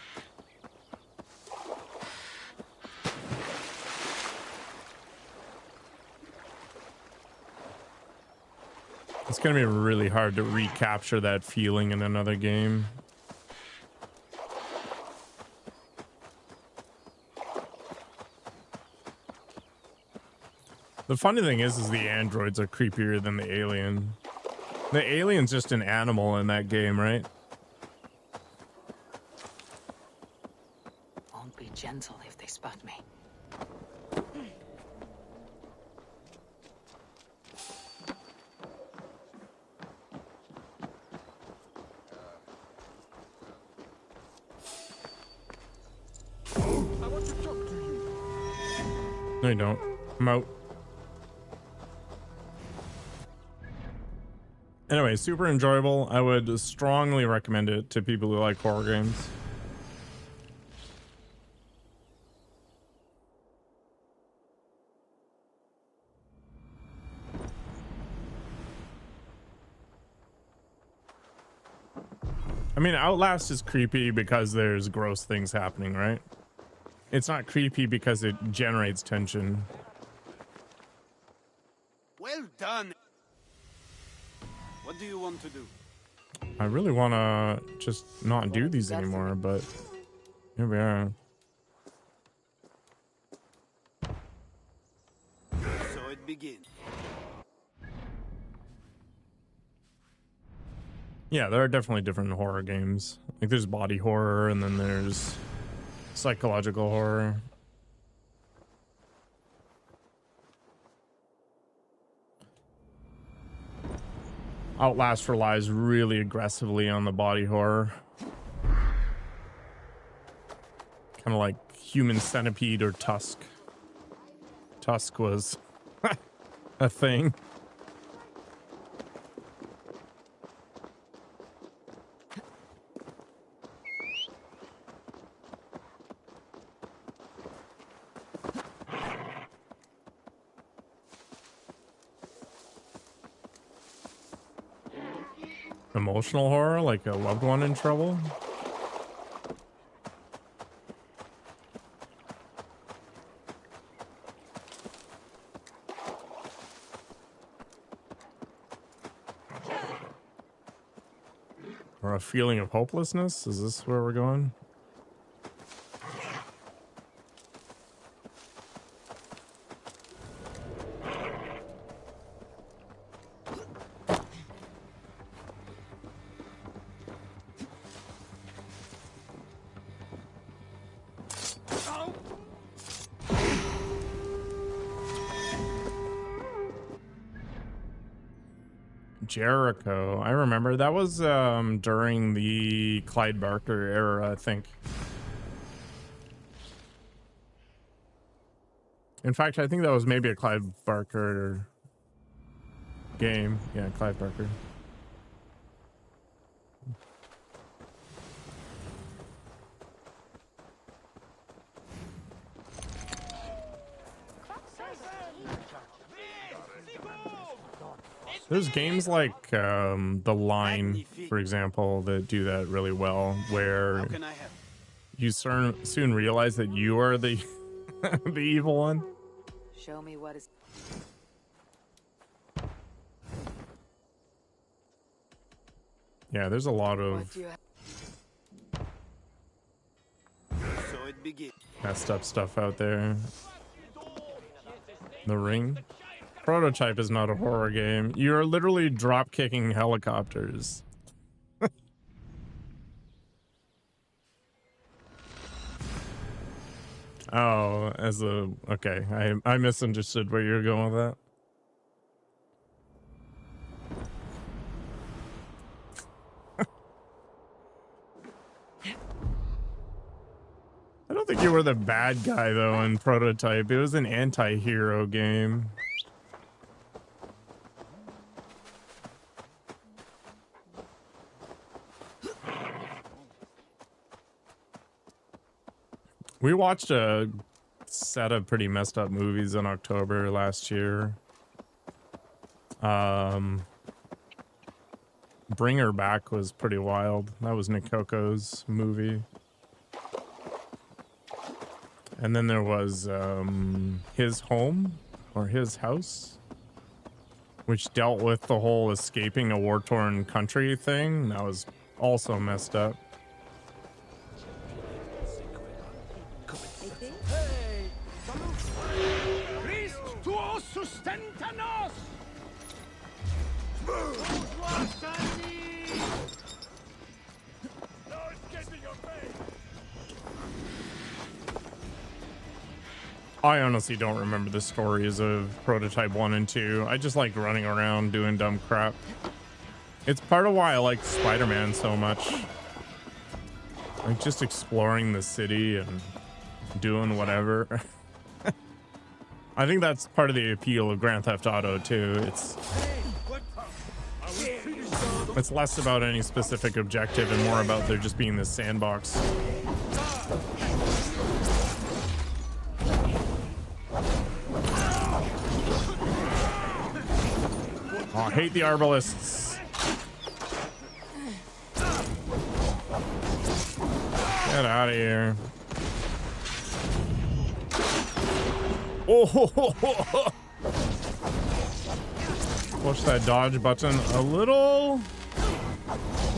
It's gonna be really hard to recapture that feeling in another game. The funny thing is the androids are creepier than the alien. The alien's just an animal in that game, right? Won't be gentle if they spot me. No, you don't. I'm out. Anyway, super enjoyable. I would strongly recommend it to people who like horror games. I mean, Outlast is creepy because there's gross things happening, right? It's not creepy because it generates tension. Well done. What do you want to do? I really want to just not do these anymore, but here we are. So it begins. Yeah, there are definitely different horror games. Like there's body horror and then there's psychological horror. Outlast relies really aggressively on the body horror. Kind of like Human Centipede or Tusk. Tusk was a thing. Emotional horror, like a loved one in trouble. Or a feeling of hopelessness? Is this where we're going? Jericho. I remember that was during the Clyde Barker era, I think. In fact, I think that was maybe a Clyde Barker game. Yeah, Clyde Barker. There's games like The Line, for example, that do that really well, where you soon realize that you are the the evil one. Show me what is. Yeah, there's a lot of So it begins. messed up stuff out there. The Ring. Prototype is not a horror game. You're literally drop kicking helicopters. Oh, as a okay, I misunderstood where you're going with that. I don't think you were the bad guy though in Prototype. It was an anti-hero game. We watched a set of pretty messed up movies in October last year. Bring Her Back was pretty wild. That was Nick Coco's movie. And then there was His Home or His House, which dealt with the whole escaping a war-torn country thing. That was also messed up. I honestly don't remember the stories of Prototype 1 and 2. I just like running around doing dumb crap. It's part of why I like Spider-Man so much. Like just exploring the city and doing whatever. I think that's part of the appeal of Grand Theft Auto too. It's less about any specific objective and more about there just being this sandbox. Oh, I hate the arbalists. Get out of here. Oh, push that dodge button a little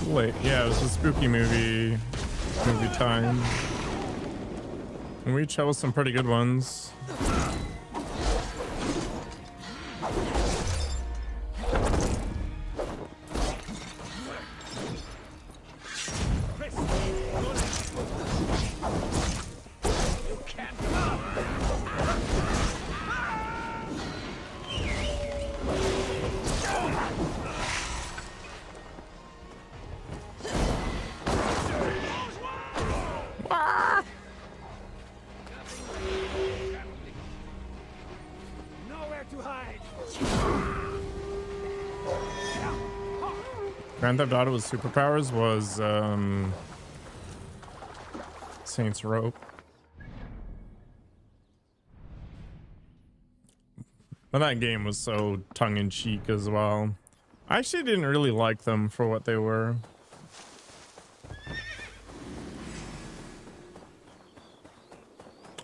Wait, yeah, it was a spooky movie time. And we chose some pretty good ones. Grand Theft Auto with superpowers was Saints Row. But that game was so tongue-in-cheek as well. I actually didn't really like them for what they were.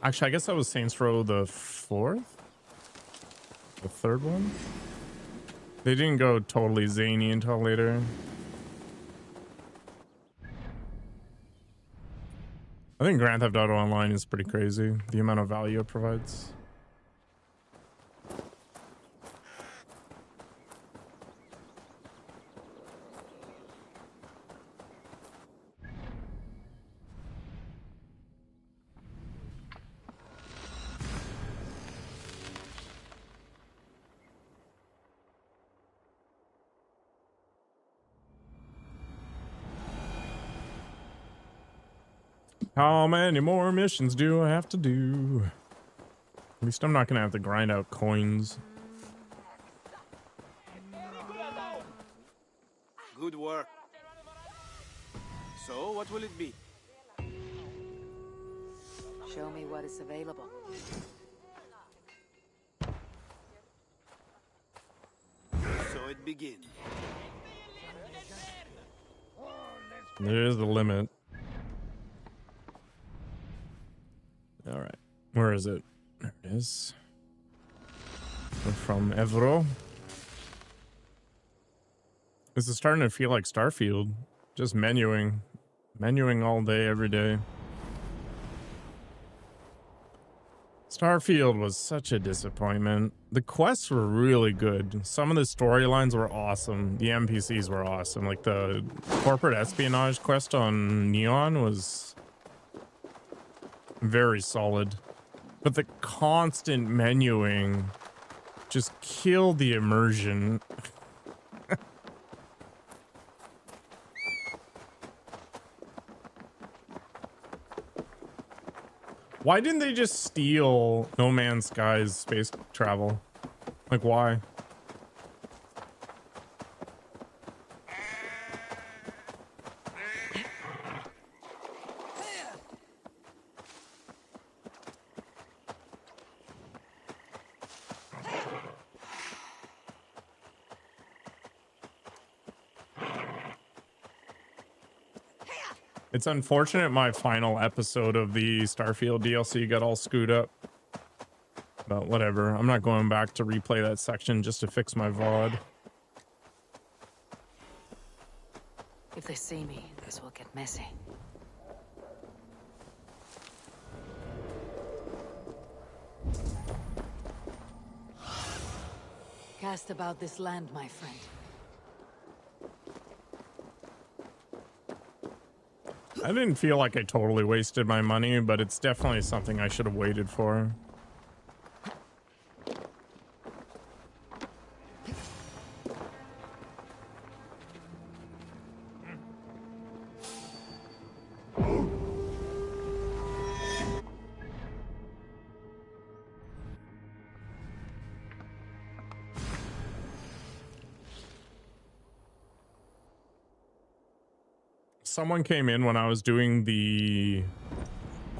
Actually, I guess that was Saints Row the 4th? The 3rd one? They didn't go totally zany until later. I think Grand Theft Auto Online is pretty crazy, the amount of value it provides. How many more missions do I have to do? At least I'm not gonna have to grind out coins. Good work. So, what will it be? Show me what is available. So it begins. There's the limit. All right, where is it? There it is. We're from Evro. This is starting to feel like Starfield. Just menuing all day, every day. Starfield was such a disappointment. The quests were really good. Some of the storylines were awesome. The NPCs were awesome. Like the corporate espionage quest on Neon was very solid, but the constant menuing just killed the immersion. Why didn't they just steal No Man's Sky's space travel? Like, why? It's unfortunate my final episode of the Starfield DLC got all screwed up. But whatever. I'm not going back to replay that section just to fix my VOD. If they see me, this will get messy. Cast about this land, my friend. I didn't feel like I totally wasted my money, but it's definitely something I should have waited for. Someone came in when I was doing the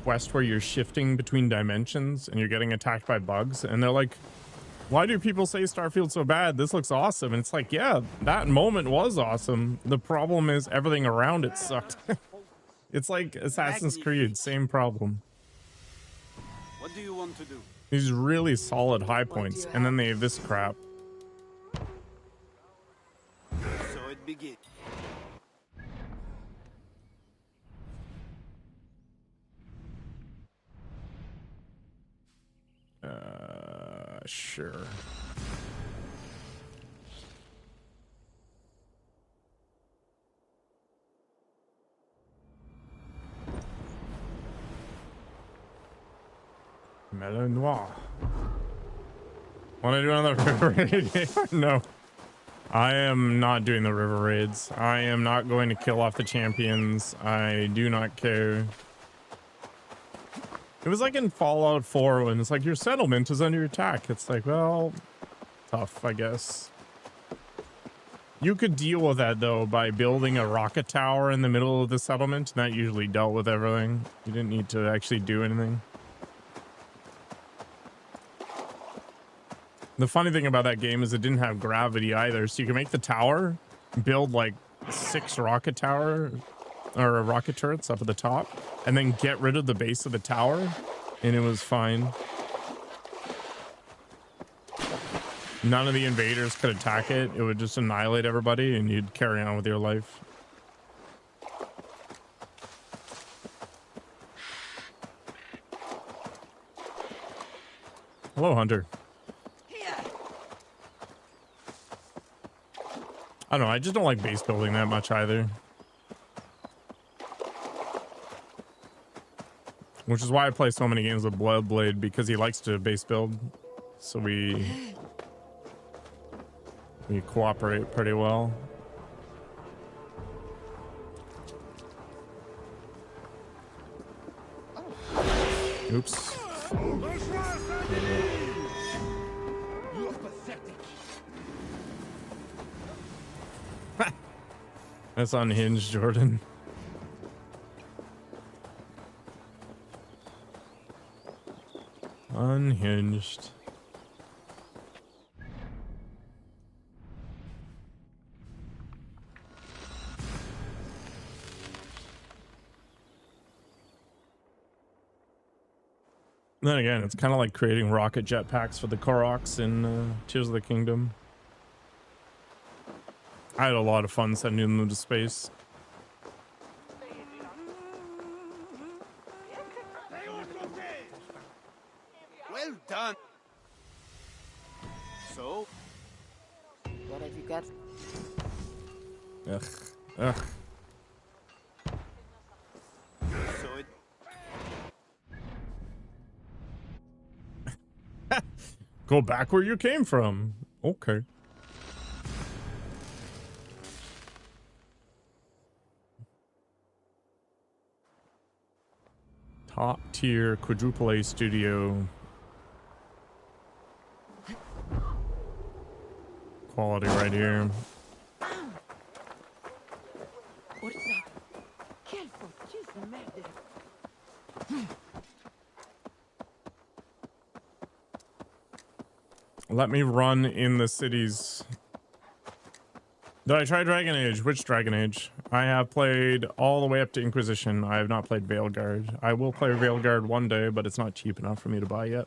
quest where you're shifting between dimensions and you're getting attacked by bugs, and they're like, why do people say Starfield's so bad? This looks awesome. And it's like, yeah, that moment was awesome. The problem is everything around it sucked. It's like Assassin's Creed, same problem. What do you want to do? These really solid high points, and then they have this crap. So it begins. Sure. Melon Noir. Want to do another river raid game? No. I am not doing the river raids. I am not going to kill off the champions. I do not care. It was like in Fallout 4 when it's like your settlement is under attack. It's like, well, tough, I guess. You could deal with that though by building a rocket tower in the middle of the settlement, and that usually dealt with everything. You didn't need to actually do anything. The funny thing about that game is it didn't have gravity either, so you can make the tower, build like 6 rocket turrets up at the top, and then get rid of the base of the tower, and it was fine. None of the invaders could attack it. It would just annihilate everybody, and you'd carry on with your life. Hello, Hunter. I don't know, I just don't like base building that much either. Which is why I play so many games with Bloodblade, because he likes to base build. So we cooperate pretty well. Oops. That's unhinged, Jordan. Unhinged. Then again, it's kind of like creating rocket jetpacks for the Koroks in Tears of the Kingdom. I had a lot of fun sending them into space. Well done. So, what have you got? Ugh. Ugh. So it... Go back where you came from. Okay. Top tier quadruple A studio. Quality right here. What is that? Careful, she's a murder. Let me run in the cities. Did I try Dragon Age? Which Dragon Age? I have played all the way up to Inquisition. I have not played Veilguard. I will play Veilguard one day, but it's not cheap enough for me to buy yet.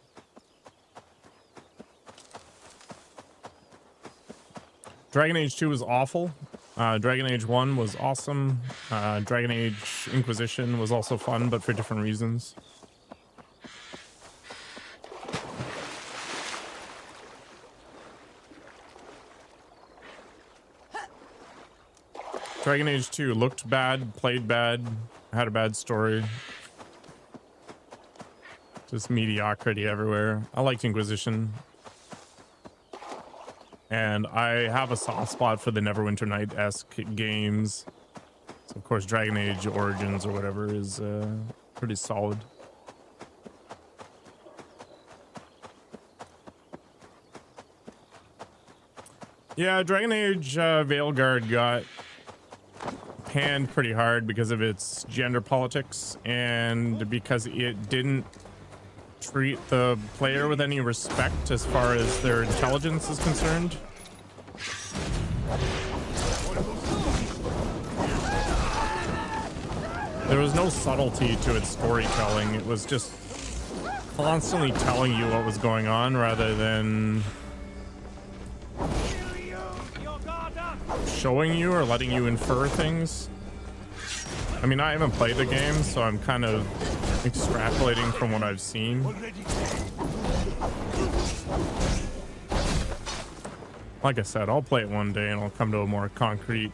Dragon Age 2 was awful. Dragon Age 1 was awesome. Dragon Age Inquisition was also fun, but for different reasons. Dragon Age 2 looked bad, played bad, had a bad story. Just mediocrity everywhere. I liked Inquisition. And I have a soft spot for the Neverwinter Night-esque games. So of course Dragon Age Origins or whatever is pretty solid. Yeah, Dragon Age Veilguard got panned pretty hard because of its gender politics and because it didn't treat the player with any respect as far as their intelligence is concerned. There was no subtlety to its storytelling. It was just constantly telling you what was going on rather than showing you or letting you infer things. I mean, I haven't played the game, so I'm kind of extrapolating from what I've seen. Like I said, I'll play it one day and I'll come to a more concrete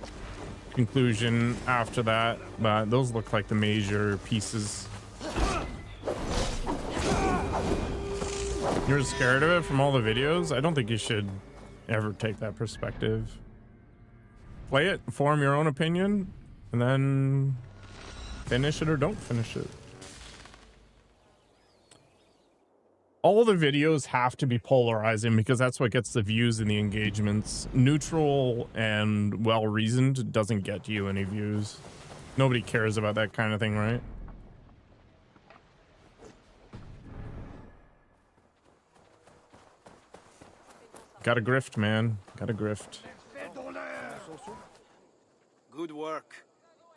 conclusion after that, but those look like the major pieces. You're scared of it from all the videos? I don't think you should ever take that perspective. Play it, form your own opinion, and then finish it or don't finish it. All the videos have to be polarizing because that's what gets the views and the engagements. Neutral and well-reasoned doesn't get you any views. Nobody cares about that kind of thing, right? Gotta grift, man. Gotta grift. Good work.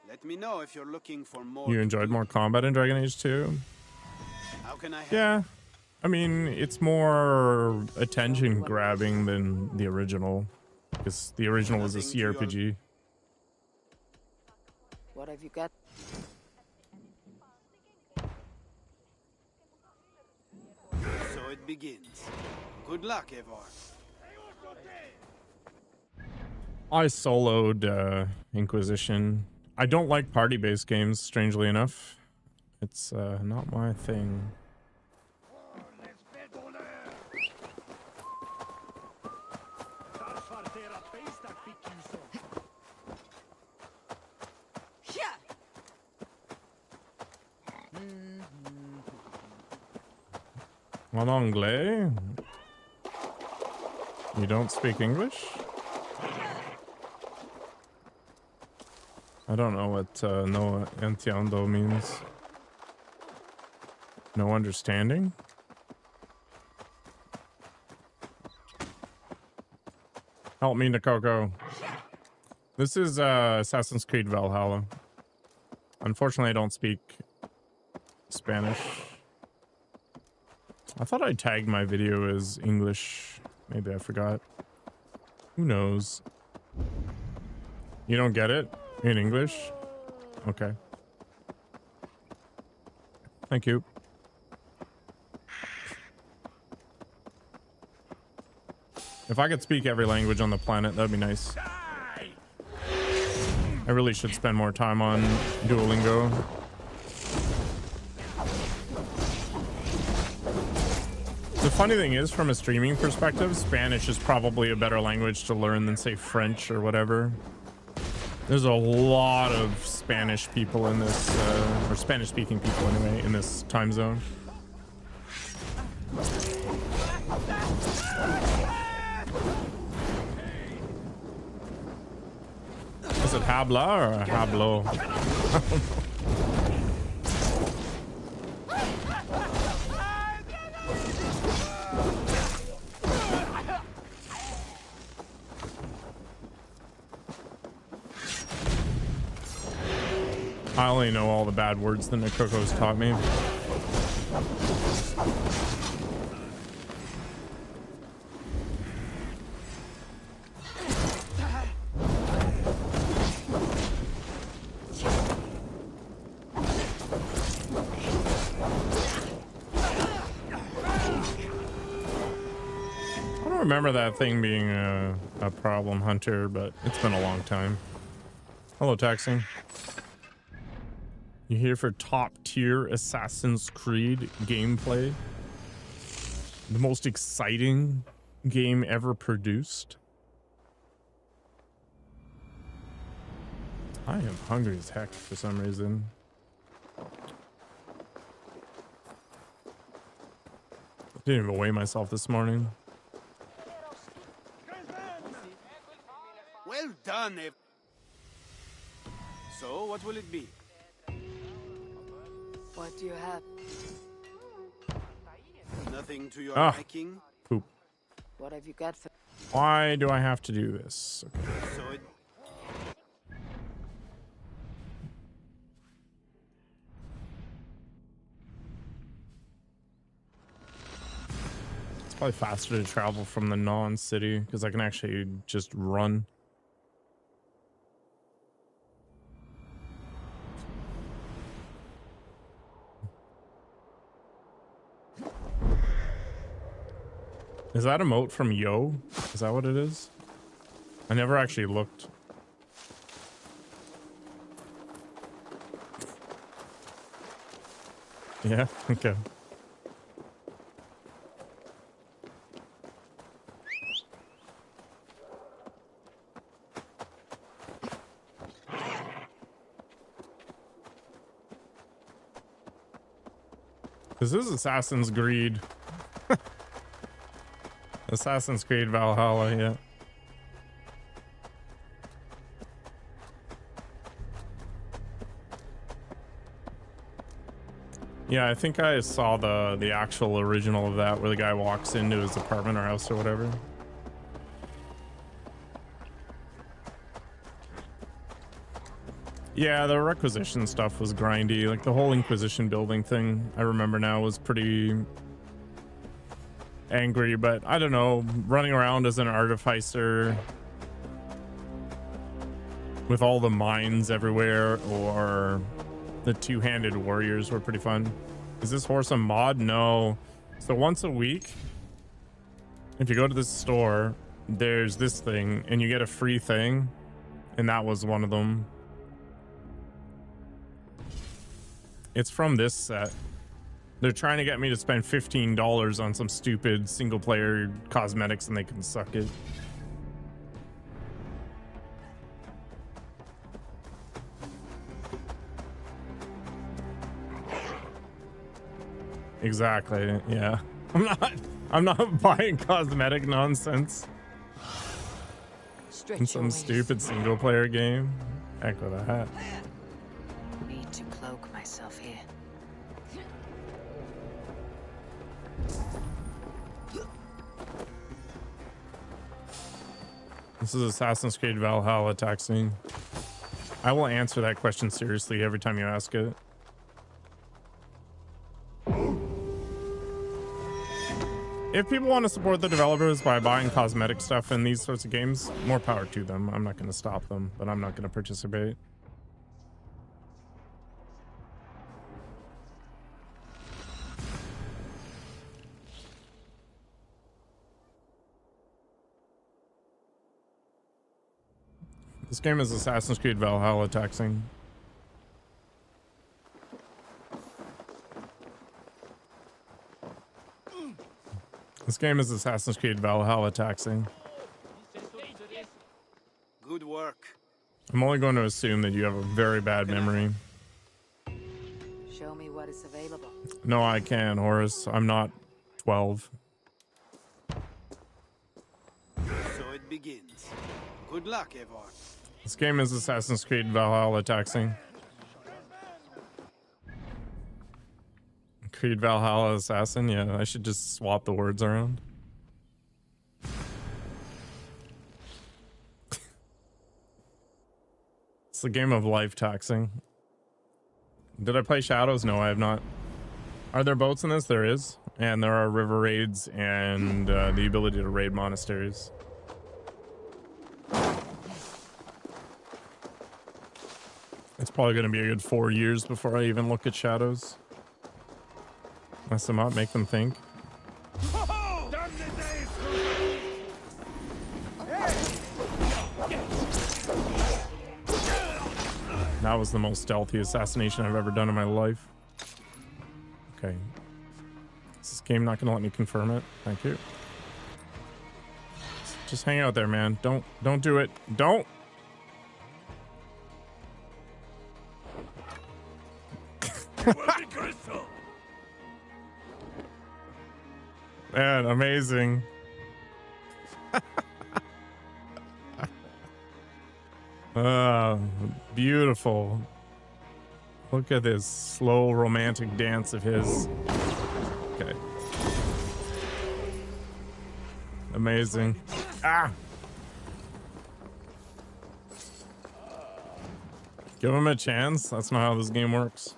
Let me know if you're looking for more. You enjoyed more combat in Dragon Age 2? How can I help? Yeah. I mean, it's more attention grabbing than the original. Because the original was a CRPG. What have you got? So it begins. Good luck, Evar. I soloed Inquisition. I don't like party-based games, strangely enough. It's not my thing. En anglais? You don't speak English? I don't know what no entiendo means. No understanding? Help me, Nakoko. This is Assassin's Creed Valhalla. Unfortunately, I don't speak Spanish. I thought I tagged my video as English. Maybe I forgot. Who knows? You don't get it in English? Okay. Thank you. If I could speak every language on the planet, that'd be nice. I really should spend more time on Duolingo. The funny thing is, from a streaming perspective, Spanish is probably a better language to learn than, say, French or whatever. There's a lot of Spanish people in this, or Spanish-speaking people anyway, in this time zone. Is it habla or hablo? I only know all the bad words that Nakoko's taught me. I don't remember that thing being a problem, Hunter, but it's been a long time. Hello, Taxing. You here for top tier Assassin's Creed gameplay? The most exciting game ever produced? I am hungry as heck for some reason. Didn't even weigh myself this morning. Well done, Ev. So, what will it be? What do you have? Nothing to your Ah, liking? poop. What have you got for... Why do I have to do this? Okay. So it... It's probably faster to travel from the non-city because I can actually just run. Is that a moat from Yo? Is that what it is? I never actually looked. Yeah, okay. This is Assassin's Creed. Assassin's Creed Valhalla, yeah. Yeah, I think I saw the actual original of that where the guy walks into his apartment or house or whatever. Yeah, the requisition stuff was grindy. Like the whole Inquisition building thing, I remember now, was pretty angry, but I don't know, running around as an artificer with all the mines everywhere, or the two-handed warriors were pretty fun. Is this horse a mod? No. So once a week, if you go to this store, there's this thing and you get a free thing, and that was one of them. It's from this set. They're trying to get me to spend $15 on some stupid single player cosmetics, and they can suck it. Exactly. Yeah. I'm not buying cosmetic nonsense in some stupid single player game. Heck with that. Need to cloak myself here. This is Assassin's Creed Valhalla taxing. I will answer that question seriously every time you ask it. If people want to support the developers by buying cosmetic stuff in these sorts of games, more power to them. I'm not going to stop them, but I'm not going to participate. This game is Assassin's Creed Valhalla taxing. This game is Assassin's Creed Valhalla taxing. Good work. I'm only going to assume that you have a very bad memory. Show me what is available. No, I can, Horace. I'm not 12. So it begins. Good luck, Eivor. This game is Assassin's Creed Valhalla taxing. Creed Valhalla Assassin? Yeah, I should just swap the words around. It's the game of life taxing. Did I play Shadows? No, I have not. Are there boats in this? There is. And there are river raids and the ability to raid monasteries. It's probably going to be a good 4 years before I even look at Shadows. Mess them up, make them think. That was the most stealthy assassination I've ever done in my life. Okay. Is this game not going to let me confirm it? Thank you. Just hang out there, man. Don't do it. Don't. Man, amazing. Beautiful. Look at this slow romantic dance of his. Okay. Amazing. Ah! Give him a chance. That's not how this game works.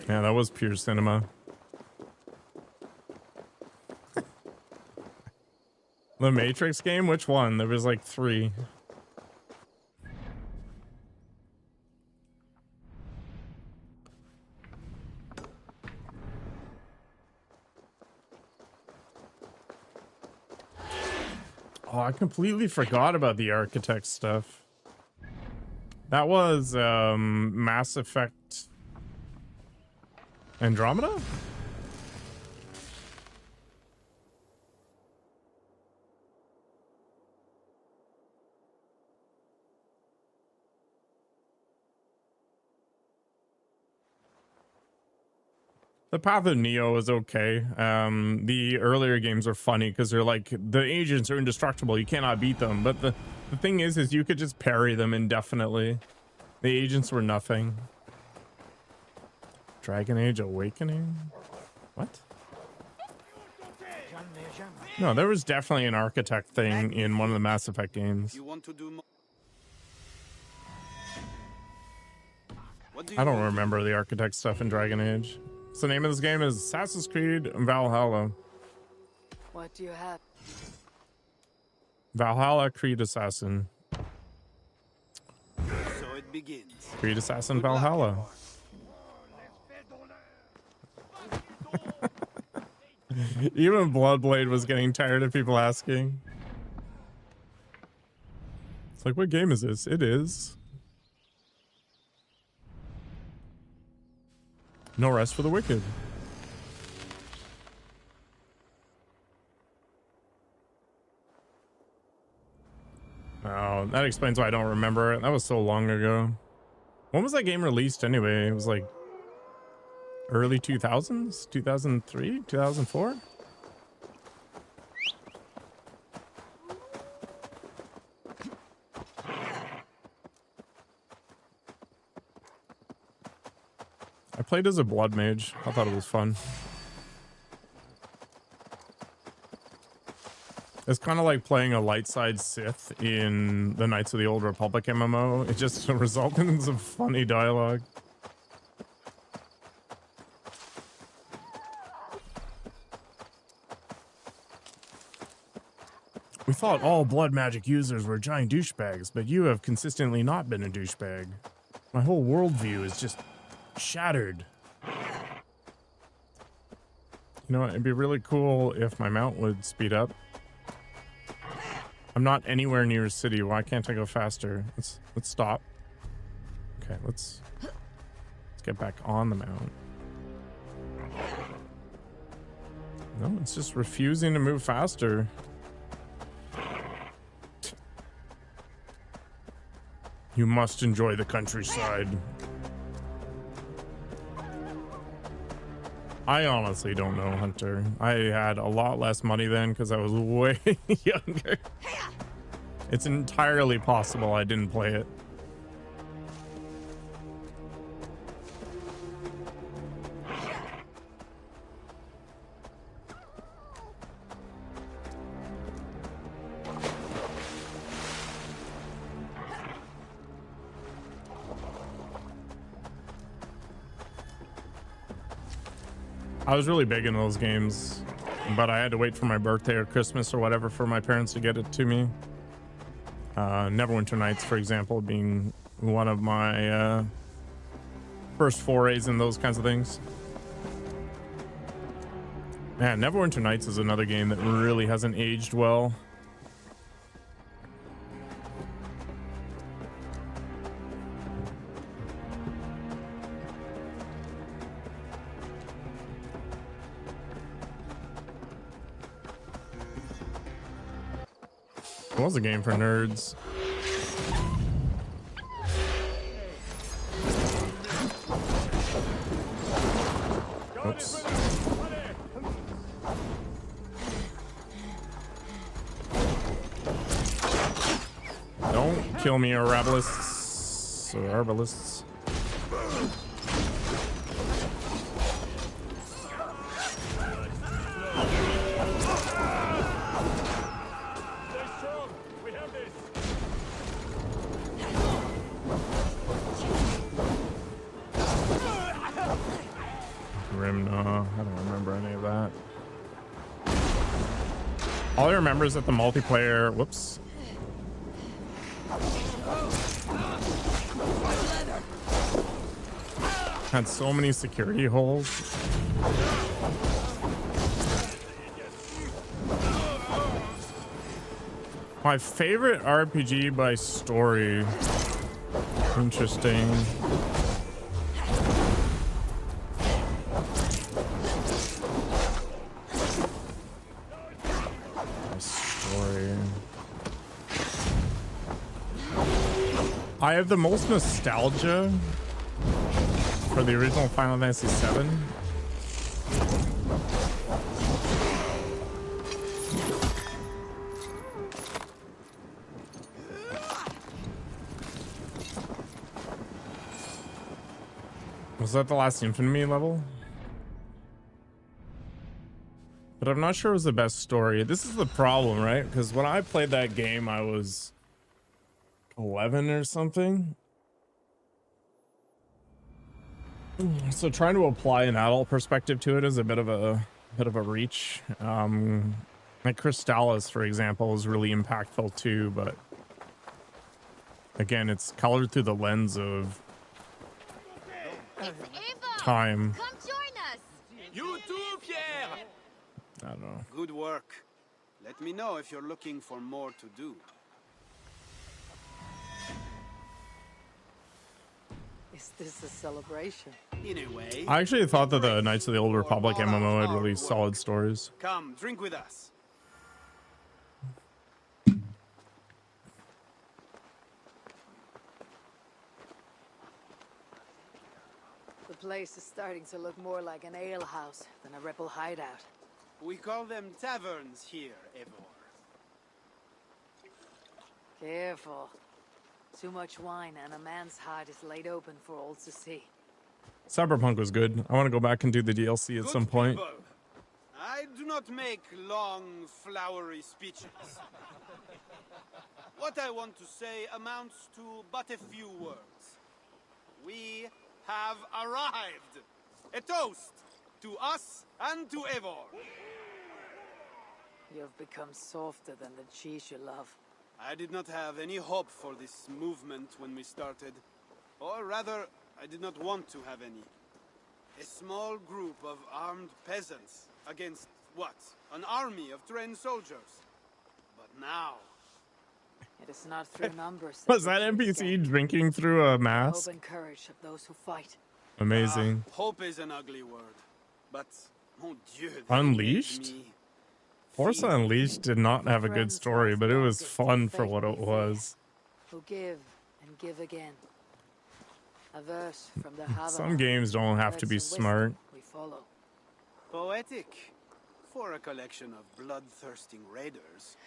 Yeah, that was pure cinema. The Matrix game? Which one? There was like 3. Oh, I completely forgot about the architect stuff. That was Mass Effect Andromeda? The Path of Neo is okay. The earlier games are funny because they're like, the agents are indestructible, you cannot beat them. But the thing is you could just parry them indefinitely. The agents were nothing. Dragon Age Awakening? What? No, there was definitely an architect thing in one of the Mass Effect games. I don't remember the architect stuff in Dragon Age. So the name of this game is Assassin's Creed Valhalla. What do you have? Valhalla Creed Assassin. So it begins. Creed Assassin Valhalla. Even Bloodblade was getting tired of people asking. It's like, what game is this? It is. No Rest for the Wicked. Oh, that explains why I don't remember it. That was so long ago. When was that game released anyway? It was like early 2000s? 2003? 2004? I played as a blood mage. I thought it was fun. It's kind of like playing a light side Sith in the Knights of the Old Republic MMO. It just resulted in some funny dialogue. We thought all blood magic users were giant douchebags, but you have consistently not been a douchebag. My whole worldview is just shattered. You know what? It'd be really cool if my mount would speed up. I'm not anywhere near a city. Why can't I go faster? Let's stop. Okay, let's get back on the mount. No, it's just refusing to move faster. You must enjoy the countryside. I honestly don't know, Hunter. I had a lot less money then because I was way younger. It's entirely possible I didn't play it. I was really big in those games, but I had to wait for my birthday or Christmas or whatever for my parents to get it to me. Neverwinter Nights, for example, being one of my first forays in those kinds of things. Man, Neverwinter Nights is another game that really hasn't aged well. It was a game for nerds. Oops. Don't kill me, Arabalists or Arbalists. I don't remember any of that. All I remember is that the multiplayer, whoops. Had so many security holes. My favorite RPG by story. Interesting. By story. I have the most nostalgia for the original Final Fantasy VII. Was that the last Infamy level? But I'm not sure it was the best story. This is the problem, right? Because when I played that game, I was 11 or something. So trying to apply an adult perspective to it is a bit of a reach. Like Crystallis, for example, is really impactful too, but again, it's colored through the lens of time. Come join us. You too, Pierre. I don't know. Good work. Let me know if you're looking for more to do. Is this a celebration? In a way. I actually thought that the Knights of the Old Republic MMO had really solid stories. Come, drink with us. The place is starting to look more like an alehouse than a rebel hideout. We call them taverns here, Eivor. Careful. Too much wine and a man's heart is laid open for all to see. Cyberpunk was good. I want to go back and do the DLC at some point. People. I do not make long, flowery speeches. What I want to say amounts to but a few words. We have arrived. A toast to us and to Eivor. You've become softer than the cheese you love. I did not have any hope for this movement when we started. Or rather, I did not want to have any. A small group of armed peasants against, what? An army of trained soldiers. But now... It is not through numbers. Was that NPC drinking through a mask? Hope and courage of those who fight. Amazing. Hope is an ugly word. But, mon Dieu... Unleashed? Forza Unleashed did not have a good story, but it was fun for what it was. Who give and give again. A verse from the Havana. Some games don't have to be smart. We follow. Poetic. For a collection of bloodthirsting raiders.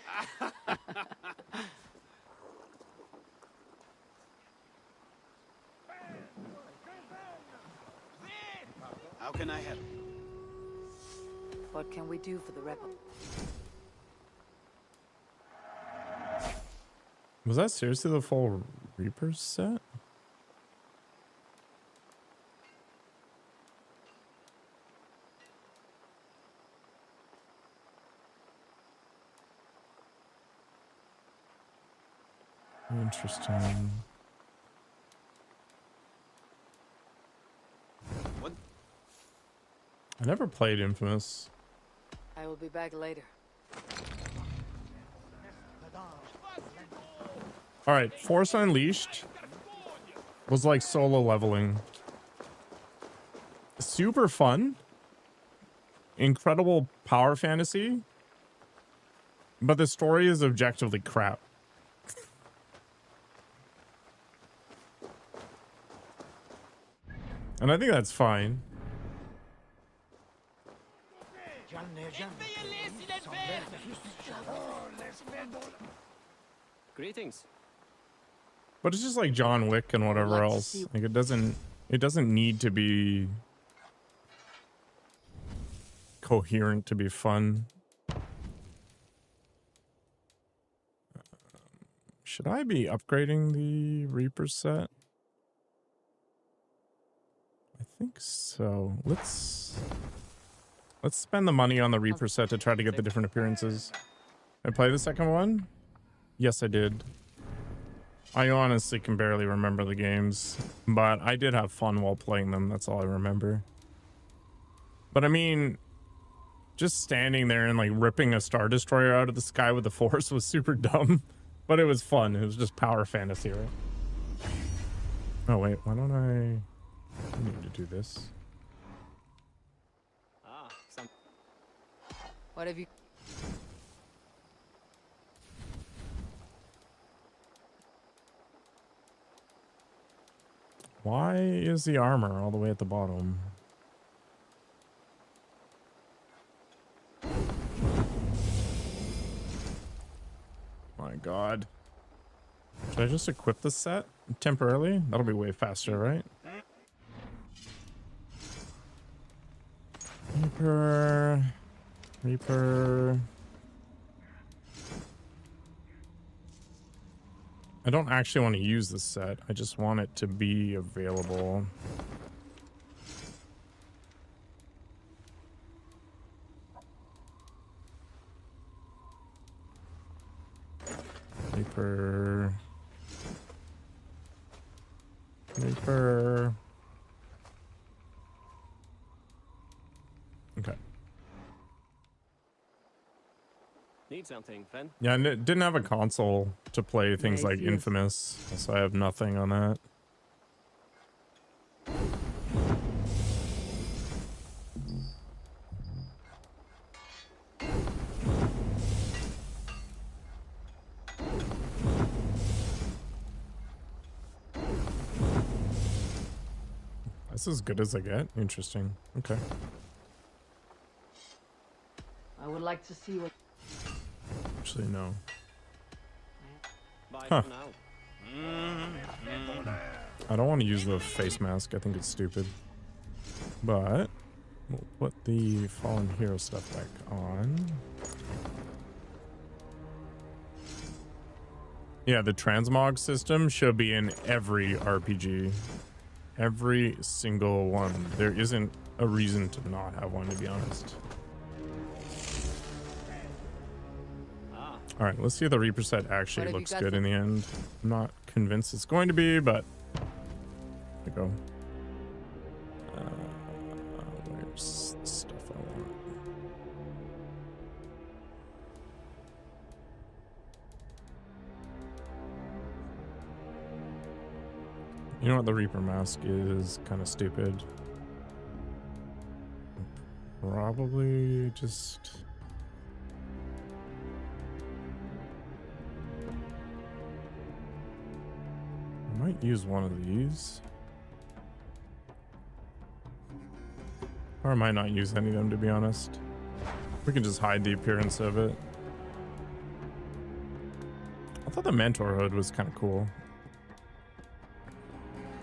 How can I help? What can we do for the rebel? Was that seriously the full Reaper set? Interesting. What? I never played Infamous. I will be back later. All right, Force Unleashed was like solo leveling. Super fun. Incredible power fantasy. But the story is objectively crap. And I think that's fine. Greetings. But it's just like John Wick and whatever else. Like it doesn't need to be coherent to be fun. Should I be upgrading the Reaper set? I think so. Let's spend the money on the Reaper set to try to get the different appearances. Did I play the second one? Yes, I did. I honestly can barely remember the games, but I did have fun while playing them. That's all I remember. But I mean, just standing there and like ripping a Star Destroyer out of the sky with the Force was super dumb, but it was fun. It was just power fantasy, right? Oh wait, why don't I need to do this? What have you? Why is the armor all the way at the bottom? My god. Should I just equip this set temporarily? That'll be way faster, right? Reaper. I don't actually want to use this set. I just want it to be available. Reaper. Okay. Need something, Fen? Yeah, and it didn't have a console to play things like Infamous, so I have nothing on that. That's as good as I get. Interesting. Okay. I would like to see what. Actually, no. Bye Huh. for now. I don't want to use the face mask. I think it's stupid. But we'll put the Fallen Hero stuff back on. Yeah, the transmog system should be in every RPG. Every single one. There isn't a reason to not have one, to be honest. All right, let's see if the Reaper set actually looks good in the end. I'm not convinced it's going to be, but there we go. Where's the stuff I want? You know what? The Reaper mask is kind of stupid. Probably just... I might use one of these. Or I might not use any of them, to be honest. We can just hide the appearance of it. I thought the Mentor hood was kind of cool.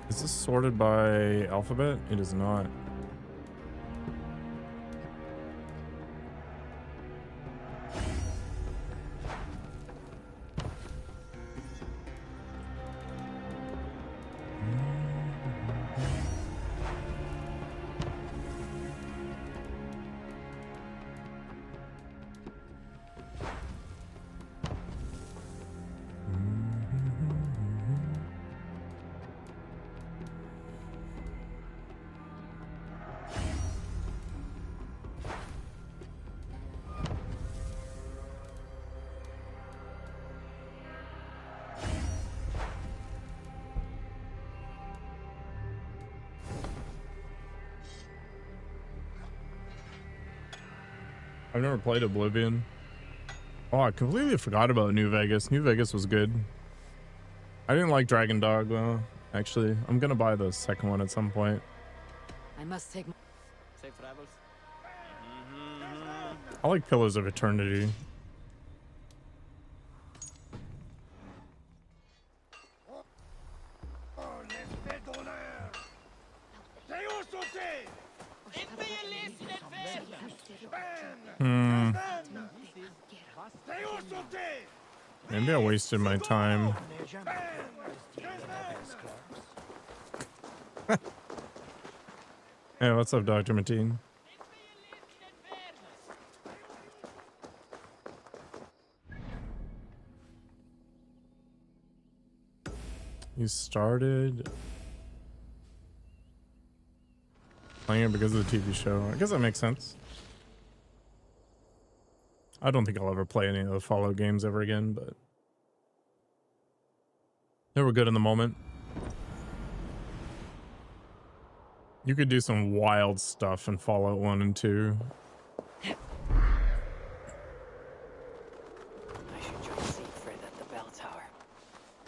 Is this sorted by alphabet? It is not. I've never played Oblivion. Oh, I completely forgot about New Vegas. New Vegas was good. I didn't like Dragon Dog though. Actually, I'm gonna buy the second one at some point. I must take. Safe travels. I like Pillars of Eternity. Maybe I wasted my time. Hey, what's up, Dr. Mateen? You started playing it because of the TV show. I guess that makes sense. I don't think I'll ever play any of the Fallout games ever again, but they were good in the moment. You could do some wild stuff in Fallout 1 and 2. I should join Siegfried at the bell tower.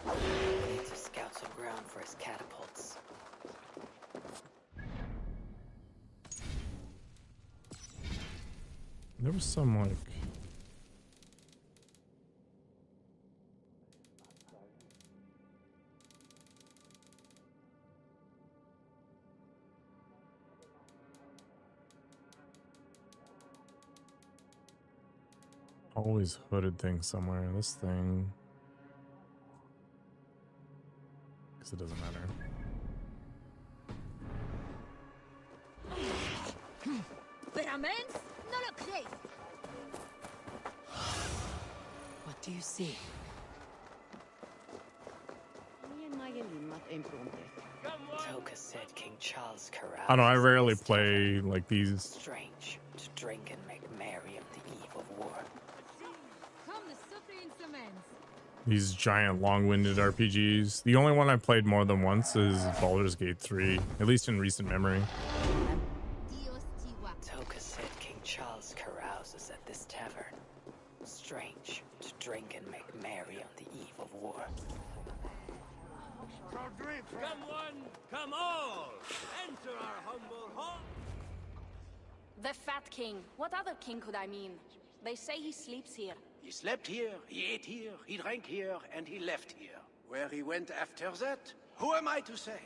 We need to scout some ground for his catapults. There was some like always hooded thing somewhere. This thing, because it doesn't matter. What do you see? Toka said King Charles caroused. I don't know, I rarely play like these. Strange to drink and make merry on the eve of war. These giant long-winded RPGs. The only one I played more than once is Baldur's Gate 3, at least in recent memory. Toka said King Charles carouses at this tavern. Strange to drink and make merry on the eve of war. Come one, come all, enter our humble hall. The Fat King. What other king could I mean? They say he sleeps here. He slept here, he ate here, he drank here, and he left here. Where he went after that, who am I to say?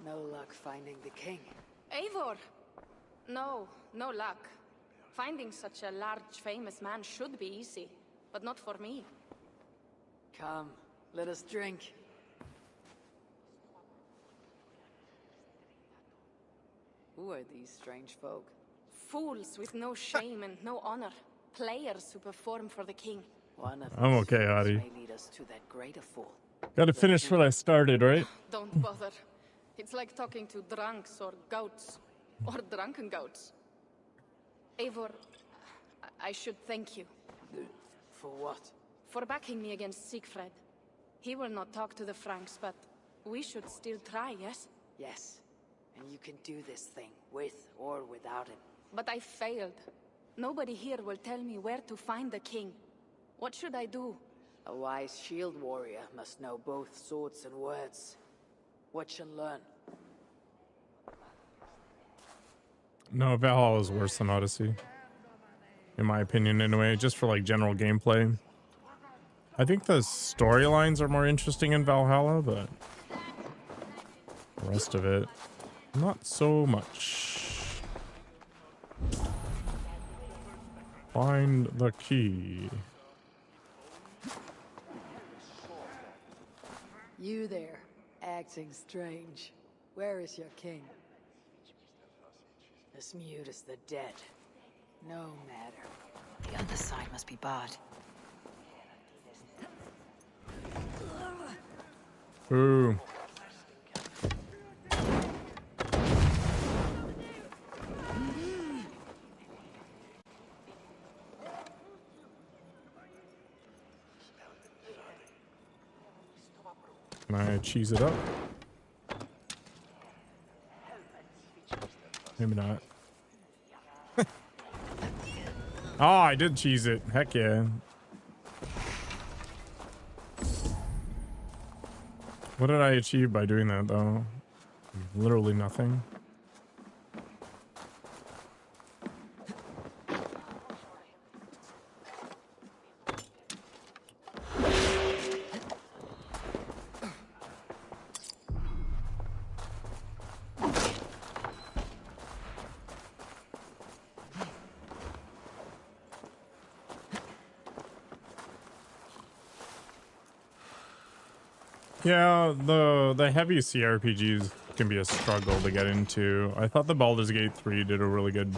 No luck finding the king. Eivor! No, no luck. Finding such a large, famous man should be easy, but not for me. Come, let us drink. Who are these strange folk? Fools with no shame and no honor. Players who perform for the king. One of I'm okay, Adi. may lead us to that greater fool. Gotta finish what I started, right? Don't bother. It's like talking to drunks or goats. Or drunken goats. Eivor, I should thank you. For what? For backing me against Siegfried. He will not talk to the Franks, but we should still try, yes? Yes. And you can do this thing, with or without him. But I failed. Nobody here will tell me where to find the king. What should I do? A wise shield warrior must know both swords and words. Watch and learn. No, Valhalla is worse than Odyssey. In my opinion, anyway, just for like general gameplay. I think the storylines are more interesting in Valhalla, but the rest of it, not so much. Find the key. You there, acting strange. Where is your king? As mute as the dead. No matter. The other side must be barred. Ooh. Can I cheese it up? Maybe not. Oh, I did cheese it. Heck yeah. What did I achieve by doing that, though? Literally nothing. Yeah, the heavy CRPGs can be a struggle to get into. I thought the Baldur's Gate 3 did a really good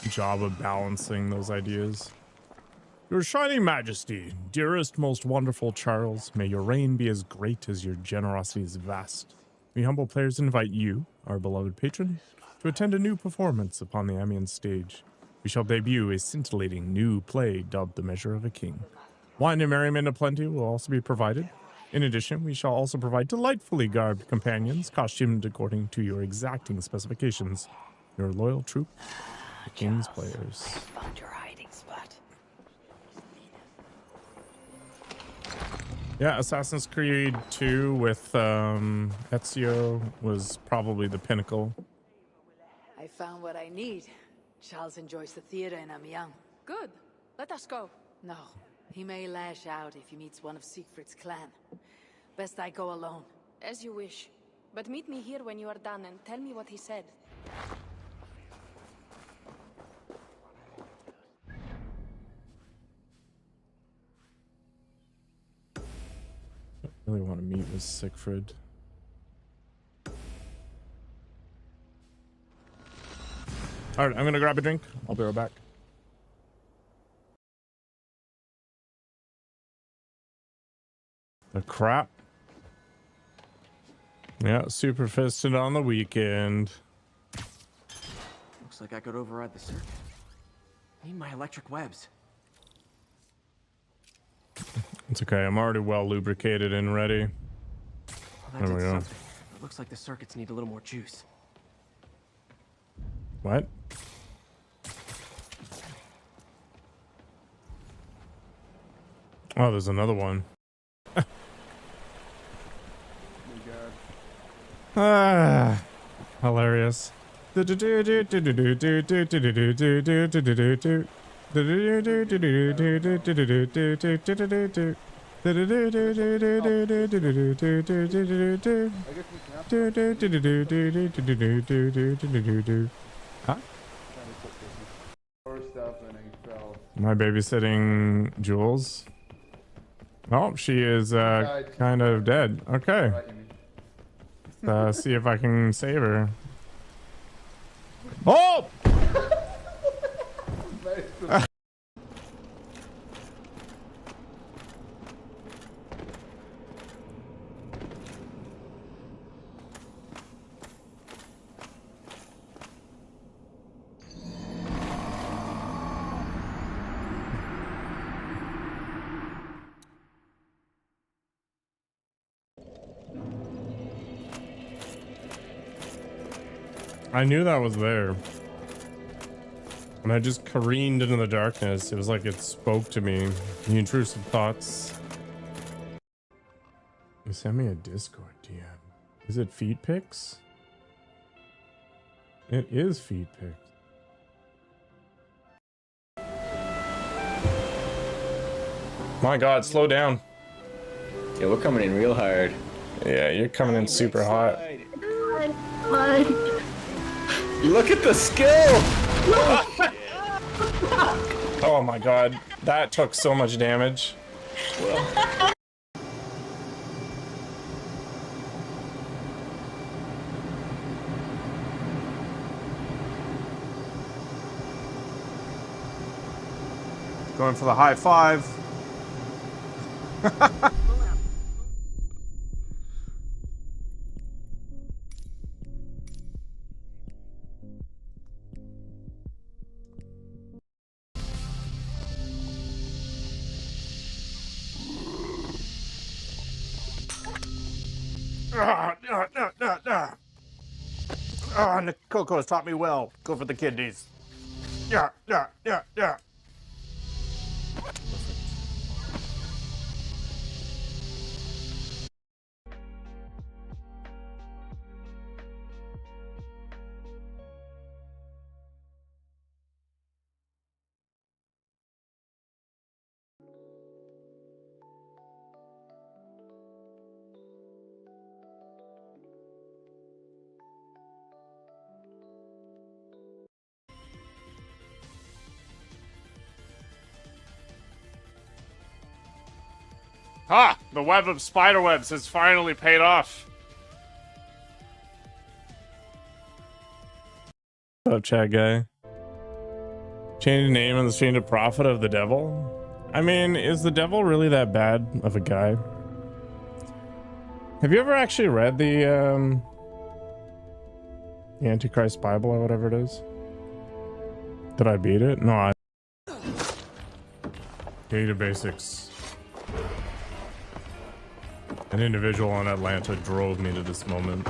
job of balancing those ideas. Your shining majesty, dearest, most wonderful Charles, may your reign be as great as your generosity is vast. we humble players invite you, our beloved patron, to attend a new performance upon the Amiens stage. We shall debut a scintillating new play dubbed The Measure of a King. Wine and merriment aplenty will also be provided. In addition, we shall also provide delightfully garbed companions, costumed according to your exacting specifications. Your loyal troop, the King's players. Found your hiding spot. Yeah, Assassin's Creed 2 with Ezio was probably the pinnacle. I found what I need. Charles enjoys the theater in Amiens. Good. Let us go. No, he may lash out if he meets one of Siegfried's clan. Best I go alone. As you wish. But meet me here when you are done and tell me what he said. I really want to meet with Siegfried. All right, I'm gonna grab a drink. I'll be right back. The crap. Yeah, super fisted on the weekend. Looks like I could override the circuit. I need my electric webs. It's okay. I'm already well lubricated and ready. Well, There we go. something. It looks like the circuits need a little more juice. What? Oh, there's another one. Ah, hilarious. Huh? Am I babysitting Jules? Oh, she is kind of dead. Okay. See if I can save her. Oh! I knew that was there. And I just careened into the darkness. It was like it spoke to me. The intrusive thoughts. You sent me a Discord DM. Is it feet pics? It is feet pics. My God, slow down. Yeah, we're coming in real hard. Yeah, you're coming in super hot. Look at the skill! Oh my God, that took so much damage. Going for the high five. Nick Coco has taught me well. Go for the kidneys. Yeah. Ah, the web of spiderwebs has finally paid off. What's up, chat guy? Change the name and the stream to Prophet of the Devil? I mean, is the devil really that bad of a guy? Have you ever actually read the Antichrist Bible or whatever it is? Did I beat it? No, I... Data basics. An individual in Atlanta drove me to this moment.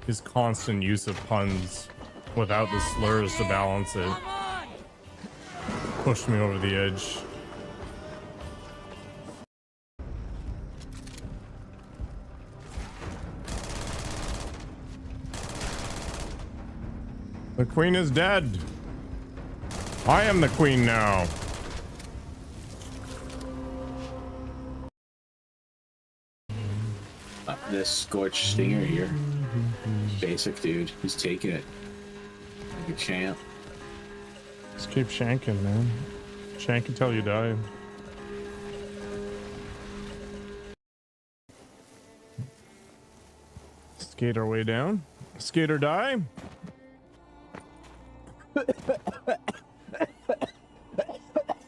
His constant use of puns without the slurs to balance it pushed me over the edge. The queen is dead. I am the queen now. This scorched stinger here. Basic dude. He's taking it. Like a champ. Just keep shanking, man. Shank until you die. Skate our way down. Skate or die.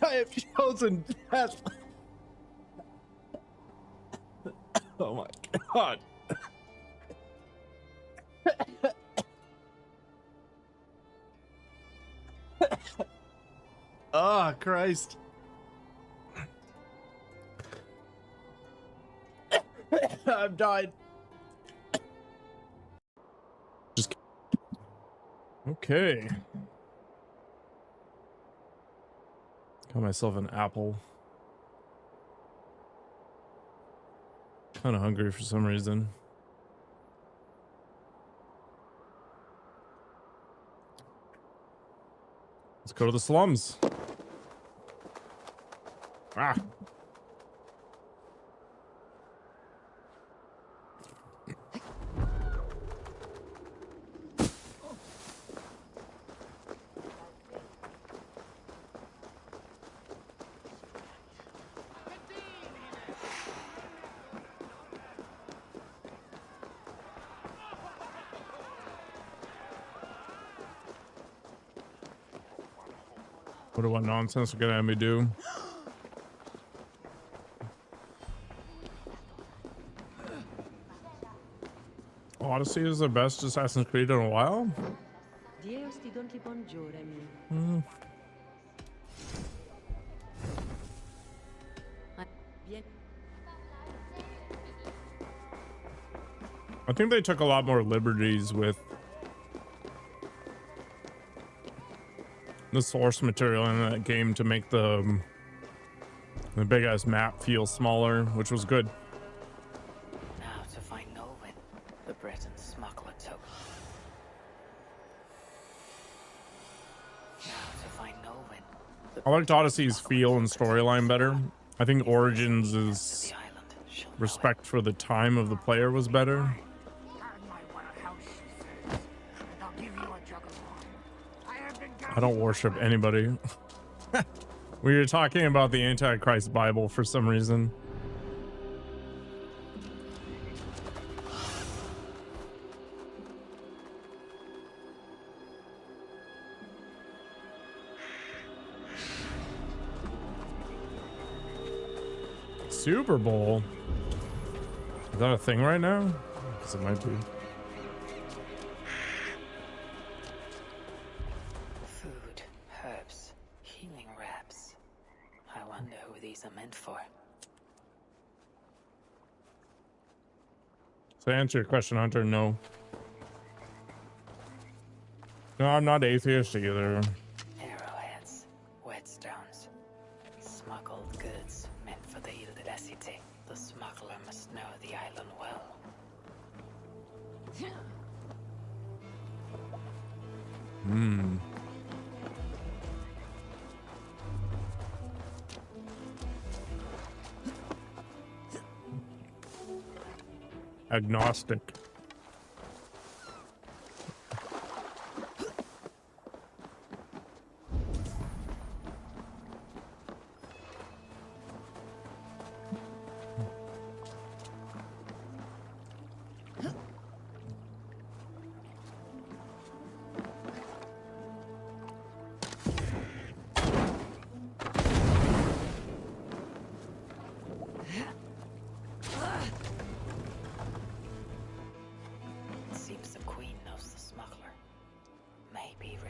I have chosen death. Oh my god. Oh, Christ. I've died. Just okay. Got myself an apple. Kind of hungry for some reason. Let's go to the slums. Ah. What nonsense are gonna have me do? Odyssey is the best Assassin's Creed in a while. I think they took a lot more liberties with the source material in that game to make the big ass map feel smaller, which was good. Now to find Norway, the Breton smuggler took. Now to find Norway. I liked Odyssey's feel and storyline better. I think Origins' respect for the time of the player was better. I don't worship anybody. We were talking about the Antichrist Bible for some reason. Super Bowl? Is that a thing right now? Because it might be. For. So to answer your question, Hunter, no. No, I'm not atheist either. Arrowheads, whetstones, smuggled goods meant for the Ile de la Cité. The smuggler must know the island well. Hmm. Agnostic.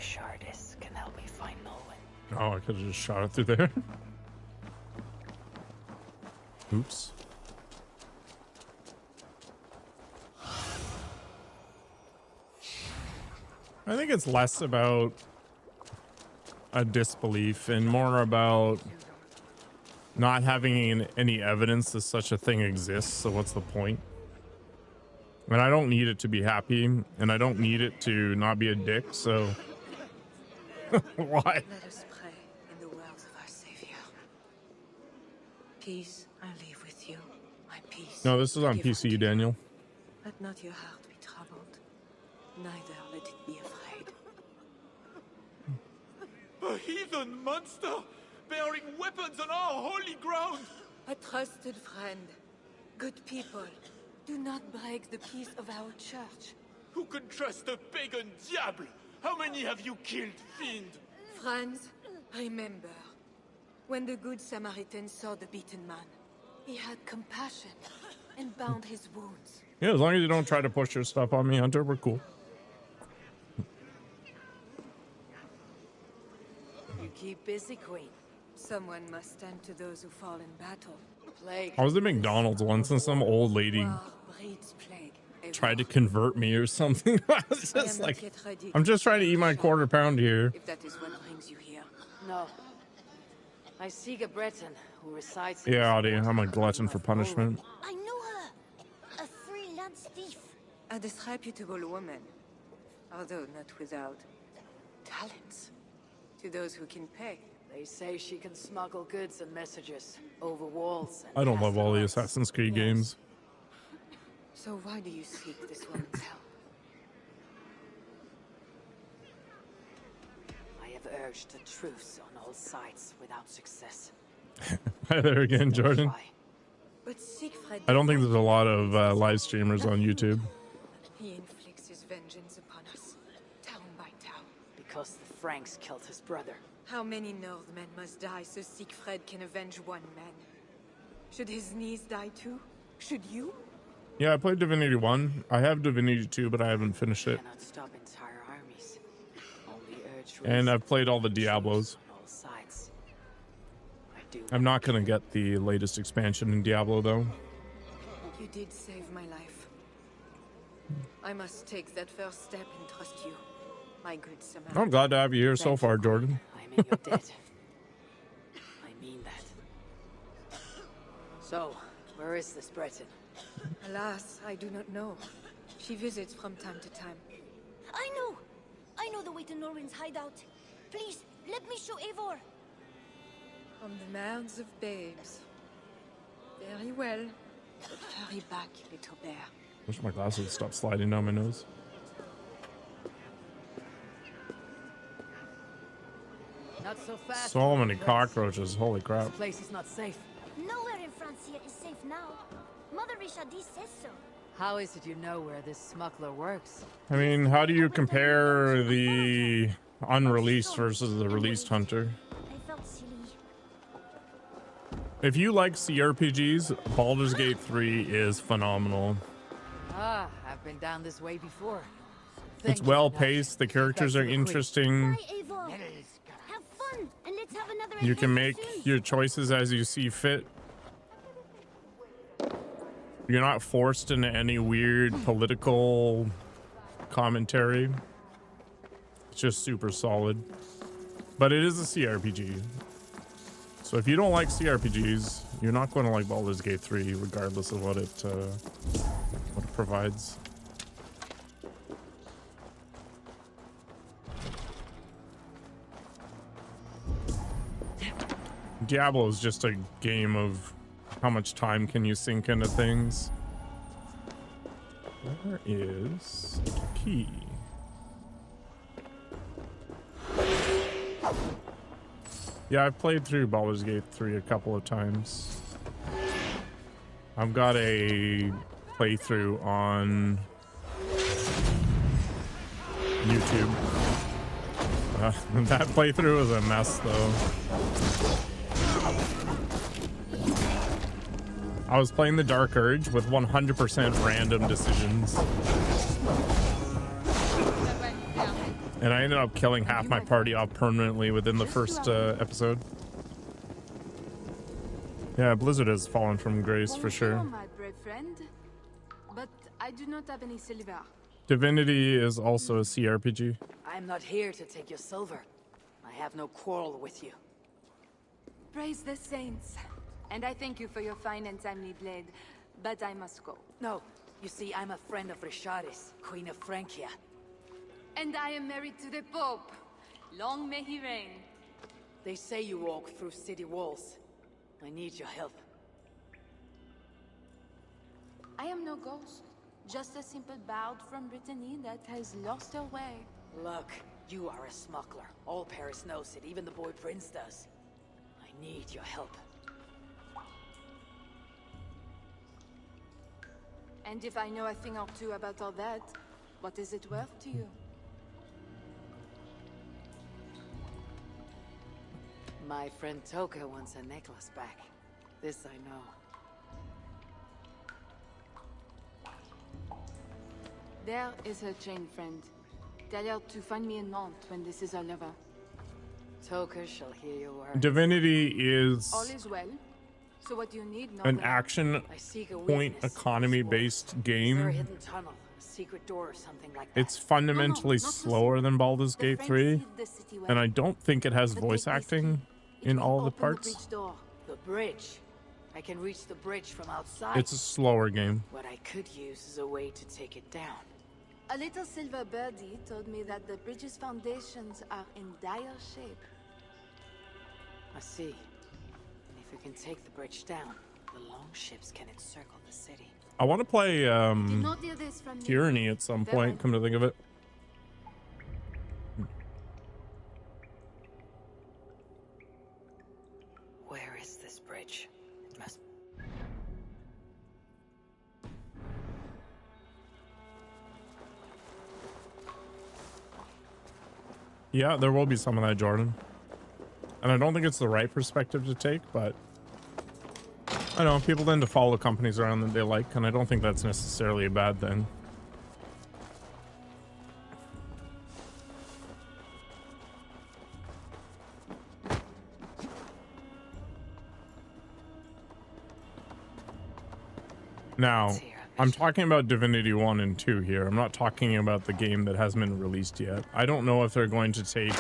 Shardis can help me find Norway. Oh, I could have just shot it through there. Oops. I think it's less about a disbelief and more about not having any evidence that such a thing exists. So what's the point? And I don't need it to be happy, and I don't need it to not be a dick, so why? Let us pray in the words of our Savior. Peace I leave with you, my peace. No, this is on I give PC, Daniel. Let not your heart be troubled, neither let it be afraid. A heathen monster bearing weapons on our holy ground! A trusted friend, good people, do not break the peace of our church. Who can trust a pagan diable? How many have you killed, fiend? Friends, remember, when the good Samaritan saw the beaten man, he had compassion and bound his wounds. Yeah, as long as you don't try to push your stuff on me, Hunter, we're cool. You keep busy, Queen. Someone must tend to those who fall in battle. Plague. I was at McDonald's once and some old lady breeds plague. tried to convert me or something. I was just like, I'm just trying to eat my quarter pound here. If that is what brings you here. No. I seek a Breton who resides. Yeah, Audie, I'm a glutton for punishment. I know her. A freelance thief. A disreputable woman, although not without talents. To those who can pay. They say she can smuggle goods and messages over walls. I don't love all the Assassin's Creed games. So why do you seek this woman's help? I have urged a truce on all sides without success. Hi there again, Jordan. But Siegfried, I don't think there's a lot of live streamers on YouTube. he inflicts his vengeance upon us, town by town. Because the Franks killed his brother. How many Northmen must die so Siegfried can avenge one man? Should his niece die too? Should you? Yeah, I played Divinity 1. I have Divinity 2, but I haven't finished it. Cannot stop entire armies. Only urge And I've played all the Diablos. on all sides. I do. I'm not going to get the latest expansion in Diablo, though. You did save my life. I must take that first step and trust you, my good Samaritan. I'm glad to have you here so far, Jordan. I'm in your debt. I mean that. So, where is this Breton? Alas, I do not know. She visits from time to time. I know the way to Norway's hideout. Please, let me show Eivor. From the mouths of babes. Very well. But hurry back, little bear. Wish my glasses would stop sliding down my nose. Not so fast. So many cockroaches, holy crap. This place is not safe. Nowhere in France here is safe now. Mother Richardie says so. How is it you know where this smuggler works? I mean, how do you compare the unreleased versus the released Hunter? I felt silly. If you like CRPGs, Baldur's Gate 3 is phenomenal. Ah, I've been down this way before. It's well paced, the characters are interesting. Bye, Eivor. Have fun, and let's have another You can adventure make soon. your choices as you see fit. You're not forced into any weird political commentary. It's just super solid. But it is a CRPG. So if you don't like CRPGs, you're not going to like Baldur's Gate 3, regardless of what it provides. Diablo is just a game of how much time can you sink into things. Where is the key? Yeah, I've played through Baldur's Gate 3 a couple of times. I've got a playthrough on YouTube. That playthrough was a mess, though. I was playing the Dark Urge with 100% random decisions. And I ended up killing half my party off permanently within the first episode. Yeah, Blizzard has fallen from grace for sure. My brave friend. But I do not have any silver. Divinity is also a CRPG. I am not here to take your silver. I have no quarrel with you. Praise the saints. And I thank you for your fine and timely blade. But I must go. No, you see, I'm a friend of Risharis, Queen of Francia. And I am married to the Pope. Long may he reign. They say you walk through city walls. I need your help. I am no ghost. Just a simple bard from Brittany that has lost her way. Look, you are a smuggler. All Paris knows it, even the boy Prince does. I need your help. And if I know a thing or two about all that, what is it worth to you? My friend Toka wants a necklace back. This I know. There is her chain, friend. Tell her to find me in Nantes when this is all over. Toka shall hear your words. Divinity is All is well. So what do you need? an action point economy based game. Is there a hidden tunnel, a secret door or something like that? It's fundamentally slower than Baldur's Gate 3, and I don't think it has voice acting in all the parts. The bridge. I can reach the bridge from outside. It's a slower game. What I could use is a way to take it down. A little silver birdie told me that the bridge's foundations are in dire shape. I see. And if we can take the bridge down, the longships can encircle the city. I want to play Did not hear this from me. Tyranny at some point, come to think of it. Where is this bridge? It must... Yeah, there will be some of that, Jordan. And I don't think it's the right perspective to take, but I know people tend to follow companies around that they like, and I don't think that's necessarily a bad thing. Now, I'm talking about Divinity 1 and 2 here. I'm not talking about the game that hasn't been released yet. I don't know if they're going to take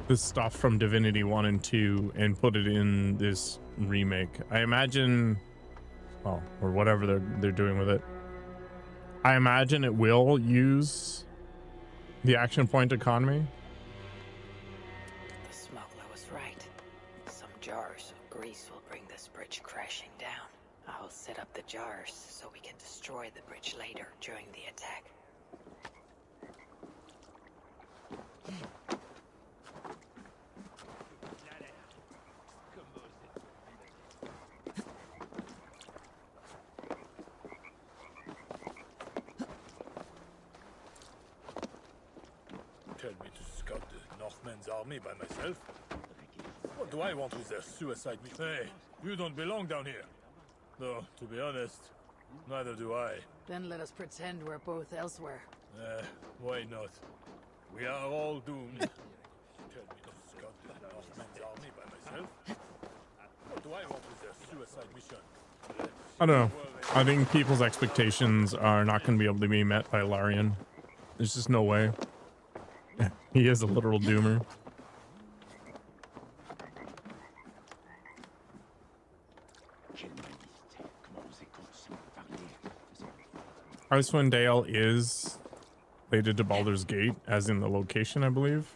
this stuff from Divinity 1 and 2 and put it in this remake. I imagine, well, or whatever they're doing with it. I imagine it will use the action point economy. The smuggler was right. Some jars of grease will bring this bridge crashing down. I'll set up the jars so we can destroy the bridge later during the attack. Tell me to scout the Northmen's army by myself? What do I want with their suicide mission? Hey, you don't belong down here. Though, to be honest, neither do I. Then let us pretend we're both elsewhere. Why not? We are all doomed. Tell me to scout the Northmen's army by myself? What do I want with their suicide mission? I don't know. I think people's expectations are not going to be able to be met by Larian. There's just no way. He is a literal doomer. Icewind Dale is related to Baldur's Gate, as in the location, I believe.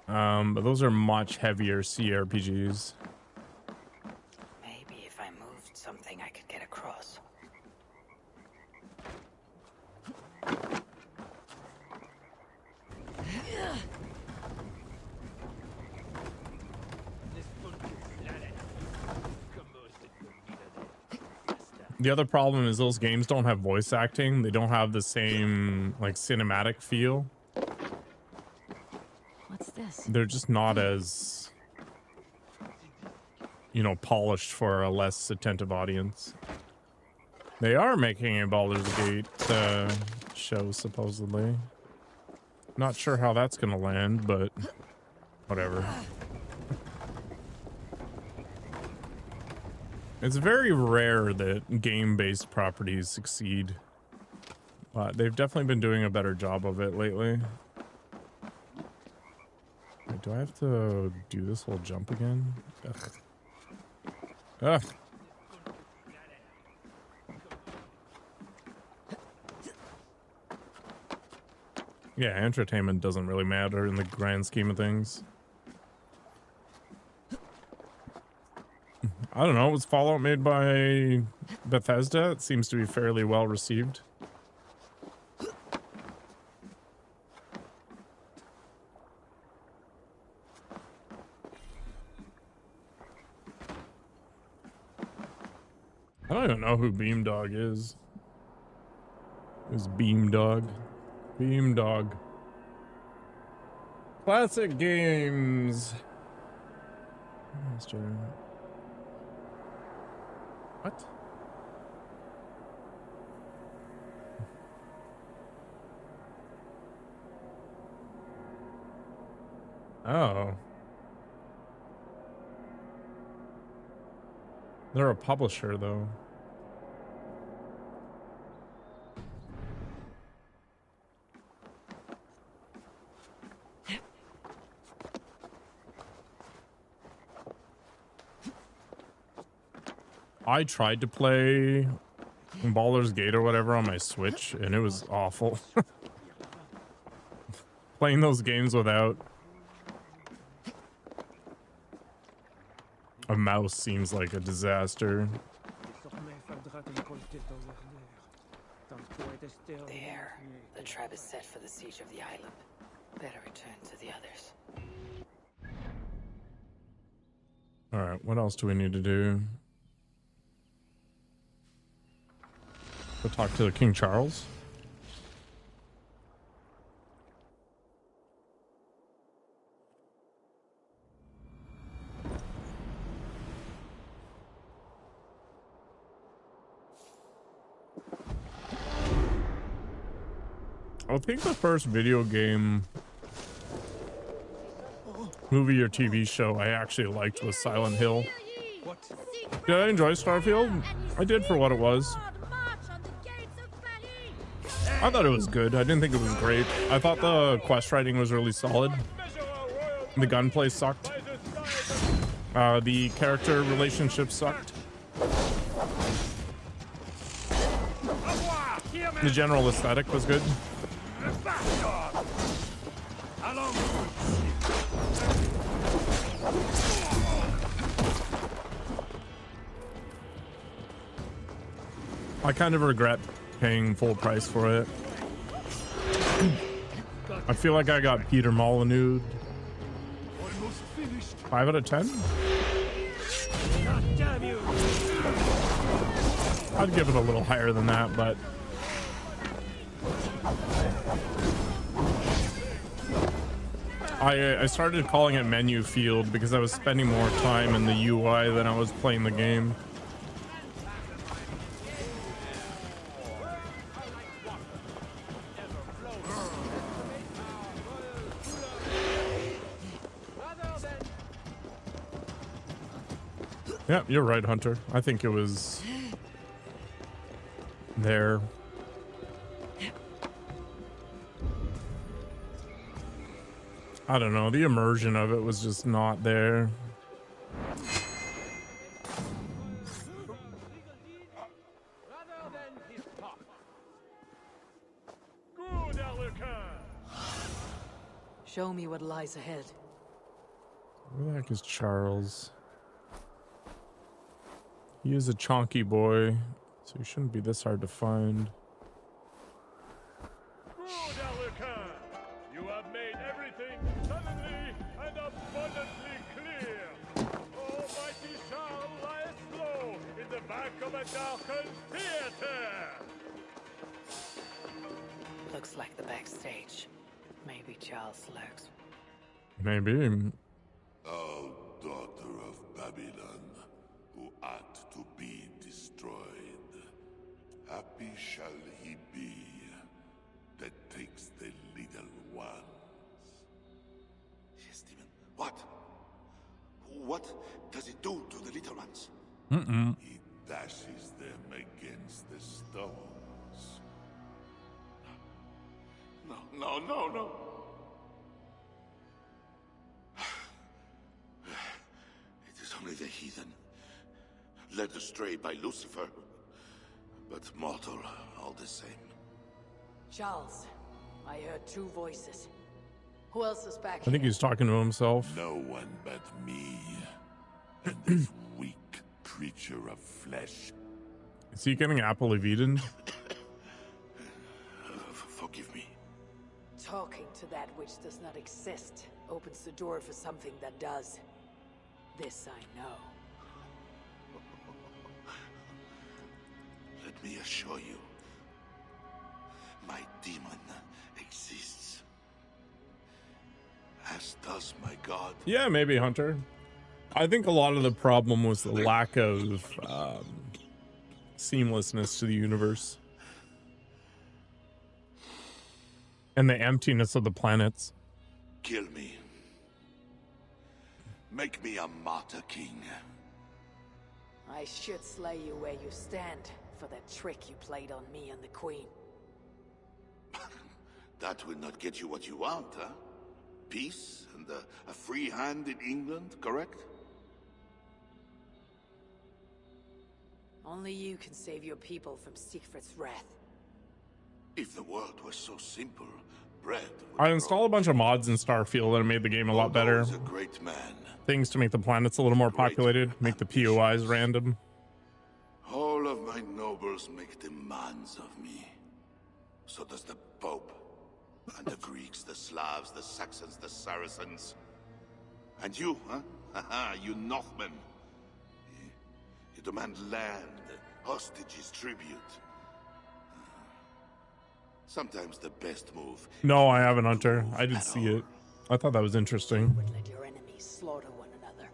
But those are much heavier CRPGs. Maybe if I moved something I could get across. The other problem is those games don't have voice acting. They don't have the same like cinematic feel. What's this? They're just not as, you know, polished for a less attentive audience. They are making a Baldur's Gate show, supposedly. Not sure how that's gonna land, but whatever. It's very rare that game-based properties succeed, but they've definitely been doing a better job of it lately. Wait, do I have to do this whole jump again? Ugh. Ugh. Yeah, entertainment doesn't really matter in the grand scheme of things. I don't know, was Fallout made by Bethesda? It seems to be fairly well received. I don't even know who Beamdog is. Who's Beamdog? Beamdog. Classic games. What? Oh. They're a publisher, though. I tried to play Baldur's Gate or whatever on my Switch, and it was awful. Playing those games without a mouse seems like a disaster. There. The trap is set for the siege of the island. Better return to the others. Alright, what else do we need to do? Go talk to King Charles. I think the first video game, movie or TV show I actually liked was Silent Hill. Did I enjoy Starfield? I did for what it was. I thought it was good. I didn't think it was great. I thought the quest writing was really solid. The gunplay sucked. The character relationship sucked. The general aesthetic was good. I kind of regret paying full price for it. I feel like I got Peter Molyneux. 5 out of 10? I'd give it a little higher than that, but I started calling it menu field because I was spending more time in the UI than I was playing the game. Yeah, you're right, Hunter. I think it was there. I don't know. The immersion of it was just not there. Show me what lies ahead. Where the heck is Charles? He is a chonky boy, so he shouldn't be this hard to find. You have made everything suddenly and abundantly clear. Almighty Charles lies low in the back of a darkened theater. Looks like the backstage. Maybe Charles lurks. Maybe. O daughter of Babylon, who ought to be destroyed, happy shall he be that takes the little one. What? What does it do to the little ones? Mm-mm. It dashes them against the stones. No, no, no, no. It is only the heathen, led astray by Lucifer, but mortal all the same. Charles, I heard two voices. Who else is back I think he's talking to himself. No one but me, and this weak creature of flesh. Is he getting apple of Eden? Forgive me. Talking to that which does not exist opens the door for something that does. This I know. Let me assure you, my demon exists. As does my god. Yeah, maybe, Hunter. I think a lot of the problem was the lack of seamlessness to the universe. And the emptiness of the planets. Kill me. Make me a martyr king. I should slay you where you stand for that trick you played on me and the Queen. That will not get you what you want, huh? Peace and a free hand in England, correct? Only you can save your people from Siegfried's wrath. If the world was so simple, bread I installed a bunch of mods in Starfield and it made the game a lot better. is a great man. Things to make the planets a little more populated, make the POIs random. All of my nobles make demands of me. So does the Pope. And the Greeks, the Slavs, the Saxons, the Saracens. And you, huh? Haha, you Northmen. You demand land, hostages, tribute. Sometimes the best move. No, I haven't, Hunter. I did see it. I thought that was interesting. Let your enemies slaughter one another.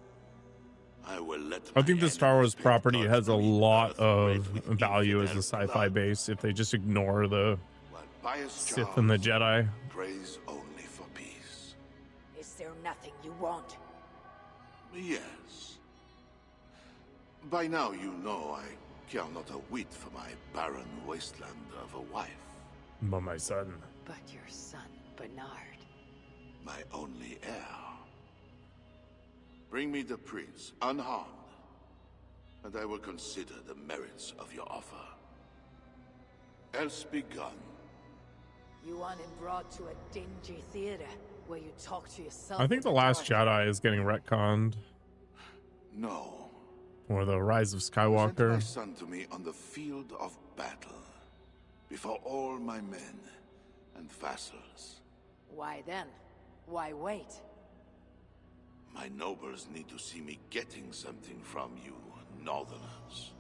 I will let I think the Star Wars property has a lot of value as a sci-fi base if they just ignore the Sith and the Jedi. Praise only for peace. Is there nothing you want? Yes. By now you know I care not a whit for my barren wasteland of a wife. But my son. But your son, Bernard. My only heir. Bring me the prince, unharmed, and I will consider the merits of your offer. Else be gone. You want him brought to a dingy theater where you talk to yourself. I think The Last Jedi is getting retconned. No. Or The Rise of Send my Skywalker. son to me on the field of battle, before all my men and vassals. Why then? Why wait? My nobles need to see me getting something from you, Northerners.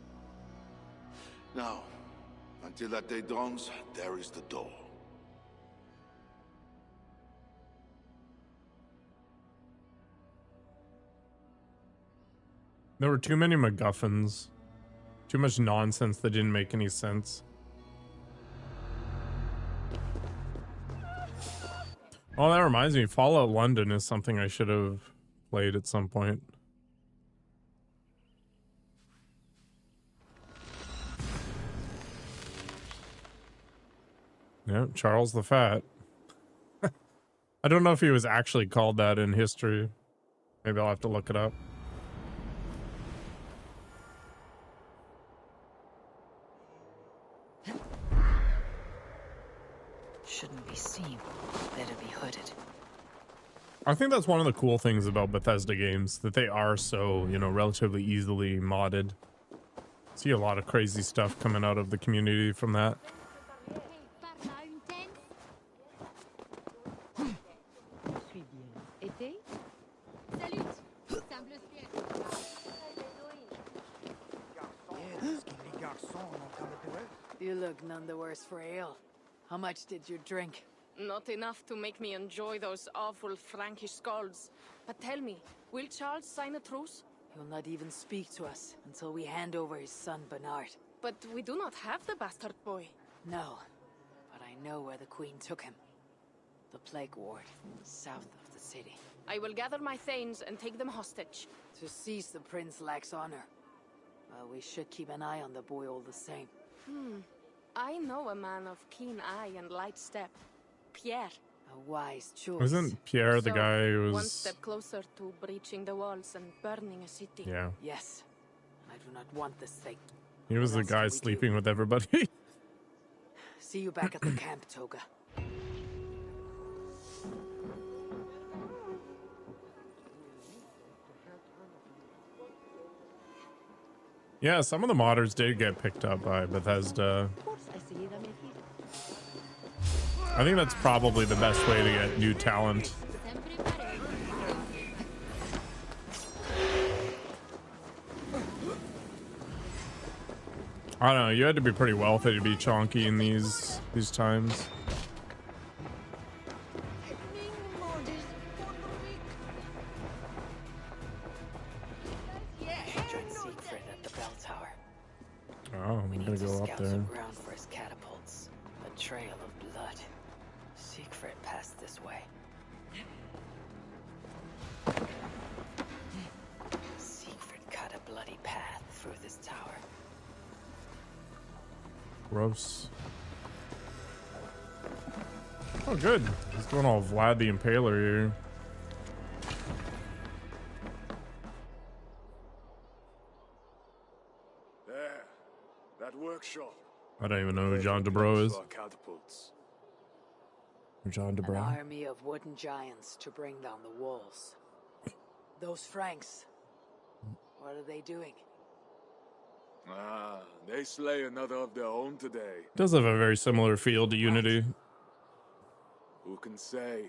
Now, until that day dawns, there is the door. There were too many MacGuffins. Too much nonsense that didn't make any sense. Oh, that reminds me. Fallout London is something I should have played at some point. Yeah, Charles the Fat. I don't know if he was actually called that in history. Maybe I'll have to look it up. Shouldn't be seen. Better be hooded. I think that's one of the cool things about Bethesda games, that they are so, you know, relatively easily modded. See a lot of crazy stuff coming out of the community from that. You look none the worse for ale. How much did you drink? Not enough to make me enjoy those awful Frankish skalds. But tell me, will Charles sign a truce? He'll not even speak to us until we hand over his son Bernard. But we do not have the bastard boy. No, but I know where the Queen took him. The plague ward, south of the city. I will gather my thanes and take them hostage. To seize the prince lacks honor. Well, we should keep an eye on the boy all the same. I know a man of keen eye and light step. Pierre. A wise choice. Isn't Pierre the So, guy who one was... step closer to breaching the walls and burning a city. Yeah. Yes. I do not want this thing. He was the guy sleeping with everybody. See you back at the camp, Toga. Yeah, some of the modders did get picked up by Bethesda. I think that's probably the best way to get new talent. I don't know, you had to be pretty wealthy to be chonky in these times. Oh, I'm gonna go up there. Ground for his catapults. A trail of blood. Siegfried passed this way. Siegfried cut a bloody path through this tower. Gross. Oh, good. He's going all Vlad the Impaler here. There. That workshop. I don't even know who John DeBro is. For our catapults. John An DeBro. army of wooden giants to bring down the walls. Those Franks. What are they doing? Ah, they slay another of their own today. Does have a very similar feel to Unity. Who can say?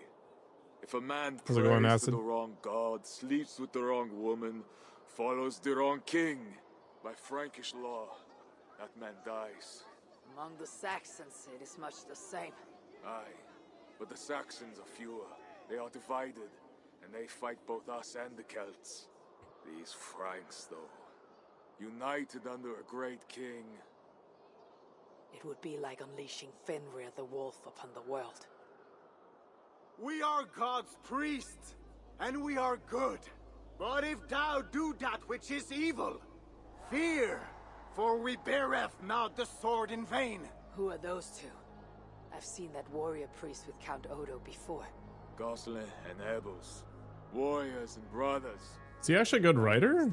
If a man How's it going, prays to Acid? the wrong god, sleeps with the wrong woman, follows the wrong king, by Frankish law, that man dies. Among the Saxons, it is much the same. Aye, but the Saxons are fewer. They are divided, and they fight both us and the Celts. These Franks, though, united under a great king. It would be like unleashing Fenrir the Wolf upon the world. We are God's priests, and we are good. But if thou do that which is evil, fear, for we beareth not the sword in vain. Who are those two? I've seen that warrior priest with Count Odo before. Gosselin and Ebels, warriors and brothers. Is he actually a good writer?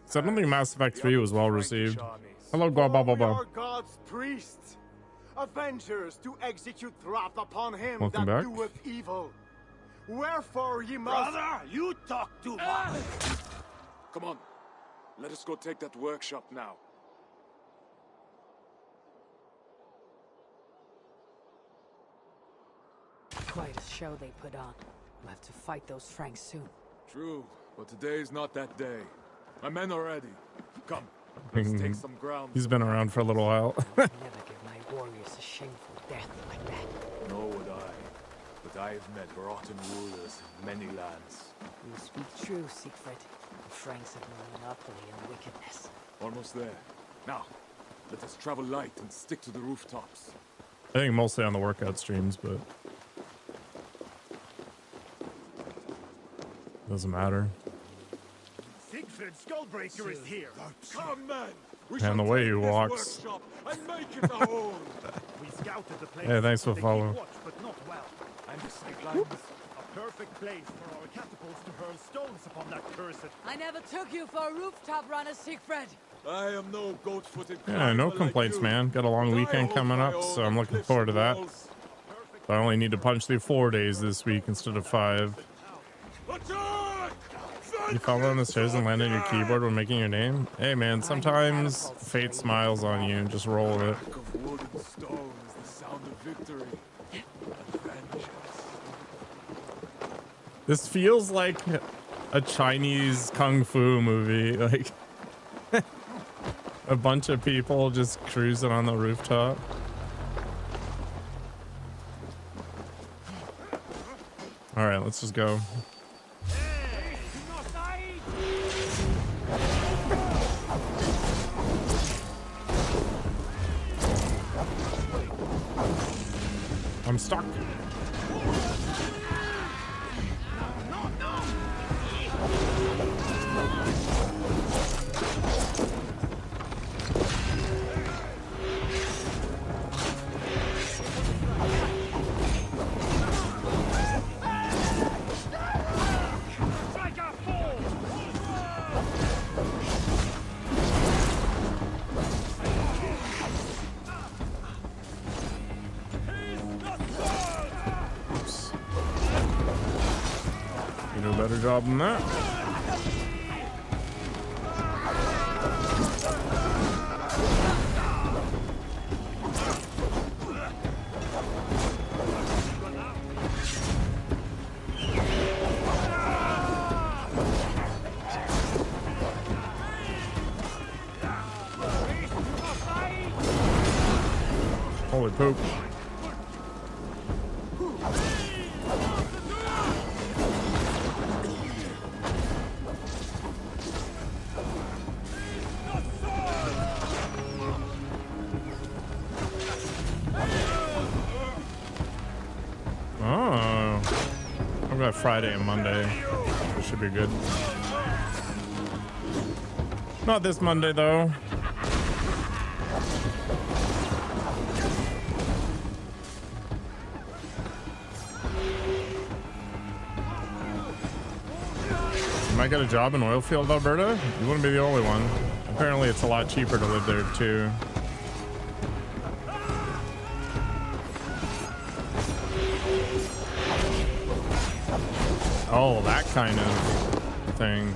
So I don't think Mass Effect 3 was well received. Hello, We are Guababa. God's priests, avengers to execute wrath upon him Welcome that back. doeth evil. Wherefore ye must... Brother, you talk too much! Come on, let us go take that workshop now. Quite a show they put on. We'll have to fight those Franks soon. True, but today is not that day. My men are ready. Come, let's take some ground. He's been around for a little while. Never give my warriors a shameful death like that. Nor would I. But I have met rotten rulers in many lands. You speak true, Siegfried. The Franks have no monopoly in wickedness. Almost there. Now, let us travel light and stick to the rooftops. I think mostly on the workout streams, but doesn't matter. Siegfried Skullbreaker is here. Come, man! We And the way he walks. workshop and make it our own. We scouted the place. Hey, thanks for They follow. keep watch, but not well. And the sightlines. A perfect place for our catapults to hurl stones upon that cursed. I never took you for a rooftop runner, Siegfried. I am no goat-footed Yeah, no climber complaints, like you. man. Got a long weekend coming up, so I'm looking forward to that. But I only need to punch through 4 days this week instead of 5. You fall down the stairs and land on your keyboard when making your name? Hey man, sometimes fate smiles on you and just roll with it. Crack of wood and stone is the sound of victory. And vengeance. This feels like a Chinese kung fu movie, like a bunch of people just cruising on the rooftop. All right, let's just go. I'm stuck. do a better job than that. Holy poop. Oh, I've got Friday and Monday. This should be good. Not this Monday though. Might get a job in Oilfield, Alberta? You wouldn't be the only one. Apparently it's a lot cheaper to live there too. Oh, that kind of thing.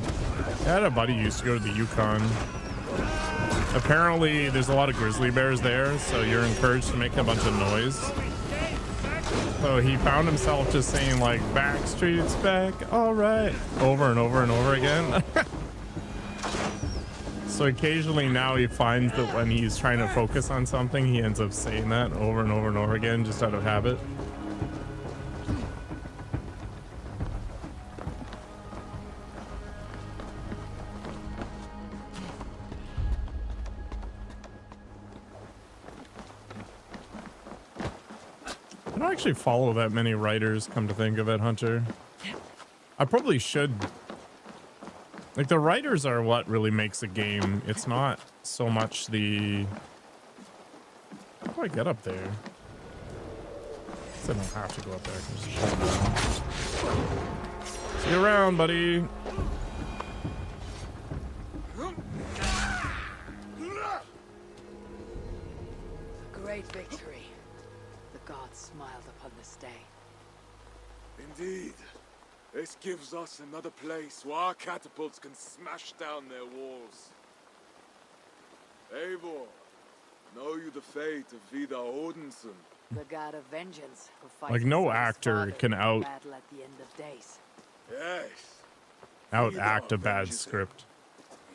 I had a buddy who used to go to the Yukon. Apparently there's a lot of grizzly bears there, so you're encouraged to make a bunch of noise. So he found himself just saying like, Backstreet's back, all right, over and over and over again. So occasionally now he finds that when he's trying to focus on something, he ends up saying that over and over and over again, just out of habit. I don't actually follow that many writers, come to think of it, Hunter. I probably should. Like, the writers are what really makes a game. It's not so much the... How do I get up there? I don't have to go up there. I can just jump down. See you around, buddy. Great victory. The gods smiled upon this day. Indeed. This gives us another place where our catapults can smash down their walls. Eivor, know you the fate of Vidar Odinson? The god of vengeance who fights Like, no his actor father can in out battle at the end of days. Yes. act a bad script.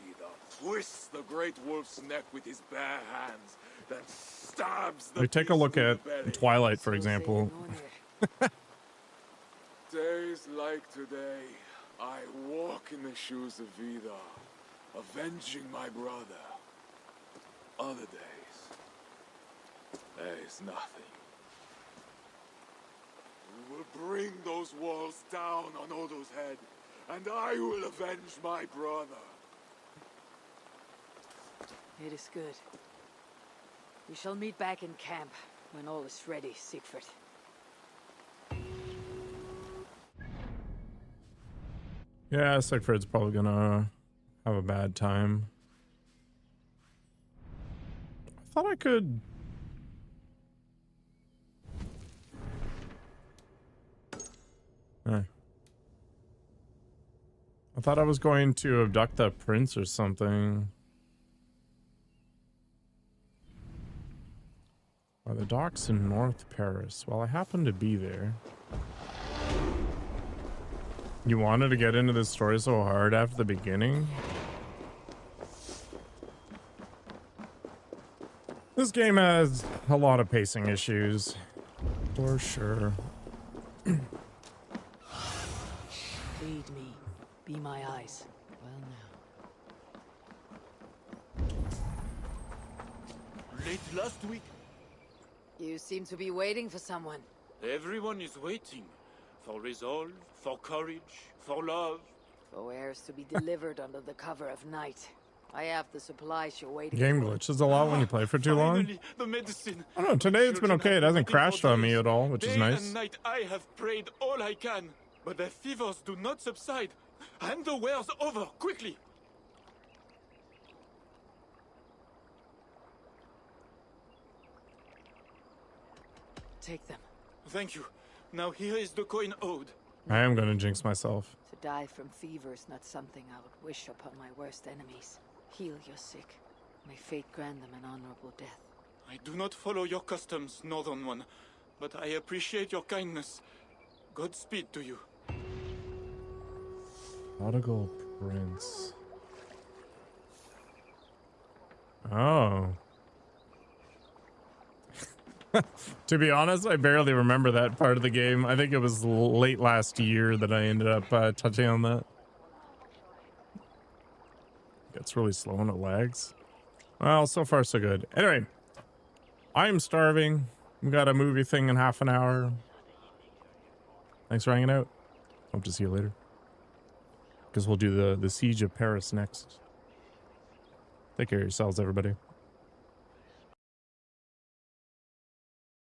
Vidar twists the great wolf's neck with his bare hands, then stabs the Like, take a beast look through at the belly. Twilight, for example. Days like today, I walk in the shoes of Vidar, avenging my brother. Other days, there is nothing. We will bring those walls down on Odo's head, and I will avenge my brother. It is good. We shall meet back in camp when all is ready, Siegfried. Yeah, Siegfried's probably gonna have a bad time. I thought I could... I thought I was going to abduct that prince or something. By the docks in North Paris. Well, I happen to be there. You wanted to get into this story so hard after the beginning? This game has a lot of pacing issues, for sure. Lead me. Be my eyes. Well now. Late last week, You seem to be waiting for someone. everyone is waiting. For resolve, for courage, for love. For wares to be delivered under the cover of night. I have the supplies you're waiting Game for. glitches a lot when you play for too long. Finally, the medicine. I don't know, today it's been okay. It hasn't crashed on me at all, which is Day nice. and night I have prayed all I can, but their fevers do not subside. Hand the wares over, quickly. Take them. Thank you. Now here is the coin owed. I am gonna jinx myself. To die from fever is not something I would wish upon my worst enemies. Heal your sick. May fate grant them an honorable death. I do not follow your customs, Northern One, but I appreciate your kindness. Godspeed to you. Prodigal Prince. Oh. To be honest, I barely remember that part of the game. I think it was late last year that I ended up touching on that. Gets really slow when it lags. Well, so far so good. Anyway, I'm starving. We got a movie thing in half an hour. Thanks for hanging out. Hope to see you later. Because we'll do the Siege of Paris next. Take care of yourselves, everybody.